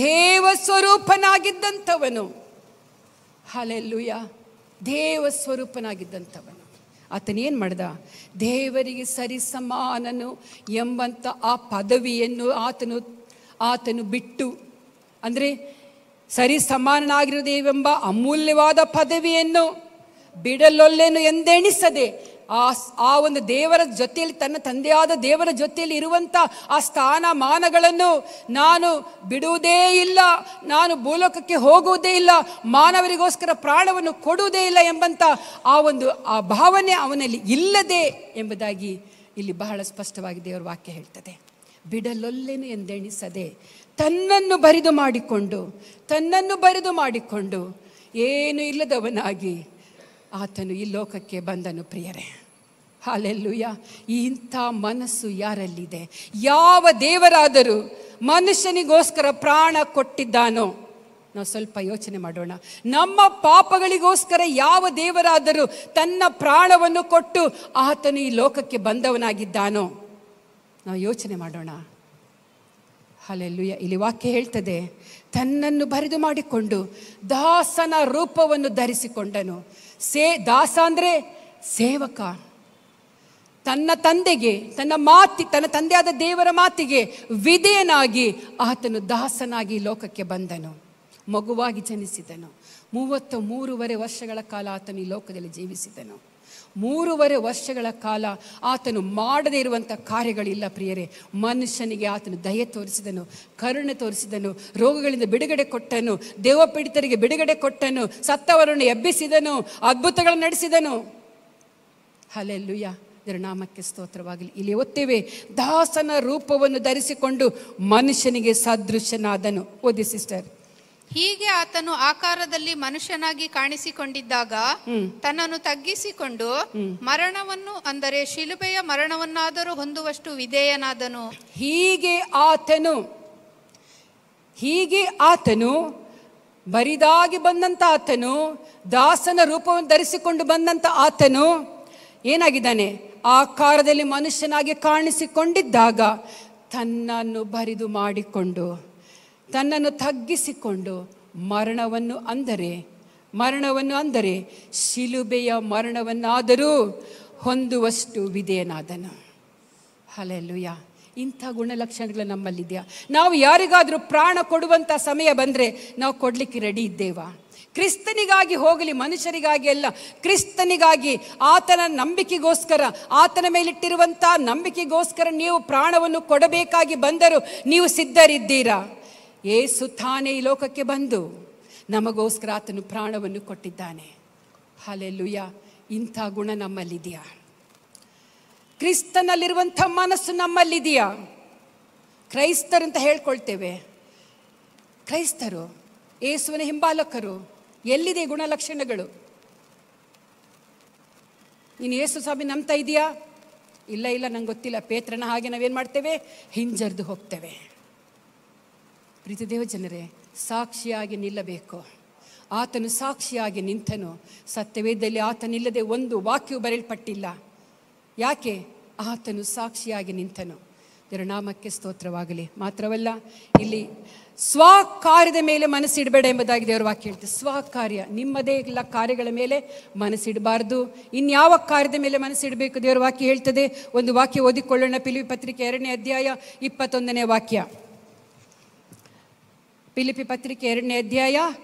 ದೇವ ಸ್ವರೂಪನಾಗಿದ್ದಂಥವನು. ಹಲ್ಲೆಲೂಯಾ. ದೇವ ಸ್ವರೂಪನಾಗಿದ್ದಂಥವನು. ಆತನೇನು ಮಾಡ್ದ? ದೇವರಿಗೆ ಸರಿಸಮಾನನು ಎಂಬಂಥ ಆ ಪದವಿಯನ್ನು ಆತನು ಬಿಟ್ಟು, ಅಂದರೆ ಸರಿ ಸಮಾನನಾಗಿರುವುದೇವೆಂಬ ಅಮೂಲ್ಯವಾದ ಪದವಿಯನ್ನು ಬಿಡಲೊಲ್ಲೆನು ಎಂದೆಣಿಸದೆ ಆ ಒಂದು ದೇವರ ಜೊತೆಯಲ್ಲಿ, ತನ್ನ ತಂದೆಯಾದ ದೇವರ ಜೊತೆಯಲ್ಲಿ ಇರುವಂಥ ಆ ಸ್ಥಾನಮಾನಗಳನ್ನು ನಾನು ಬಿಡುವುದೇ ಇಲ್ಲ, ನಾನು ಭೂಲೋಕಕ್ಕೆ ಹೋಗುವುದೇ ಇಲ್ಲ, ಮಾನವರಿಗೋಸ್ಕರ ಪ್ರಾಣವನ್ನು ಕೊಡುವುದೇ ಇಲ್ಲ ಎಂಬಂಥ ಆ ಭಾವನೆ ಅವನಲ್ಲಿ ಇಲ್ಲದೆ ಎಂಬುದಾಗಿ ಇಲ್ಲಿ ಬಹಳ ಸ್ಪಷ್ಟವಾಗಿ ದೇವರ ವಾಕ್ಯ ಹೇಳ್ತದೆ. ಬಿಡಲೊಲ್ಲೆನು ಎಂದೆಣಿಸದೆ ತನ್ನನ್ನು ಬರಿದು ಮಾಡಿಕೊಂಡು ಏನು ಇಲ್ಲದವನಾಗಿ ಆತನು ಈ ಲೋಕಕ್ಕೆ ಬಂದನು. ಪ್ರಿಯರೇ, ಹಲ್ಲೆಲೂಯಾ. ಇಂಥ ಮನಸ್ಸು ಯಾರಲ್ಲಿದೆ? ಯಾವ ದೇವರಾದರೂ ಮನುಷ್ಯನಿಗೋಸ್ಕರ ಪ್ರಾಣ ಕೊಟ್ಟಿದ್ದಾನೋ? ನಾವು ಸ್ವಲ್ಪ ಯೋಚನೆ ಮಾಡೋಣ. ನಮ್ಮ ಪಾಪಗಳಿಗೋಸ್ಕರ ಯಾವ ದೇವರಾದರೂ ತನ್ನ ಪ್ರಾಣವನ್ನು ಕೊಟ್ಟು ಆತನು ಈ ಲೋಕಕ್ಕೆ ಬಂದವನಾಗಿದ್ದಾನೋ? ನಾವು ಯೋಚನೆ ಮಾಡೋಣ. ಹಲ್ಲೆಲೂಯಾ. ಇಲ್ಲಿ ವಾಕ್ಯ ಹೇಳ್ತದೆ, ತನ್ನನ್ನು ಬರಿದು ಮಾಡಿಕೊಂಡು ದಾಸನ ರೂಪವನ್ನು ಧರಿಸಿಕೊಂಡನು. ದಾಸ ಅಂದರೆ ಸೇವಕ. ತನ್ನ ತಂದೆಗೆ, ತನ್ನ ತಂದೆಯಾದ ದೇವರ ಮಾತಿಗೆ ವಿಧೇಯನಾಗಿ ಆತನು ದಾಸನಾಗಿ ಲೋಕಕ್ಕೆ ಬಂದನು. ಮಗುವಾಗಿ ಜನಿಸಿದನು. 33.5 ವರ್ಷಗಳ ಕಾಲ ಆತನು ಈ ಲೋಕದಲ್ಲಿ ಜೀವಿಸಿದನು. 3.5 ವರ್ಷಗಳ ಕಾಲ ಆತನು ಮಾಡದೇ ಇರುವಂಥ ಕಾರ್ಯಗಳಿಲ್ಲ ಪ್ರಿಯರೇ. ಮನುಷ್ಯನಿಗೆ ಆತನು ದಯೆ ತೋರಿಸಿದನು, ಕರುಣೆ ತೋರಿಸಿದನು, ರೋಗಗಳಿಂದ ಬಿಡುಗಡೆ ಕೊಟ್ಟನು, ದೇವಪೀಡಿತರಿಗೆ ಬಿಡುಗಡೆ ಕೊಟ್ಟನು, ಸತ್ತವರನ್ನು ಎಬ್ಬಿಸಿದನು, ಅದ್ಭುತಗಳನ್ನು ನಡೆಸಿದನು. ಹಲ್ಲೆಲೂಯಾ. ಇದರ ನಾಮಕ್ಕೆ ಸ್ತೋತ್ರವಾಗಲಿ. ಇಲ್ಲಿ ಓದ್ತೇವೆ, ದಾಸನ ರೂಪವನ್ನು ಧರಿಸಿಕೊಂಡು ಮನುಷ್ಯನಿಗೆ ಸದೃಶನಾದನು. ಓದಿ ಸಿಸ್ಟರ್. ಹೀಗೆ ಆತನು ಆಕಾರದಲ್ಲಿ ಮನುಷ್ಯನಾಗಿ ಕಾಣಿಸಿಕೊಂಡಿದ್ದಾಗ ತನ್ನನ್ನು ತಗ್ಗಿಸಿಕೊಂಡು ಮರಣವನ್ನು, ಅಂದರೆ ಶಿಲುಬೆಯ ಮರಣವನ್ನಾದರೂ ಹೊಂದುವಷ್ಟು ವಿಧೇಯನಾದನು. ಹೀಗೆ ಆತನು ಬರಿದಾಗಿ ಬಂದಂತ ಆತನು, ದಾಸನ ರೂಪವನ್ನು ಧರಿಸಿಕೊಂಡು ಬಂದಂತ ಆತನು ಏನಾಗಿದ್ದಾನೆ? ಆಕಾರದಲ್ಲಿ ಮನುಷ್ಯನಾಗಿ ಕಾಣಿಸಿಕೊಂಡಿದ್ದಾಗ ತನ್ನನ್ನು ಬರಿದು ಮಾಡಿಕೊಂಡು, ತನ್ನನ್ನು ತಗ್ಗಿಸಿಕೊಂಡು ಮರಣವನ್ನು ಅಂದರೆ ಶಿಲುಬೆಯ ಮರಣವನ್ನಾದರೂ ಹೊಂದುವಷ್ಟು ವಿಧೇಯನಾದನು. ಹಲ್ಲೆಲೂಯಾ. ಇಂಥ ಗುಣಲಕ್ಷಣಗಳು ನಮ್ಮಲ್ಲಿದೆಯಾ? ನಾವು ಯಾರಿಗಾದರೂ ಪ್ರಾಣ ಕೊಡುವಂಥ ಸಮಯ ಬಂದರೆ ನಾವು ಕೊಡಲಿಕ್ಕೆ ರೆಡಿ ಇದ್ದೇವಾ? ಕ್ರಿಸ್ತನಿಗಾಗಿ ಹೋಗಲಿ, ಮನುಷ್ಯರಿಗಾಗಿ ಅಲ್ಲ, ಕ್ರಿಸ್ತನಿಗಾಗಿ, ಆತನ ನಂಬಿಕೆಗೋಸ್ಕರ, ಆತನ ಮೇಲಿಟ್ಟಿರುವಂಥ ನಂಬಿಕೆಗೋಸ್ಕರ ನೀವು ಪ್ರಾಣವನ್ನು ಕೊಡಬೇಕಾಗಿ ಬಂದರೂ ನೀವು ಸಿದ್ಧರಿದ್ದೀರಾ? ಯೇಸು ತಾನೇ ಈ ಲೋಕಕ್ಕೆ ಬಂದು ನಮಗೋಸ್ಕರ ಆತನು ಪ್ರಾಣವನ್ನು ಕೊಟ್ಟಿದ್ದಾನೆ. ಹಲ್ಲೆಲೂಯ. ಇಂಥ ಗುಣ ನಮ್ಮಲ್ಲಿದೆಯಾ? ಕ್ರಿಸ್ತನಲ್ಲಿರುವಂಥ ಮನಸ್ಸು ನಮ್ಮಲ್ಲಿದೆಯಾ? ಕ್ರೈಸ್ತರು ಅಂತ ಹೇಳ್ಕೊಳ್ತೇವೆ, ಕ್ರೈಸ್ತರು, ಯೇಸುವಿನ ಹಿಂಬಾಲಕರು. ಎಲ್ಲಿದೆ ಗುಣಲಕ್ಷಣಗಳು? ನೀನು ಯೇಸು ಸ್ವಾಮಿ ನಂಬ್ತಾ ಇದೆಯಾ? ಇಲ್ಲ ನಂಗೆ ಗೊತ್ತಿಲ್ಲ. ಪೇತ್ರನ ಹಾಗೆ ನಾವೇನು ಮಾಡ್ತೇವೆ? ಹಿಂಜರಿದು ಹೋಗ್ತೇವೆ. ಪ್ರೀತಿ ದೇವ ಜನರೇ, ಸಾಕ್ಷಿಯಾಗಿ ನಿಲ್ಲಬೇಕು. ಆತನು ಸಾಕ್ಷಿಯಾಗಿ ನಿಂತನು. ಸತ್ಯವೇದದಲ್ಲಿ ಆತನಿಲ್ಲದೆ ಒಂದು ವಾಕ್ಯವು ಬರೆಯಲ್ಪಟ್ಟಿಲ್ಲ. ಯಾಕೆ? ಆತನು ಸಾಕ್ಷಿಯಾಗಿ ನಿಂತನು. ದೇವರ ನಾಮಕ್ಕೆ ಸ್ತೋತ್ರವಾಗಲಿ. ಮಾತ್ರವಲ್ಲ, ಇಲ್ಲಿ ಸ್ವಕಾರ್ಯದ ಮೇಲೆ ಮನಸ್ಸಿಡಬೇಡ ಎಂಬುದಾಗಿ ದೇವರ ವಾಕ್ಯ ಹೇಳ್ತದೆ. ಸ್ವಕಾರ್ಯ, ನಿಮ್ಮದೇ ಎಲ್ಲ ಕಾರ್ಯಗಳ ಮೇಲೆ ಮನಸ್ಸಿಡಬಾರ್ದು. ಇನ್ಯಾವ ಕಾರ್ಯದ ಮೇಲೆ ಮನಸ್ಸಿಡಬೇಕು ದೇವರ ವಾಕ್ಯ ಹೇಳ್ತದೆ. ಒಂದು ವಾಕ್ಯ ಓದಿಕೊಳ್ಳೋಣ. ಫಿಲಿಪ್ಪಿ ಪತ್ರಿಕೆ 2ನೇ ಅಧ್ಯಾಯ 21ನೇ ವಾಕ್ಯ. ಫಿಲಿಪ್ಪಿ ಪತ್ರಿಕೆ 2ನೇ ಅಧ್ಯಾಯ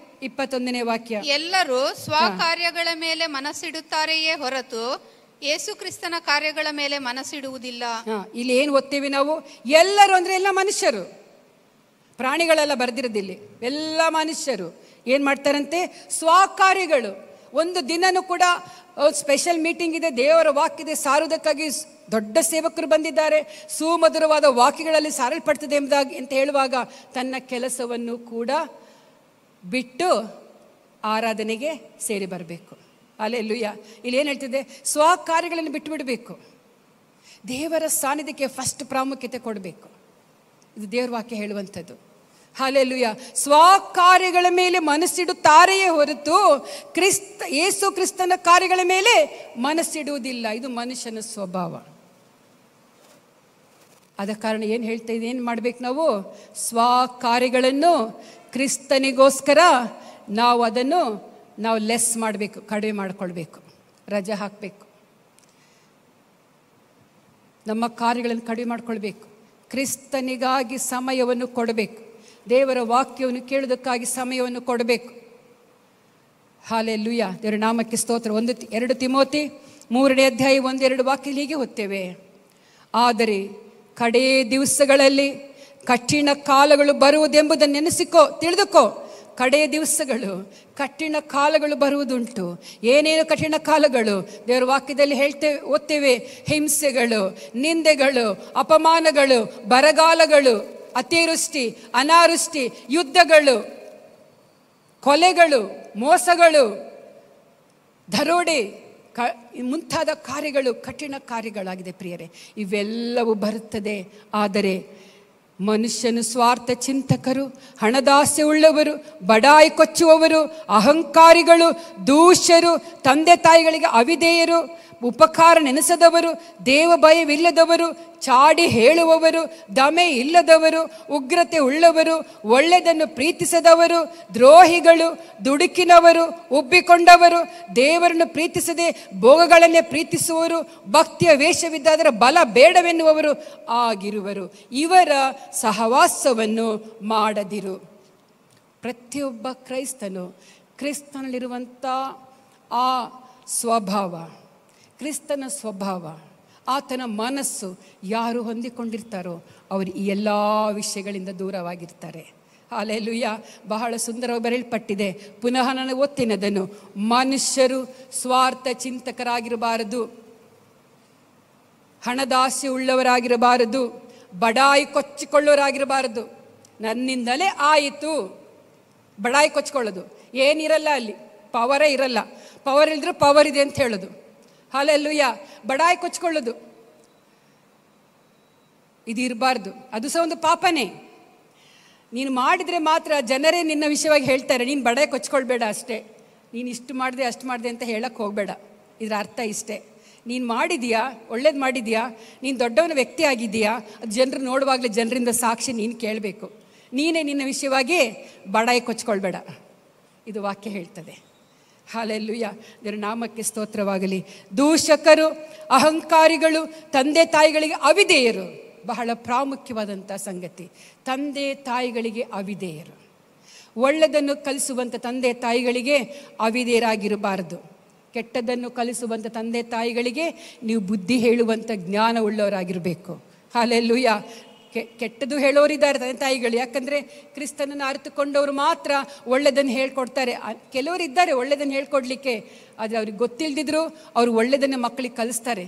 21ನೇ ವಾಕ್ಯ. ಎಲ್ಲರೂ ಸ್ವಕಾರ್ಯಗಳ ಮೇಲೆ ಮನಸ್ಸಿಡುತ್ತಾರೆಯೇ ಹೊರತು ಯೇಸು ಕ್ರಿಸ್ತನ ಕಾರ್ಯಗಳ ಮೇಲೆ ಮನಸ್ಸಿಡುವುದಿಲ್ಲ. ಇಲ್ಲಿ ಏನು ಓದ್ತೇವೆ ನಾವು? ಎಲ್ಲರೂ ಅಂದ್ರೆ ಎಲ್ಲ ಮನುಷ್ಯರು, ಪ್ರಾಣಿಗಳೆಲ್ಲ ಬರೆದಿರೋದಿಲ್ಲ. ಎಲ್ಲ ಮನುಷ್ಯರು ಏನು ಮಾಡ್ತಾರಂತೆ? ಸ್ವಕಾರ್ಯಗಳು. ಒಂದು ದಿನನೂ ಕೂಡ ಸ್ಪೆಷಲ್ ಮೀಟಿಂಗ್ ಇದೆ, ದೇವರ ವಾಕ್ಯದೆ ಸಾರುವುದಕ್ಕಾಗಿ ದೊಡ್ಡ ಸೇವಕರು ಬಂದಿದ್ದಾರೆ, ಸುಮಧುರವಾದ ವಾಕ್ಯಗಳಲ್ಲಿ ಸಾರಲ್ಪಡ್ತದೆ ಎಂಬುದಾಗಿ ಅಂತ ಹೇಳುವಾಗ ತನ್ನ ಕೆಲಸವನ್ನು ಕೂಡ ಬಿಟ್ಟು ಆರಾಧನೆಗೆ ಸೇರಿ ಬರಬೇಕು. ಹಲ್ಲೆಲೂಯ. ಇಲ್ಲಿ ಏನು ಹೇಳ್ತಿದೆ? ಸ್ವಕಾರ್ಯಗಳನ್ನು ಬಿಟ್ಟು ಬಿಡಬೇಕು. ದೇವರ ಸಾನ್ನಿಧ್ಯಕ್ಕೆ ಫಸ್ಟ್ ಪ್ರಾಮುಖ್ಯತೆ ಕೊಡಬೇಕು. ಇದು ದೇವರ ವಾಕ್ಯ ಹೇಳುವಂಥದ್ದು. ಹಲ್ಲೆಲೂಯ. ಸ್ವಕಾರ್ಯಗಳ ಮೇಲೆ ಮನಸ್ಸಿಡುತ್ತಾರೆಯೇ ಹೊರತು ಯೇಸು ಕ್ರಿಸ್ತನ ಕಾರ್ಯಗಳ ಮೇಲೆ ಮನಸ್ಸಿಡುವುದಿಲ್ಲ. ಇದು ಮನುಷ್ಯನ ಸ್ವಭಾವ. ಆದ ಕಾರಣ ಏನು ಹೇಳ್ತಾ ಇದೆ? ಏನು ಮಾಡಬೇಕು ನಾವು? ಸ್ವಕಾರ್ಯಗಳನ್ನು ಕ್ರಿಸ್ತನಿಗೋಸ್ಕರ ನಾವು ಲೆಸ್ ಮಾಡಬೇಕು, ಕಡಿಮೆ ಮಾಡಿಕೊಳ್ಬೇಕು, ರಜೆ ಹಾಕಬೇಕು. ನಮ್ಮ ಕಾರ್ಯಗಳನ್ನು ಕಡಿಮೆ ಮಾಡಿಕೊಳ್ಬೇಕು. ಕ್ರಿಸ್ತನಿಗಾಗಿ ಸಮಯವನ್ನು ಕೊಡಬೇಕು. ದೇವರ ವಾಕ್ಯವನ್ನು ಕೇಳೋದಕ್ಕಾಗಿ ಸಮಯವನ್ನು ಕೊಡಬೇಕು. ಹಲ್ಲೆಲೂಯಾ. ದೇವರ ನಾಮಕ್ಕೆ ಸ್ತೋತ್ರ. 2 ತಿಮೋತಿ 3ನೇ ಅಧ್ಯಾಯ 1-2 ವಾಕ್ಯ ಹೀಗೆ ಓದ್ತೇವೆ. ಆದರೆ ಕಡೇ ದಿವಸಗಳಲ್ಲಿ ಕಠಿಣ ಕಾಲಗಳು ಬರುವುದೆಂಬುದನ್ನು ನೆನೆಸಿಕೋ, ತಿಳಿದುಕೋ. ಕಡೇ ದಿವಸಗಳು, ಕಠಿಣ ಕಾಲಗಳು ಬರುವುದುಂಟು. ಏನೇನು ಕಠಿಣ ಕಾಲಗಳು? ದೇವರ ವಾಕ್ಯದಲ್ಲಿ ಓದ್ತೇವೆ. ಹಿಂಸೆಗಳು, ನಿಂದೆಗಳು, ಅಪಮಾನಗಳು, ಬರಗಾಲಗಳು, ಅತಿವೃಷ್ಟಿ, ಅನಾವೃಷ್ಟಿ, ಯುದ್ಧಗಳು, ಕೊಲೆಗಳು, ಮೋಸಗಳು, ದರೋಡೆ, ಮುಂತಾದ ಕಾರ್ಯಗಳು ಕಠಿಣ ಕಾರ್ಯಗಳಾಗಿದೆ ಪ್ರಿಯರೇ. ಇವೆಲ್ಲವೂ ಬರುತ್ತದೆ. ಆದರೆ ಮನುಷ್ಯನು ಸ್ವಾರ್ಥ ಚಿಂತಕರು, ಹಣದಾಸೆ ಉಳ್ಳವರು, ಬಡಾಯಿ ಕೊಚ್ಚುವವರು, ಅಹಂಕಾರಿಗಳು, ದೂಷರು, ತಂದೆ ತಾಯಿಗಳಿಗೆ ಅವಿಧೇಯರು, ಉಪಕಾರ ನೆನೆಸದವರು, ದೇವ ಭಯವಿಲ್ಲದವರು, ಚಾಡಿ ಹೇಳುವವರು, ದಮೆ ಇಲ್ಲದವರು, ಉಗ್ರತೆ ಉಳ್ಳವರು, ಒಳ್ಳೆಯದನ್ನು ಪ್ರೀತಿಸದವರು, ದ್ರೋಹಿಗಳು, ದುಡುಕಿನವರು, ಉಬ್ಬಿಕೊಂಡವರು, ದೇವರನ್ನು ಪ್ರೀತಿಸದೆ ಭೋಗಗಳನ್ನೇ ಪ್ರೀತಿಸುವವರು, ಭಕ್ತಿಯ ವೇಷವಿದ್ದಾದರೆ ಬಲ ಬೇಡವೆನ್ನುವವರು ಆಗಿರುವರು. ಇವರ ಸಹವಾಸವನ್ನು ಮಾಡದಿರು. ಪ್ರತಿಯೊಬ್ಬ ಕ್ರೈಸ್ತನು ಕ್ರಿಸ್ತನಲ್ಲಿರುವಂಥ ಆ ಸ್ವಭಾವ, ಕ್ರಿಸ್ತನ ಸ್ವಭಾವ, ಆತನ ಮನಸ್ಸು ಯಾರು ಹೊಂದಿಕೊಂಡಿರ್ತಾರೋ ಅವರು ಈ ಎಲ್ಲ ವಿಷಯಗಳಿಂದ ದೂರವಾಗಿರ್ತಾರೆ. ಹಲ್ಲೆಲೂಯ. ಬಹಳ ಸುಂದರವಾಗಿ ಬರೆಯಲ್ಪಟ್ಟಿದೆ. ಪುನಃ ನಾನು ಓದ್ತೇನದನ್ನು. ಮನುಷ್ಯರು ಸ್ವಾರ್ಥ ಚಿಂತಕರಾಗಿರಬಾರದು, ಹಣದಾಸೆ ಉಳ್ಳವರಾಗಿರಬಾರದು, ಬಡಾಯಿ ಕೊಚ್ಚಿಕೊಳ್ಳೋರಾಗಿರಬಾರದು. ನನ್ನಿಂದಲೇ ಆಯಿತು. ಬಡಾಯಿ ಕೊಚ್ಕೊಳ್ಳೋದು ಏನಿರಲ್ಲ, ಅಲ್ಲಿ ಪವರೇ ಇರಲ್ಲ. ಪವರ್ ಇಲ್ದ್ರೂ ಪವರ್ ಇದೆ ಅಂತ ಹೇಳೋದು. ಹಲ್ಲೆಲೂಯ. ಬಡಾಯಿ ಕೊಚ್ಕೊಳ್ಳೋದು ಇದು ಇರಬಾರ್ದು. ಅದು ಸಹ ಒಂದು ಪಾಪನೇ. ನೀನು ಮಾಡಿದರೆ ಮಾತ್ರ ಜನರೇ ನಿನ್ನ ವಿಷಯವಾಗಿ ಹೇಳ್ತಾರೆ, ನೀನು ಬಡಾಯಿ ಕೊಚ್ಕೊಳ್ಬೇಡ ಅಷ್ಟೇ, ನೀನು ಇಷ್ಟು ಮಾಡಿದೆ ಅಷ್ಟು ಮಾಡಿದೆ ಅಂತ ಹೇಳಕ್ಕೆ ಹೋಗಬೇಡ. ಇದರ ಅರ್ಥ ಇಷ್ಟೇ. ನೀನು ಮಾಡಿದೀಯಾ, ಒಳ್ಳೇದು ಮಾಡಿದೀಯಾ, ನೀನು ದೊಡ್ಡವನ ವ್ಯಕ್ತಿ ಆಗಿದೆಯಾ, ಅದು ಜನರು ನೋಡುವಾಗಲೇ ಜನರಿಂದ ಸಾಕ್ಷಿ ನೀನು ಕೇಳಬೇಕು. ನೀನೇ ನಿನ್ನ ವಿಷಯವಾಗಿ ಬಡಾಯಿ ಕೊಚ್ಕೊಳ್ಬೇಡ. ಇದು ವಾಕ್ಯ ಹೇಳ್ತದೆ. ಹಲ್ಲೆಲೂಯ. ದೇವರ ನಾಮಕ್ಕೆ ಸ್ತೋತ್ರವಾಗಲಿ. ದೂಷಕರು, ಅಹಂಕಾರಿಗಳು, ತಂದೆ ತಾಯಿಗಳಿಗೆ ಅವಿಧೇಯರು. ಬಹಳ ಪ್ರಾಮುಖ್ಯವಾದಂಥ ಸಂಗತಿ. ತಂದೆ ತಾಯಿಗಳಿಗೆ ಅವಿಧೇಯರು. ಒಳ್ಳೆಯದನ್ನು ಕಲಿಸುವಂಥ ತಂದೆ ತಾಯಿಗಳಿಗೆ ಅವಿಧೇಯರಾಗಿರಬಾರದು. ಕೆಟ್ಟದ್ದನ್ನು ಕಲಿಸುವಂಥ ತಂದೆ ತಾಯಿಗಳಿಗೆ ನೀವು ಬುದ್ಧಿ ಹೇಳುವಂಥ ಜ್ಞಾನ ಉಳ್ಳವರಾಗಿರಬೇಕು. ಹಲ್ಲೆಲೂಯಾ. ಕೆಟ್ಟದ್ದು ಹೇಳೋರಿದ್ದಾರೆ ತಂದೆ ತಾಯಿಗಳು. ಯಾಕಂದರೆ ಕ್ರಿಸ್ತನನ್ನು ಅರಿತುಕೊಂಡವರು ಮಾತ್ರ ಒಳ್ಳೆಯದನ್ನು ಹೇಳ್ಕೊಡ್ತಾರೆ. ಕೆಲವರು ಇದ್ದಾರೆ ಒಳ್ಳೆಯದನ್ನು ಹೇಳ್ಕೊಡ್ಲಿಕ್ಕೆ, ಆದರೆ ಅವ್ರಿಗೆ ಗೊತ್ತಿಲ್ಲದಿದ್ರು ಅವರು ಒಳ್ಳೆಯದನ್ನು ಮಕ್ಕಳಿಗೆ ಕಲಿಸ್ತಾರೆ.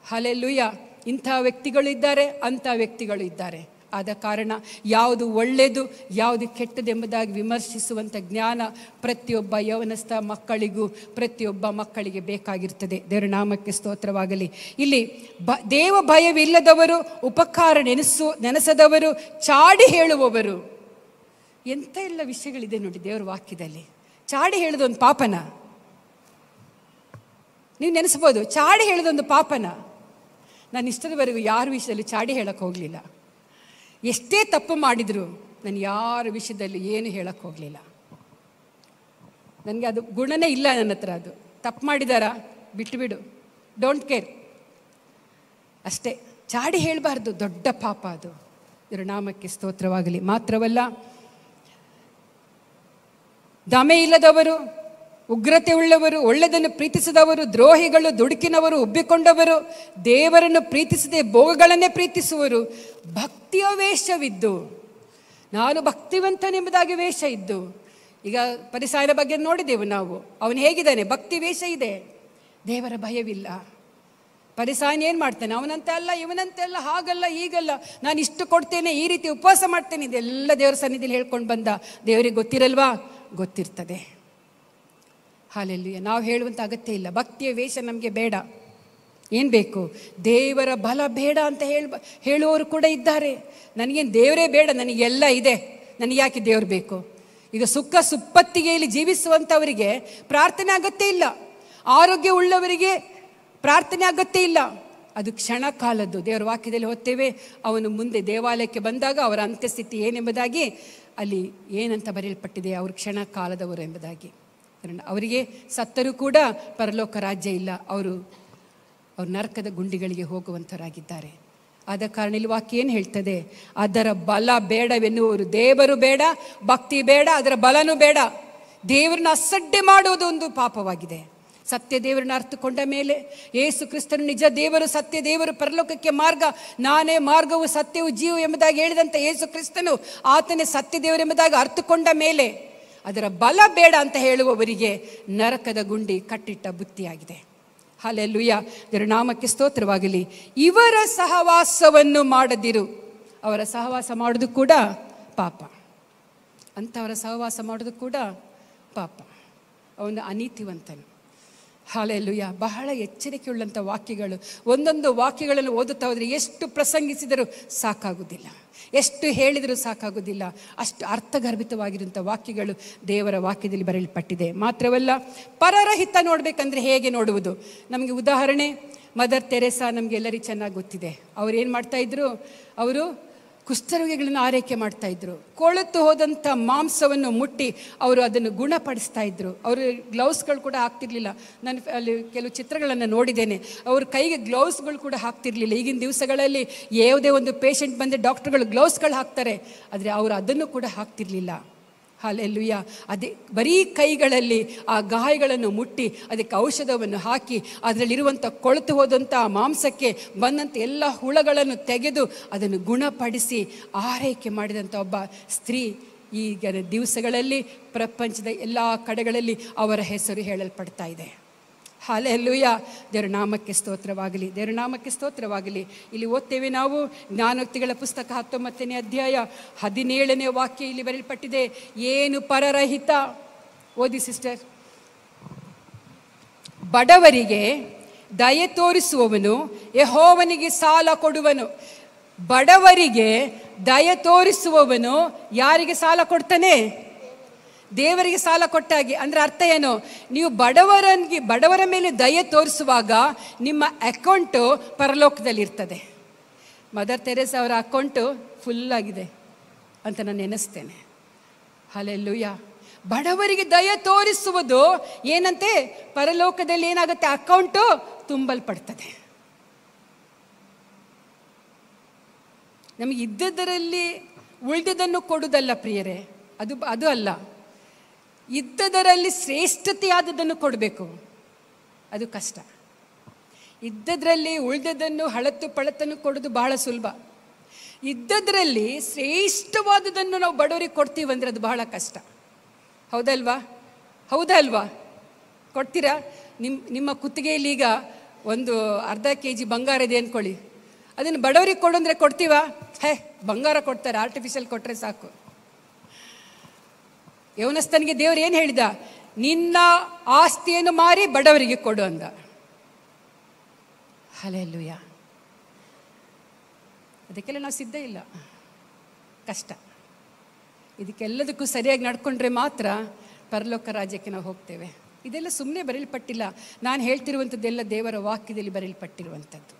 ಹಲ್ಲೆಲೂಯಾ. ಇಂಥ ವ್ಯಕ್ತಿಗಳು ಇದ್ದಾರೆ, ಅಂಥ ವ್ಯಕ್ತಿಗಳು ಇದ್ದಾರೆ. ಆದ ಕಾರಣ ಯಾವುದು ಒಳ್ಳೆಯದು ಯಾವುದು ಕೆಟ್ಟದೆಂಬುದಾಗಿ ವಿಮರ್ಶಿಸುವಂಥ ಜ್ಞಾನ ಪ್ರತಿಯೊಬ್ಬ ಯೌವನಸ್ಥ ಮಕ್ಕಳಿಗೂ ಪ್ರತಿಯೊಬ್ಬ ಮಕ್ಕಳಿಗೆ ಬೇಕಾಗಿರ್ತದೆ. ದೇವರ ನಾಮಕ್ಕೆ ಸ್ತೋತ್ರವಾಗಲಿ. ಇಲ್ಲಿ ದೇವ ಭಯವಿಲ್ಲದವರು, ಉಪಕಾರ ನೆನೆಸದವರು, ಚಾಡಿ ಹೇಳುವವರು, ಎಂಥ ಎಲ್ಲ ವಿಷಯಗಳಿದೆ ನೋಡಿ ದೇವರ ವಾಕ್ಯದಲ್ಲಿ. ಚಾಡಿ ಹೇಳೋದೊಂದು ಪಾಪನ? ನೀವು ನೆನೆಸ್ಬೋದು, ಚಾಡಿ ಹೇಳೋದೊಂದು ಪಾಪನ? ನಾನು ಇಷ್ಟದವರೆಗೂ ಯಾರ ವಿಷಯದಲ್ಲಿ ಚಾಡಿ ಹೇಳಕ್ಕೆ ಹೋಗಲಿಲ್ಲ. ಎಷ್ಟೇ ತಪ್ಪು ಮಾಡಿದ್ರು ನಾನು ಯಾರ ವಿಷಯದಲ್ಲಿ ಏನು ಹೇಳಕ್ಕೆ ಹೋಗಲಿಲ್ಲ. ನನಗೆ ಅದು ಗುಣನೇ ಇಲ್ಲ ನನ್ನ ಹತ್ರ. ಅದು ತಪ್ಪು ಮಾಡಿದಾರಾ, ಬಿಟ್ಟುಬಿಡು, ಡೋಂಟ್ ಕೇರ್ ಅಷ್ಟೇ. ಚಾಡಿ ಹೇಳಬಾರ್ದು, ದೊಡ್ಡ ಪಾಪ ಅದು. ಇದರ ನಾಮಕ್ಕೆ ಸ್ತೋತ್ರವಾಗಲಿ. ಮಾತ್ರವಲ್ಲ, ದಮೆ ಇಲ್ಲದವರು, ಉಗ್ರತೆ ಉಳ್ಳವರು, ಒಳ್ಳೆಯದನ್ನು ಪ್ರೀತಿಸದವರು, ದ್ರೋಹಿಗಳು, ದುಡುಕಿನವರು, ಉಬ್ಬಿಕೊಂಡವರು, ದೇವರನ್ನು ಪ್ರೀತಿಸದೆ ಭೋಗಗಳನ್ನೇ ಪ್ರೀತಿಸುವರು, ಭಕ್ತಿಯ ವೇಷವಿದ್ದು. ನಾನು ಭಕ್ತಿವಂತನೆಂಬುದಾಗಿ ವೇಷ ಇದ್ದು. ಈಗ ಪರಿಸಾಯನ ಬಗ್ಗೆ ನೋಡಿದೆವು ನಾವು. ಅವನು ಹೇಗಿದ್ದಾನೆ? ಭಕ್ತಿ ವೇಷ ಇದೆ, ದೇವರ ಭಯವಿಲ್ಲ. ಪರಿಸಾಯನ ಏನು ಮಾಡ್ತಾನೆ? ಅವನಂತೆ ಅಲ್ಲ, ಇವನಂತೆ ಅಲ್ಲ, ಹಾಗಲ್ಲ, ಹೀಗಲ್ಲ, ನಾನು ಇಷ್ಟು ಕೊಡ್ತೇನೆ, ಈ ರೀತಿ ಉಪವಾಸ ಮಾಡ್ತೇನೆ, ಇದೆಲ್ಲ ದೇವರ ಸನ್ನಿಧಿಯಲ್ಲಿ ಹೇಳ್ಕೊಂಡು ಬಂದ. ದೇವರಿಗೆ ಗೊತ್ತಿರಲ್ವಾ? ಗೊತ್ತಿರ್ತದೆ. ಹಲ್ಲೆಲೂಯಾ. ನಾವು ಹೇಳುವಂಥ ಅಗತ್ಯ ಇಲ್ಲ. ಭಕ್ತಿಯ ವೇಷ ನಮಗೆ ಬೇಡ. ಏನು ಬೇಕು? ದೇವರ ಬಲ ಬೇಡ ಅಂತ ಹೇಳುವವರು ಕೂಡ ಇದ್ದಾರೆ. ನನಗೇನು ದೇವರೇ ಬೇಡ, ನನಗೆಲ್ಲ ಇದೆ, ನನಗೆ ಯಾಕೆ ದೇವರು ಬೇಕು? ಈಗ ಸುಖ ಸುಪ್ಪತ್ತಿಗೆಯಲ್ಲಿ ಜೀವಿಸುವಂಥವರಿಗೆ ಪ್ರಾರ್ಥನೆ ಅಗತ್ಯ ಇಲ್ಲ. ಆರೋಗ್ಯ ಉಳ್ಳವರಿಗೆ ಪ್ರಾರ್ಥನೆ ಅಗತ್ಯ ಇಲ್ಲ. ಅದು ಕ್ಷಣ ಕಾಲದ್ದು. ದೇವರ ವಾಕ್ಯದಲ್ಲಿ ಓದ್ತೇವೆ, ಅವನು ಮುಂದೆ ದೇವಾಲಯಕ್ಕೆ ಬಂದಾಗ ಅವರ ಅಂತ್ಯಸ್ಥಿತಿ ಏನೆಂಬುದಾಗಿ ಅಲ್ಲಿ ಏನಂತ ಬರೆಯಲ್ಪಟ್ಟಿದೆ, ಅವರು ಕ್ಷಣ ಕಾಲದವರು ಎಂಬುದಾಗಿ. ಅವರಿಗೆ ಸತ್ತರೂ ಕೂಡ ಪರಲೋಕ ರಾಜ್ಯ ಇಲ್ಲ. ಅವರು ನರಕದ ಗುಂಡಿಗಳಿಗೆ ಹೋಗುವಂಥವರಾಗಿದ್ದಾರೆ. ಆದ ಕಾರಣ ಇಲ್ಲಿ ವಾಕ್ಯ ಏನು ಹೇಳ್ತದೆ? ಅದರ ಬಲ ಬೇಡವೆನ್ನುವರು. ದೇವರು ಬೇಡ, ಭಕ್ತಿ ಬೇಡ, ಅದರ ಬಲನೂ ಬೇಡ. ದೇವರನ್ನ ಅಸಡ್ಡೆ ಮಾಡುವುದು ಒಂದು ಪಾಪವಾಗಿದೆ. ಸತ್ಯ ದೇವರನ್ನ ಅರ್ಥಕೊಂಡ ಮೇಲೆ, ಯೇಸು ಕ್ರಿಸ್ತನು ನಿಜ ದೇವರು, ಸತ್ಯ ದೇವರು, ಪರಲೋಕಕ್ಕೆ ಮಾರ್ಗ, ನಾನೇ ಮಾರ್ಗವು ಸತ್ಯವು ಜೀವ ಎಂಬುದಾಗಿ ಹೇಳಿದಂಥ ಯೇಸು ಕ್ರಿಸ್ತನು ಆತನೇ ಸತ್ಯ ದೇವರು ಎಂಬುದಾಗಿ ಅರ್ಥಕೊಂಡ ಮೇಲೆ ಅದರ ಬಲ ಬೇಡ ಅಂತ ಹೇಳುವವರಿಗೆ ನರಕದ ಗುಂಡಿ ಕಟ್ಟಿಟ್ಟ ಬುತ್ತಿಯಾಗಿದೆ. ಹಲ್ಲೆಲೂಯಾ. ದೇವರ ನಾಮಕ್ಕೆ ಸ್ತೋತ್ರವಾಗಲಿ. ಇವರ ಸಹವಾಸವನ್ನು ಮಾಡದಿರು. ಅವರ ಸಹವಾಸ ಮಾಡೋದು ಕೂಡ ಪಾಪ. ಅಂಥವರ ಸಹವಾಸ ಮಾಡೋದು ಕೂಡ ಪಾಪ. ಅವನು ಅನೀತಿವಂತನು. ಹಲ್ಲೆಲೂಯಾ. ಬಹಳ ಎಚ್ಚರಿಕೆಯುಳ್ಳಂಥ ವಾಕ್ಯಗಳು. ಒಂದೊಂದು ವಾಕ್ಯಗಳನ್ನು ಓದುತ್ತಾ ಹೋದರೆ ಎಷ್ಟು ಪ್ರಸಂಗಿಸಿದರೂ ಸಾಕಾಗುವುದಿಲ್ಲ, ಎಷ್ಟು ಹೇಳಿದರೂ ಸಾಕಾಗುವುದಿಲ್ಲ. ಅಷ್ಟು ಅರ್ಥಗರ್ಭಿತವಾಗಿರುವಂಥ ವಾಕ್ಯಗಳು ದೇವರ ವಾಕ್ಯದಲ್ಲಿ ಬರೆಯಲ್ಪಟ್ಟಿದೆ. ಮಾತ್ರವಲ್ಲ, ಪರರ ಹಿತ ನೋಡಬೇಕಂದ್ರೆ ಹೇಗೆ ನೋಡುವುದು? ನಮಗೆ ಉದಾಹರಣೆ ಮದರ್ ತೆರೇಸಾ ನಮಗೆಲ್ಲರಿಗೂ ಚೆನ್ನಾಗಿ ಗೊತ್ತಿದೆ. ಅವರು ಏನು ಮಾಡ್ತಾಯಿದ್ರು? ಅವರು ಕುಷ್ಠರೋಗಿಗಳನ್ನು ಆರೈಕೆ ಮಾಡ್ತಾಯಿದ್ರು. ಕೊಳೆತು ಹೋದಂಥ ಮಾಂಸವನ್ನು ಮುಟ್ಟಿ ಅವರು ಅದನ್ನು ಗುಣಪಡಿಸ್ತಾ ಇದ್ರು. ಅವರು ಗ್ಲೌಸ್ಗಳು ಕೂಡ ಹಾಕ್ತಿರ್ಲಿಲ್ಲ. ನಾನು ಅಲ್ಲಿ ಕೆಲವು ಚಿತ್ರಗಳನ್ನು ನೋಡಿದ್ದೇನೆ. ಅವ್ರ ಕೈಗೆ ಗ್ಲೌಸ್ಗಳು ಕೂಡ ಹಾಕ್ತಿರ್ಲಿಲ್ಲ. ಈಗಿನ ದಿವಸಗಳಲ್ಲಿ ಯಾವುದೇ ಒಂದು ಪೇಷಂಟ್ ಬಂದರೆ ಡಾಕ್ಟರ್ಗಳು ಗ್ಲೌಸ್ಗಳು ಹಾಕ್ತಾರೆ, ಆದರೆ ಅವರು ಅದನ್ನು ಕೂಡ ಹಾಕ್ತಿರ್ಲಿಲ್ಲ. ಹಲ್ಲೆಲೂಯಾ. ಅದೇ ಬರೀ ಕೈಗಳಲ್ಲಿ ಆ ಗಾಯಗಳನ್ನು ಮುಟ್ಟಿ ಅದಕ್ಕೆ ಔಷಧವನ್ನು ಹಾಕಿ ಅದರಲ್ಲಿರುವಂಥ ಕೊಳೆತು ಹೋದಂಥ ಮಾಂಸಕ್ಕೆ ಬಂದಂಥ ಎಲ್ಲ ಹುಳಗಳನ್ನು ತೆಗೆದು ಅದನ್ನು ಗುಣಪಡಿಸಿ ಆರೈಕೆ ಮಾಡಿದಂಥ ಒಬ್ಬ ಸ್ತ್ರೀ ಈಗ ದಿವಸಗಳಲ್ಲಿ ಪ್ರಪಂಚದ ಎಲ್ಲ ಕಡೆಗಳಲ್ಲಿ ಅವರ ಹೆಸರು ಹೇಳಲ್ಪಡ್ತಾ ಇದೆ. ಹಲ್ಲೆಲೂಯಾ. ದೇವರ ನಾಮಕ್ಕೆ ಸ್ತೋತ್ರವಾಗಲಿ, ದೇವರ ನಾಮಕ್ಕೆ ಸ್ತೋತ್ರವಾಗಲಿ. ಇಲ್ಲಿ ಓದ್ತೇವೆ ನಾವು ಜ್ಞಾನೋಕ್ತಿಗಳ ಪುಸ್ತಕ 19ನೇ ಅಧ್ಯಾಯ 17ನೇ ವಾಕ್ಯ ಇಲ್ಲಿ ಬರೆಯಲ್ಪಟ್ಟಿದೆ. ಏನು ಪರರಹಿತ? ಓದಿ ಸಿಸ್ಟರ್. ಬಡವರಿಗೆ ದಯೆ ತೋರಿಸುವವನು ಯೆಹೋವನಿಗೆ ಸಾಲ ಕೊಡುವನು. ಬಡವರಿಗೆ ದಯೆ ತೋರಿಸುವವನು ಯಾರಿಗೆ ಸಾಲ ಕೊಡ್ತಾನೆ? ದೇವರಿಗೆ ಸಾಲ ಕೊಟ್ಟಾಗಿ. ಅಂದರೆ ಅರ್ಥ ಏನು? ನೀವು ಬಡವರ ಮೇಲೆ ದಯೆ ತೋರಿಸುವಾಗ ನಿಮ್ಮ ಅಕೌಂಟು ಪರಲೋಕದಲ್ಲಿರ್ತದೆ. ಮದರ್ ತೆರೇಸಾ ಅವರ ಅಕೌಂಟು ಫುಲ್ಲಾಗಿದೆ ಅಂತ ನಾನು ನೆನೆಸ್ತೇನೆ. ಹಲ್ಲೆಲೂಯಾ. ಬಡವರಿಗೆ ದಯೆ ತೋರಿಸುವುದು ಏನಂತೆ? ಪರಲೋಕದಲ್ಲಿ ಏನಾಗುತ್ತೆ? ಅಕೌಂಟು ತುಂಬಲ್ಪಡ್ತದೆ. ನಮಗೆ ಇದ್ದದರಲ್ಲಿ ಉಳಿದದನ್ನು ಕೊಡುವುದಲ್ಲ ಪ್ರಿಯರೇ, ಅದು ಅಲ್ಲ. ಇದ್ದದರಲ್ಲಿ ಶ್ರೇಷ್ಠತೆಯಾದದನ್ನು ಕೊಡಬೇಕು, ಅದು ಕಷ್ಟ. ಇದ್ದದರಲ್ಲಿ ಉಳಿದದನ್ನು ಹಳತು ಪಳತನ್ನು ಕೊಡೋದು ಬಹಳ ಸುಲಭ. ಇದ್ದದರಲ್ಲಿ ಶ್ರೇಷ್ಠವಾದದನ್ನು ನಾವು ಬಡವರಿಗೆ ಕೊಡ್ತೀವಂದರೆ ಅದು ಬಹಳ ಕಷ್ಟ. ಹೌದಲ್ವಾ? ಕೊಡ್ತೀರಾ? ನಿಮ್ಮ ಕುತ್ತಿಗೆಯಲ್ಲಿ ಈಗ ಒಂದು ಅರ್ಧ kg ಬಂಗಾರ ಇದೆ ಅಂದ್ಕೊಳ್ಳಿ, ಅದನ್ನು ಬಡವರಿಗೆ ಕೊಡು ಅಂದರೆ ಕೊಡ್ತೀವಾ? ಬಂಗಾರ ಕೊಡ್ತಾರೆ, ಆರ್ಟಿಫಿಷಿಯಲ್ ಕೊಟ್ಟರೆ ಸಾಕು. ಯೌವನಸ್ಥನಿಗೆ ದೇವರು ಏನು ಹೇಳಿದ? ನಿನ್ನ ಆಸ್ತಿಯನ್ನು ಮಾರಿ ಬಡವರಿಗೆ ಕೊಡು ಅಂದ. ಹಲ್ಲೆಲೂಯ. ಅದಕ್ಕೆಲ್ಲ ನಾವು ಸಿದ್ಧ ಇಲ್ಲ, ಕಷ್ಟ. ಇದಕ್ಕೆಲ್ಲದಕ್ಕೂ ಸರಿಯಾಗಿ ನಡ್ಕೊಂಡ್ರೆ ಮಾತ್ರ ಪರಲೋಕ ರಾಜ್ಯಕ್ಕೆ ನಾವು ಹೋಗ್ತೇವೆ. ಇದೆಲ್ಲ ಸುಮ್ಮನೆ ಬರೆಯಲ್ಪಟ್ಟಿಲ್ಲ, ನಾನು ಹೇಳ್ತಿರುವಂಥದ್ದೆಲ್ಲ ದೇವರ ವಾಕ್ಯದಲ್ಲಿ ಬರೆಯಲ್ಪಟ್ಟಿರುವಂಥದ್ದು.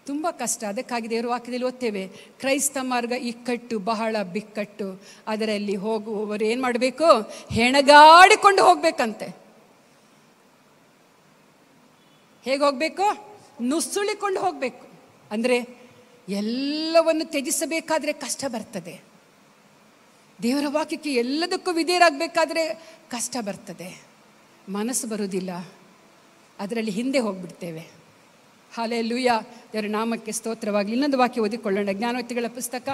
ತುಂಬ ಕಷ್ಟ. ಅದಕ್ಕಾಗಿ ದೇವರ ವಾಕ್ಯದಲ್ಲಿ ಓದ್ತೇವೆ, ಕ್ರೈಸ್ತ ಮಾರ್ಗ ಇಕ್ಕಟ್ಟು, ಬಹಳ ಬಿಕ್ಕಟ್ಟು, ಅದರಲ್ಲಿ ಹೋಗುವವರು ಏನು ಮಾಡಬೇಕು? ಹೆಣಗಾಡಿಕೊಂಡು ಹೋಗ್ಬೇಕಂತೆ. ಹೇಗೆ ಹೋಗಬೇಕು? ನುಸುಳಿಕೊಂಡು ಹೋಗಬೇಕು. ಅಂದರೆ ಎಲ್ಲವನ್ನು ತ್ಯಜಿಸಬೇಕಾದ್ರೆ ಕಷ್ಟ ಬರ್ತದೆ. ದೇವರ ವಾಕ್ಯಕ್ಕೆ ಎಲ್ಲದಕ್ಕೂ ವಿಧೇಯರಾಗಬೇಕಾದ್ರೆ ಕಷ್ಟ ಬರ್ತದೆ, ಮನಸ್ಸು ಬರುವುದಿಲ್ಲ, ಅದರಲ್ಲಿ ಹಿಂದೆ ಹೋಗ್ಬಿಡ್ತೇವೆ. ಹಲ್ಲೆಲೂಯಾ. ದೇವರ ನಾಮಕ್ಕೆ ಸ್ತೋತ್ರವಾಗಲಿ. ಇನ್ನೊಂದು ವಾಕ್ಯ ಓದಿಕೊಳ್ಳೋಣ. ಜ್ಞಾನೋಕ್ತಿಗಳ ಪುಸ್ತಕ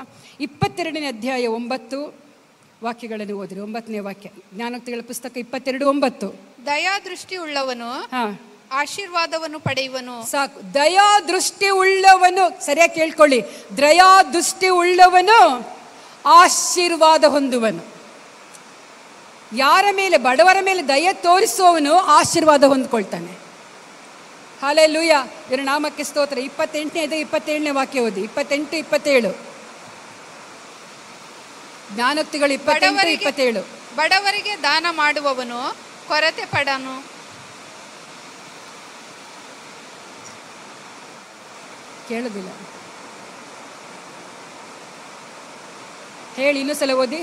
22ನೇ ಅಧ್ಯಾಯ 9 ವಾಕ್ಯಗಳನ್ನು ಓದಿರಿ. 9ನೇ ವಾಕ್ಯ, ಜ್ಞಾನೋಕ್ತಿಗಳ ಪುಸ್ತಕ 22:9. ದಯಾದೃಷ್ಟಿ ಉಳ್ಳವನು ಆಶೀರ್ವಾದವನ್ನು ಪಡೆಯುವನು. ಸಾಕು. ದಯಾದೃಷ್ಟಿ ಉಳ್ಳವನು, ಸರಿಯಾಗಿ ಕೇಳ್ಕೊಳ್ಳಿ, ದಯಾದೃಷ್ಟಿ ಉಳ್ಳವನು ಆಶೀರ್ವಾದ ಹೊಂದುವನು. ಯಾರ ಮೇಲೆ? ಬಡವರ ಮೇಲೆ ದಯ ತೋರಿಸುವವನು ಆಶೀರ್ವಾದ ಹೊಂದ್ಕೊಳ್ತಾನೆ. ಹಲ್ಲೆಲೂಯಾ. ಇವರ ನಾಮಕ್ಕೆ ಸ್ತೋತ್ರ. 27ನೇ ವಾಕ್ಯ ಓದಿ. 28-27 ಜ್ಞಾನೋಕ್ತಿಗಳು 28-27. ಬಡವರಿಗೆ ದಾನ ಮಾಡುವವನು ಕೊರತೆ ಪಡನು. ಕೇಳೋದಿಲ್ಲ, ಹೇಳಿ ಇನ್ನೊಂದ್ಸಲ ಓದಿ.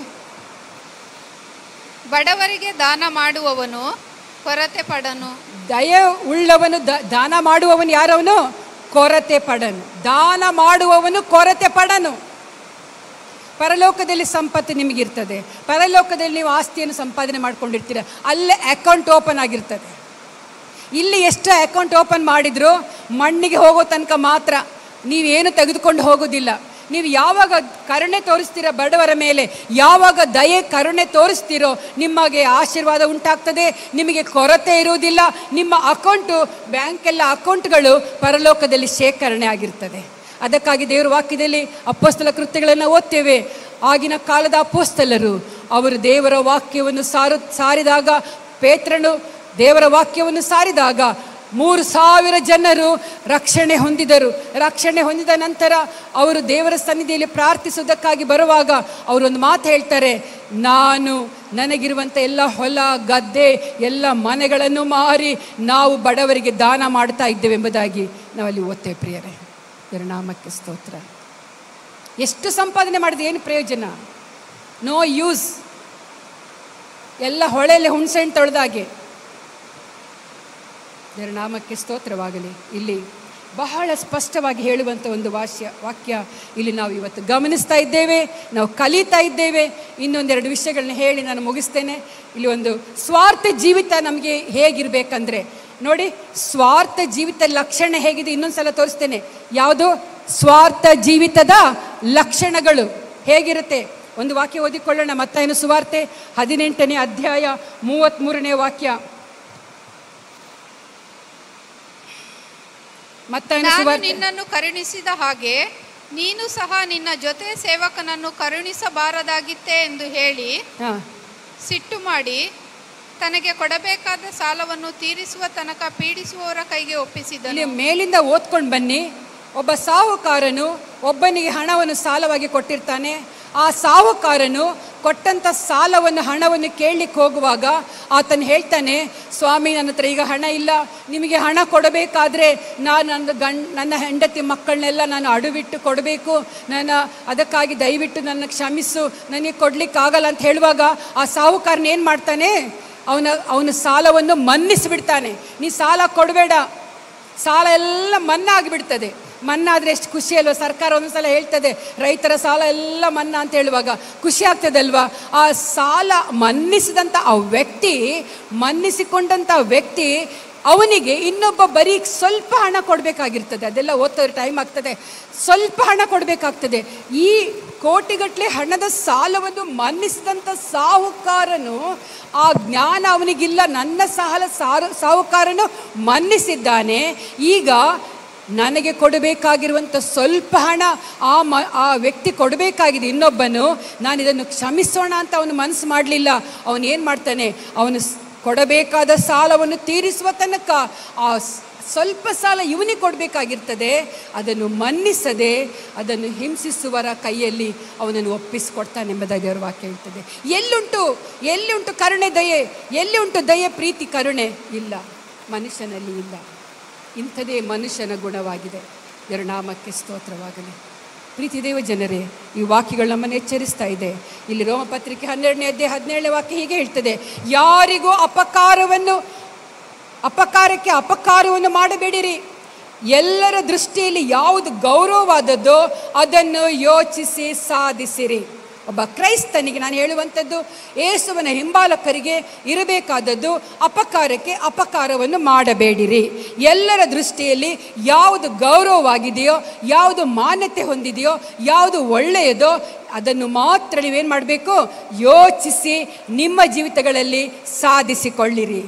ಬಡವರಿಗೆ ದಾನ ಮಾಡುವವನು ಕೊರತೆ ಪಡನು. ದಯ ಉಳ್ಳವನು, ದಾನ ಮಾಡುವವನು ಯಾರವನು? ಕೊರತೆ ಪಡನು. ದಾನ ಮಾಡುವವನು ಕೊರತೆ ಪಡನು. ಪರಲೋಕದಲ್ಲಿ ಸಂಪತ್ತು ನಿಮಗಿರ್ತದೆ, ಪರಲೋಕದಲ್ಲಿ ನೀವು ಆಸ್ತಿಯನ್ನು ಸಂಪಾದನೆ ಮಾಡ್ಕೊಂಡಿರ್ತೀರ, ಅಲ್ಲೇ ಅಕೌಂಟ್ ಓಪನ್ ಆಗಿರ್ತದೆ. ಇಲ್ಲಿ ಎಷ್ಟು ಅಕೌಂಟ್ ಓಪನ್ ಮಾಡಿದ್ರು ಮಣ್ಣಿಗೆ ಹೋಗೋ ತನಕ ಮಾತ್ರ, ನೀವೇನು ತೆಗೆದುಕೊಂಡು ಹೋಗೋದಿಲ್ಲ. ನೀವು ಯಾವಾಗ ಕರುಣೆ ತೋರಿಸ್ತೀರೋ ಬಡವರ ಮೇಲೆ, ಯಾವಾಗ ದಯೆ ಕರುಣೆ ತೋರಿಸ್ತೀರೋ ನಿಮಗೆ ಆಶೀರ್ವಾದ ಉಂಟಾಗ್ತದೆ, ನಿಮಗೆ ಕೊರತೆ ಇರುವುದಿಲ್ಲ. ನಿಮ್ಮ ಅಕೌಂಟು, ಬ್ಯಾಂಕೆಲ್ಲ ಅಕೌಂಟ್ಗಳು ಪರಲೋಕದಲ್ಲಿ ಶೇಖರಣೆ ಆಗಿರ್ತದೆ. ಅದಕ್ಕಾಗಿ ದೇವರ ವಾಕ್ಯದಲ್ಲಿ ಅಪೊಸ್ತಲ ಕೃತ್ಯಗಳನ್ನು ಓದ್ತೇವೆ. ಆಗಿನ ಕಾಲದ ಅಪೊಸ್ತಲರು ಅವರು ದೇವರ ವಾಕ್ಯವನ್ನು ಸಾರಿದಾಗ, ಪೇತ್ರನು ದೇವರ ವಾಕ್ಯವನ್ನು ಸಾರಿದಾಗ 3,000 ಜನರು ರಕ್ಷಣೆ ಹೊಂದಿದರು. ರಕ್ಷಣೆ ಹೊಂದಿದ ನಂತರ ಅವರು ದೇವರ ಸನ್ನಿಧಿಯಲ್ಲಿ ಪ್ರಾರ್ಥಿಸುವುದಕ್ಕಾಗಿ ಬರುವಾಗ ಅವರೊಂದು ಮಾತು ಹೇಳ್ತಾರೆ, ನನಗಿರುವಂಥ ಎಲ್ಲ ಹೊಲ ಗದ್ದೆ ಎಲ್ಲ ಮನೆಗಳನ್ನು ಮಾರಿ ನಾವು ಬಡವರಿಗೆ ದಾನ ಮಾಡ್ತಾ ಇದ್ದೇವೆ ಎಂಬುದಾಗಿ ನಾವಲ್ಲಿ ಓದ್ತೇವೆ. ಪ್ರಿಯರೇ, ಇವರ ನಾಮಕ್ಕೆ ಸ್ತೋತ್ರ. ಎಷ್ಟು ಸಂಪಾದನೆ ಮಾಡಿದ್ರೆ ಏನು ಪ್ರಯೋಜನ? No use. ಎಲ್ಲ ಹೊಳೆಯಲ್ಲಿ ಹುಣಸೆಹಣ್ಣು ತೊಳೆದಾಗೆ. ದೇವರ ನಾಮಕ್ಕೆ ಸ್ತೋತ್ರವಾಗಲಿ. ಇಲ್ಲಿ ಬಹಳ ಸ್ಪಷ್ಟವಾಗಿ ಹೇಳುವಂಥ ಒಂದು ವಾಕ್ಯ ಇಲ್ಲಿ ನಾವು ಇವತ್ತು ಗಮನಿಸ್ತಾ ಇದ್ದೇವೆ, ನಾವು ಕಲಿತಾ ಇದ್ದೇವೆ. ಇನ್ನೊಂದೆರಡು ವಿಷಯಗಳನ್ನ ಹೇಳಿ ನಾನು ಮುಗಿಸ್ತೇನೆ. ಇಲ್ಲಿ ಒಂದು ಸ್ವಾರ್ಥ ಜೀವಿತ ನಮಗೆ ಹೇಗಿರಬೇಕಂದ್ರೆ ನೋಡಿ, ಸ್ವಾರ್ಥ ಜೀವಿತ ಲಕ್ಷಣ ಹೇಗಿದೆ ಇನ್ನೊಂದು ಸಲ ತೋರಿಸ್ತೇನೆ. ಯಾವುದು? ಸ್ವಾರ್ಥ ಜೀವಿತದ ಲಕ್ಷಣಗಳು ಹೇಗಿರುತ್ತೆ? ಒಂದು ವಾಕ್ಯ ಓದಿಕೊಳ್ಳೋಣ. ಮತ್ತಾಯನ ಸುವಾರ್ತೆ 18ನೇ ಅಧ್ಯಾಯ 33ನೇ ವಾಕ್ಯ. ನಾನು ನಿನ್ನನ್ನು ಕರುಣಿಸಿದ ಹಾಗೆ ನೀನು ಸಹ ನಿನ್ನ ಜೊತೆ ಸೇವಕನನ್ನು ಕರುಣಿಸಬಾರದಾಗಿತ್ತೆ ಎಂದು ಹೇಳಿ ಸಿಟ್ಟು ಮಾಡಿ ತನಗೆ ಕೊಡಬೇಕಾದ ಸಾಲವನ್ನು ತೀರಿಸುವ ತನಕ ಪೀಡಿಸುವವರ ಕೈಗೆ ಒಪ್ಪಿಸಿದನು. ಮೇಲಿಂದ ಓದ್ಕೊಂಡು ಬನ್ನಿ. ಒಬ್ಬ ಸಾಹುಕಾರನು ಒಬ್ಬನಿಗೆ ಹಣವನ್ನು ಸಾಲವಾಗಿ ಕೊಟ್ಟಿರ್ತಾನೆ. ಆ ಸಾಹುಕಾರನು ಕೊಟ್ಟಂಥ ಸಾಲವನ್ನು, ಹಣವನ್ನು ಕೇಳಲಿಕ್ಕೆ ಹೋಗುವಾಗ ಆತನು ಹೇಳ್ತಾನೆ, ಸ್ವಾಮಿ, ನನ್ನ ಹತ್ರ ಈಗ ಹಣ ಇಲ್ಲ, ನಿಮಗೆ ಹಣ ಕೊಡಬೇಕಾದ್ರೆ ನಾನು ನನ್ನ ಹೆಂಡತಿ ಮಕ್ಕಳನ್ನೆಲ್ಲ ನಾನು ಅಡುಬಿಟ್ಟು ಕೊಡಬೇಕು, ಅದಕ್ಕಾಗಿ ದಯವಿಟ್ಟು ನನ್ನ ಕ್ಷಮಿಸು, ನನಗೆ ಕೊಡ್ಲಿಕ್ಕಾಗಲ್ಲ ಅಂತ ಹೇಳುವಾಗ ಆ ಸಾಹುಕಾರನ ಏನು ಮಾಡ್ತಾನೆ? ಅವನ ಸಾಲವನ್ನು ಮನ್ನಿಸಿಬಿಡ್ತಾನೆ. ನೀ ಸಾಲ ಕೊಡಬೇಡ, ಸಾಲ ಎಲ್ಲ ಮನ್ನಾ ಆಗಿಬಿಡ್ತದೆ. ಮನ್ನಾ ಆದರೆ ಎಷ್ಟು ಖುಷಿ ಅಲ್ವ. ಸರ್ಕಾರ ಒಂದೊಂದ್ಸಲ ಹೇಳ್ತದೆ ರೈತರ ಸಾಲ ಎಲ್ಲ ಮನ್ನಾ ಅಂತ ಹೇಳುವಾಗ ಖುಷಿ ಆಗ್ತದಲ್ವಾ. ಆ ಸಾಲ ಮನ್ನಿಸಿದಂಥ ಆ ವ್ಯಕ್ತಿ, ಮನ್ನಿಸಿಕೊಂಡಂಥ ವ್ಯಕ್ತಿ, ಅವನಿಗೆ ಇನ್ನೊಬ್ಬ ಬರೀ ಸ್ವಲ್ಪ ಹಣ ಕೊಡಬೇಕಾಗಿರ್ತದೆ. ಅದೆಲ್ಲ ಓದ್ತೋದ್ರೆ ಟೈಮ್ ಆಗ್ತದೆ. ಸ್ವಲ್ಪ ಹಣ ಕೊಡಬೇಕಾಗ್ತದೆ. ಈ ಕೋಟಿಗಟ್ಟಲೆ ಹಣದ ಸಾಲವನ್ನು ಮನ್ನಿಸಿದಂಥ ಸಾಹುಕಾರನು, ಆ ಜ್ಞಾನ ಅವನಿಗಿಲ್ಲ. ನನ್ನ ಸಾಹುಕಾರನು ಮನ್ನಿಸಿದ್ದಾನೆ, ಈಗ ನನಗೆ ಕೊಡಬೇಕಾಗಿರುವಂಥ ಸ್ವಲ್ಪ ಹಣ ಆ ವ್ಯಕ್ತಿ ಕೊಡಬೇಕಾಗಿದೆ ಇನ್ನೊಬ್ಬನು, ನಾನು ಇದನ್ನು ಕ್ಷಮಿಸೋಣ ಅಂತ ಅವನು ಮನಸ್ಸು ಮಾಡಲಿಲ್ಲ. ಅವನು ಏನು ಮಾಡ್ತಾನೆ, ಅವನು ಕೊಡಬೇಕಾದ ಸಾಲವನ್ನು ತೀರಿಸುವ ತನಕ ಆ ಸ್ವಲ್ಪ ಸಾಲ ಇವನಿಗೆ ಕೊಡಬೇಕಾಗಿರ್ತದೆ, ಅದನ್ನು ಮನ್ನಿಸದೆ ಅದನ್ನು ಹಿಂಸಿಸುವರ ಕೈಯಲ್ಲಿ ಅವನನ್ನು ಒಪ್ಪಿಸಿಕೊಡ್ತಾನೆ ಎಂಬುದಾಗಿ ದೇವರ ವಾಕ್ಯ ಹೇಳ್ತದೆ. ಎಲ್ಲಿ ಉಂಟು ಕರುಣೆ, ದಯೆ? ಎಲ್ಲಿ ಉಂಟು ದಯೆ, ಪ್ರೀತಿ, ಕರುಣೆ? ಇಲ್ಲ, ಮನುಷ್ಯನಲ್ಲಿ ಇಲ್ಲ. ಇಂಥದೇ ಮನುಷ್ಯನ ಗುಣವಾಗಿದೆ. ದೇವರ ನಾಮಕ್ಕೆ ಸ್ತೋತ್ರವಾಗಲಿ. ಪ್ರೀತಿ ದೇವ ಜನರೇ, ಈ ವಾಕ್ಯಗಳು ನಮ್ಮನ್ನು ಎಚ್ಚರಿಸ್ತಾ ಇದೆ. ಇಲ್ಲಿ ರೋಮಪತ್ರಿಕೆ 12ನೇ ಅಧ್ಯಾಯ 17ನೇ ವಾಕ್ಯ ಹೀಗೆ ಹೇಳ್ತದೆ, ಯಾರಿಗೂ ಅಪಕಾರಕ್ಕೆ ಅಪಕಾರವನ್ನು ಮಾಡಬೇಡಿರಿ. ಎಲ್ಲರ ದೃಷ್ಟಿಯಲ್ಲಿ ಯಾವುದು ಗೌರವವಾದದ್ದೋ ಅದನ್ನು ಯೋಚಿಸಿ ಸಾಧಿಸಿರಿ. ಒಬ್ಬ ಕ್ರೈಸ್ತನಿಗೆ ನಾನು ಹೇಳುವಂಥದ್ದು, ಯೇಸುವಿನ ಹಿಂಬಾಲಕರಿಗೆ ಇರಬೇಕಾದದ್ದು ಅಪಕಾರಕ್ಕೆ ಅಪಕಾರವನ್ನು ಮಾಡಬೇಡಿರಿ. ಎಲ್ಲರ ದೃಷ್ಟಿಯಲ್ಲಿ ಯಾವುದು ಗೌರವವಾಗಿದೆಯೋ, ಯಾವುದು ಮಾನ್ಯತೆ ಹೊಂದಿದೆಯೋ, ಯಾವುದು ಒಳ್ಳೆಯದೋ ಅದನ್ನು ಮಾತ್ರ ನೀವೇನು ಮಾಡಬೇಕು, ಯೋಚಿಸಿ ನಿಮ್ಮ ಜೀವಿತಗಳಲ್ಲಿ ಸಾಧಿಸಿಕೊಳ್ಳಿರಿ.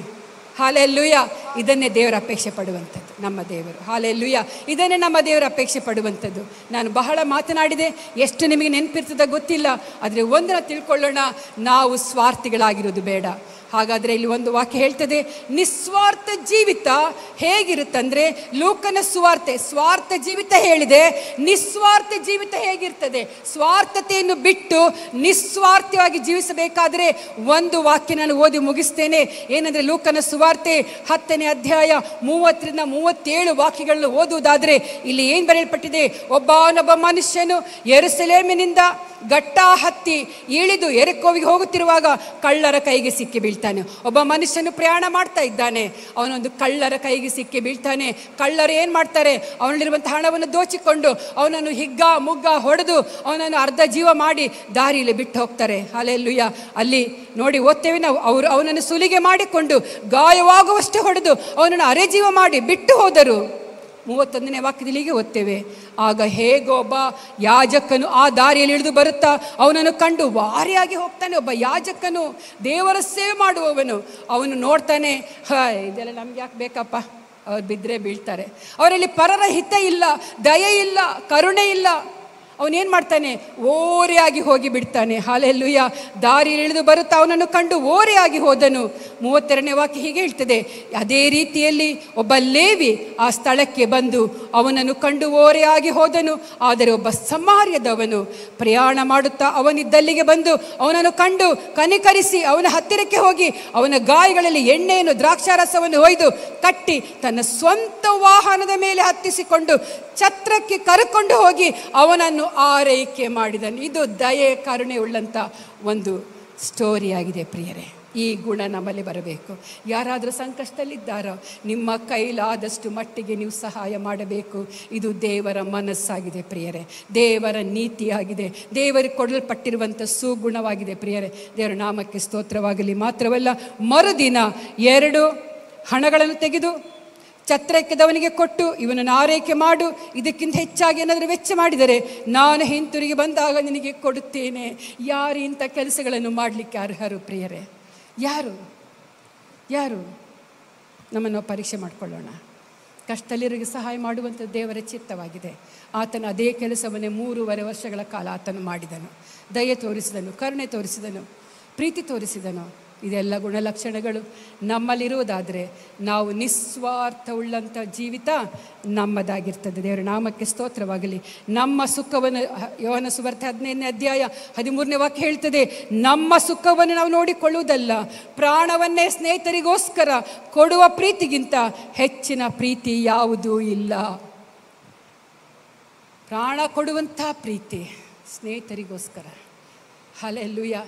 ಹಾಲೆಲ್ಲೂಯ. ಇದನ್ನೇ ದೇವರ ಅಪೇಕ್ಷೆ ಪಡುವಂಥದ್ದು ನಮ್ಮ ದೇವರು. ಹಾಲೆಲ್ಲೂಯ. ಇದನ್ನೇ ನಮ್ಮ ದೇವರ ಅಪೇಕ್ಷೆ ಪಡುವಂಥದ್ದು. ನಾನು ಬಹಳ ಮಾತನಾಡಿದೆ, ಎಷ್ಟು ನಿಮಗೆ ನೆನಪಿರ್ತದ ಗೊತ್ತಿಲ್ಲ. ಆದರೆ ಒಂದನ್ನು ತಿಳ್ಕೊಳ್ಳೋಣ, ನಾವು ಸ್ವಾರ್ಥಿಗಳಾಗಿರೋದು ಬೇಡ. ಹಾಗಾದರೆ ಇಲ್ಲಿ ಒಂದು ವಾಕ್ಯ ಹೇಳ್ತದೆ, ನಿಸ್ವಾರ್ಥ ಜೀವಿತ ಹೇಗಿರುತ್ತಂದರೆ, ಲೂಕನ ಸುವಾರ್ತೆ ಸ್ವಾರ್ಥ ಜೀವಿತ ಹೇಳಿದೆ, ನಿಸ್ವಾರ್ಥ ಜೀವಿತ ಹೇಗಿರ್ತದೆ? ಸ್ವಾರ್ಥತೆಯನ್ನು ಬಿಟ್ಟು ನಿಸ್ವಾರ್ಥವಾಗಿ ಜೀವಿಸಬೇಕಾದರೆ ಒಂದು ವಾಕ್ಯ ನಾನು ಓದಿ ಮುಗಿಸ್ತೇನೆ. ಏನಂದರೆ, ಲೂಕನ ಸುವಾರ್ತೆ 10ನೇ ಅಧ್ಯಾಯ 30ರಿಂದ 37 ವಾಕ್ಯಗಳನ್ನು ಓದುವುದಾದರೆ ಇಲ್ಲಿ ಏನು ಬರೆಯಲ್ಪಟ್ಟಿದೆ? ಒಬ್ಬ ಮನುಷ್ಯನು ಯೆರೂಸಲೇಮಿನಿಂದ ಗಟ್ಟ ಹತ್ತಿ ಇಳಿದು ಯೆರಿಕೋವಿಗೆ ಹೋಗುತ್ತಿರುವಾಗ ಕಳ್ಳರ ಕೈಗೆ ಸಿಕ್ಕಿ ಬೀಳ್ತಾನೆ. ಒಬ್ಬ ಮನುಷ್ಯನು ಪ್ರಯಾಣ ಮಾಡ್ತಾ ಇದ್ದಾನೆ, ಅವನೊಂದು ಕಳ್ಳರ ಕೈಗೆ ಸಿಕ್ಕಿ ಬೀಳ್ತಾನೆ. ಕಳ್ಳರು ಏನು ಮಾಡ್ತಾರೆ, ಅವನಲ್ಲಿರುವಂಥ ಹಣವನ್ನು ದೋಚಿಕೊಂಡು ಅವನನ್ನು ಹಿಗ್ಗ ಮುಗ್ಗ ಹೊಡೆದು ಅವನನ್ನು ಅರ್ಧ ಜೀವ ಮಾಡಿ ದಾರಿಯಲ್ಲಿ ಬಿಟ್ಟು ಹೋಗ್ತಾರೆ. ಹಾಲೆಲ್ಲೂಯ. ಅಲ್ಲಿ ನೋಡಿ ಓದ್ತೇವೆ ನಾವು, ಅವನನ್ನು ಸುಲಿಗೆ ಮಾಡಿಕೊಂಡು ಗಾಯವಾಗುವಷ್ಟೇ ಹೊಡೆದು ಅವನನ್ನು ಅರೆಜೀವ ಮಾಡಿ ಬಿಟ್ಟು ಹೋದರು. 31ನೇ ವಾಕ್ಯದಲ್ಲಿ ಹೀಗೆ ಓದ್ತೇವೆ, ಆಗ ಹೇಗೋ ಒಬ್ಬ ಯಾಜಕನು ಆ ದಾರಿಯಲ್ಲಿ ಇಳಿದು ಬರುತ್ತಾ ಅವನನ್ನು ಕಂಡು ವಾರಿಯಾಗಿ ಹೋಗ್ತಾನೆ. ಒಬ್ಬ ಯಾಜಕನು, ದೇವರ ಸೇವೆ ಮಾಡುವವನು, ಅವನು ನೋಡ್ತಾನೆ, ಇದೆಲ್ಲ ನಮ್ಗೆ ಯಾಕೆ ಬೇಕಪ್ಪ, ಅವ್ರು ಬಿದ್ದರೆ ಬೀಳ್ತಾರೆ, ಅವರಲ್ಲಿ ಪರರ ಹಿತ ಇಲ್ಲ, ದಯೆ ಇಲ್ಲ, ಕರುಣೆ ಇಲ್ಲ. ಅವನೇನು ಮಾಡ್ತಾನೆ, ಓರೆಯಾಗಿ ಹೋಗಿ ಬಿಡ್ತಾನೆ. ಹಾಲೆಲ್ಲೂಯ. ದಾರಿಯಲ್ಲಿ ಇಳಿದು ಬರುತ್ತಾ ಅವನನ್ನು ಕಂಡು ಓರೆಯಾಗಿ ಹೋದನು. 32ನೇ ವಾಕ್ಯ ಹೀಗೆ ಹೇಳ್ತದೆ, ಅದೇ ರೀತಿಯಲ್ಲಿ ಒಬ್ಬ ಲೇವಿ ಆ ಸ್ಥಳಕ್ಕೆ ಬಂದು ಅವನನ್ನು ಕಂಡು ಓರೆಯಾಗಿ ಹೋದನು. ಆದರೆ ಒಬ್ಬ ಸಮಾರ್ಯದವನು ಪ್ರಯಾಣ ಮಾಡುತ್ತಾ ಅವನಿದ್ದಲ್ಲಿಗೆ ಬಂದು ಅವನನ್ನು ಕಂಡು ಕನಿಕರಿಸಿ ಅವನ ಹತ್ತಿರಕ್ಕೆ ಹೋಗಿ ಅವನ ಗಾಯಗಳಲ್ಲಿ ಎಣ್ಣೆಯನ್ನು ದ್ರಾಕ್ಷಾರಸವನ್ನು ಒಯ್ದು ಕಟ್ಟಿ ತನ್ನ ಸ್ವಂತ ವಾಹನದ ಮೇಲೆ ಹತ್ತಿಸಿಕೊಂಡು ಛತ್ರಕ್ಕೆ ಕರೆಕೊಂಡು ಹೋಗಿ ಅವನನ್ನು ಆರೈಕೆ ಮಾಡಿದನು. ಇದು ದಯೆ ಕರುಣೆ ಉಳ್ಳಂಥ ಒಂದು ಸ್ಟೋರಿ ಆಗಿದೆ ಪ್ರಿಯರೇ. ಈ ಗುಣ ನಮ್ಮಲ್ಲಿ ಬರಬೇಕು. ಯಾರಾದರೂ ಸಂಕಷ್ಟದಲ್ಲಿದ್ದಾರೋ ನಿಮ್ಮ ಕೈಲಾದಷ್ಟು ಮಟ್ಟಿಗೆ ನೀವು ಸಹಾಯ ಮಾಡಬೇಕು. ಇದು ದೇವರ ಮನಸ್ಸಾಗಿದೆ ಪ್ರಿಯರೇ, ದೇವರ ನೀತಿಯಾಗಿದೆ, ದೇವರಿಗೆ ಕೊಡಲ್ಪಟ್ಟಿರುವಂಥ ಸುಗುಣವಾಗಿದೆ ಪ್ರಿಯರೇ. ದೇವರ ನಾಮಕ್ಕೆ ಸ್ತೋತ್ರವಾಗಲಿ. ಮಾತ್ರವಲ್ಲ, ಮರುದಿನ 2 ಹಣಗಳನ್ನು ತೆಗೆದು ಛತ್ರಕ್ಕೆದವನಿಗೆ ಕೊಟ್ಟು, ಇವನನ್ನು ಆರೈಕೆ ಮಾಡು, ಇದಕ್ಕಿಂತ ಹೆಚ್ಚಾಗಿ ಏನಾದರೂ ವೆಚ್ಚ ಮಾಡಿದರೆ ನಾನು ಹಿಂತಿರುಗಿ ಬಂದಾಗ ನಿನಗೆ ಕೊಡುತ್ತೇನೆ. ಯಾರು ಇಂಥ ಕೆಲಸಗಳನ್ನು ಮಾಡಲಿಕ್ಕೆ ಅರ್ಹರು ಪ್ರಿಯರೇ? ಯಾರು? ನಮ್ಮನ್ನು ಪರೀಕ್ಷೆ ಮಾಡಿಕೊಳ್ಳೋಣ. ಕಷ್ಟದಲ್ಲಿರೋರಿಗೆ ಸಹಾಯ ಮಾಡುವಂಥದ್ದು ದೇವರ ಚಿತ್ತವಾಗಿದೆ. ಆತನು ಅದೇ ಕೆಲಸವನ್ನೇ 3.5 ವರ್ಷಗಳ ಕಾಲ ಆತನು ಮಾಡಿದನು. ದಯೆ ತೋರಿಸಿದನು, ಕರುಣೆ ತೋರಿಸಿದನು, ಪ್ರೀತಿ ತೋರಿಸಿದನು. ಇದೆಲ್ಲ ಗುಣಲಕ್ಷಣಗಳು ನಮ್ಮಲ್ಲಿರುವುದಾದರೆ ನಾವು ನಿಸ್ವಾರ್ಥವುಳ್ಳಂಥ ಜೀವಿತ ನಮ್ಮದಾಗಿರ್ತದೆ. ದೇವರ ನಾಮಕ್ಕೆ ಸ್ತೋತ್ರವಾಗಲಿ. ನಮ್ಮ ಸುಖವನ್ನು ಯೋಹನ ಸುವಾರ್ತೆ 15ನೇ ಅಧ್ಯಾಯ 13ನೇ ವಾಕ್ಯ ಹೇಳ್ತದೆ, ನಮ್ಮ ಸುಖವನ್ನು ನಾವು ನೋಡಿಕೊಳ್ಳುವುದಲ್ಲ, ಪ್ರಾಣವನ್ನೇ ಸ್ನೇಹಿತರಿಗೋಸ್ಕರ ಕೊಡುವ ಪ್ರೀತಿಗಿಂತ ಹೆಚ್ಚಿನ ಪ್ರೀತಿ ಯಾವುದೂ ಇಲ್ಲ. ಪ್ರಾಣ ಕೊಡುವಂಥ ಪ್ರೀತಿ ಸ್ನೇಹಿತರಿಗೋಸ್ಕರ. ಹಲ್ಲೆಲೂಯಾ.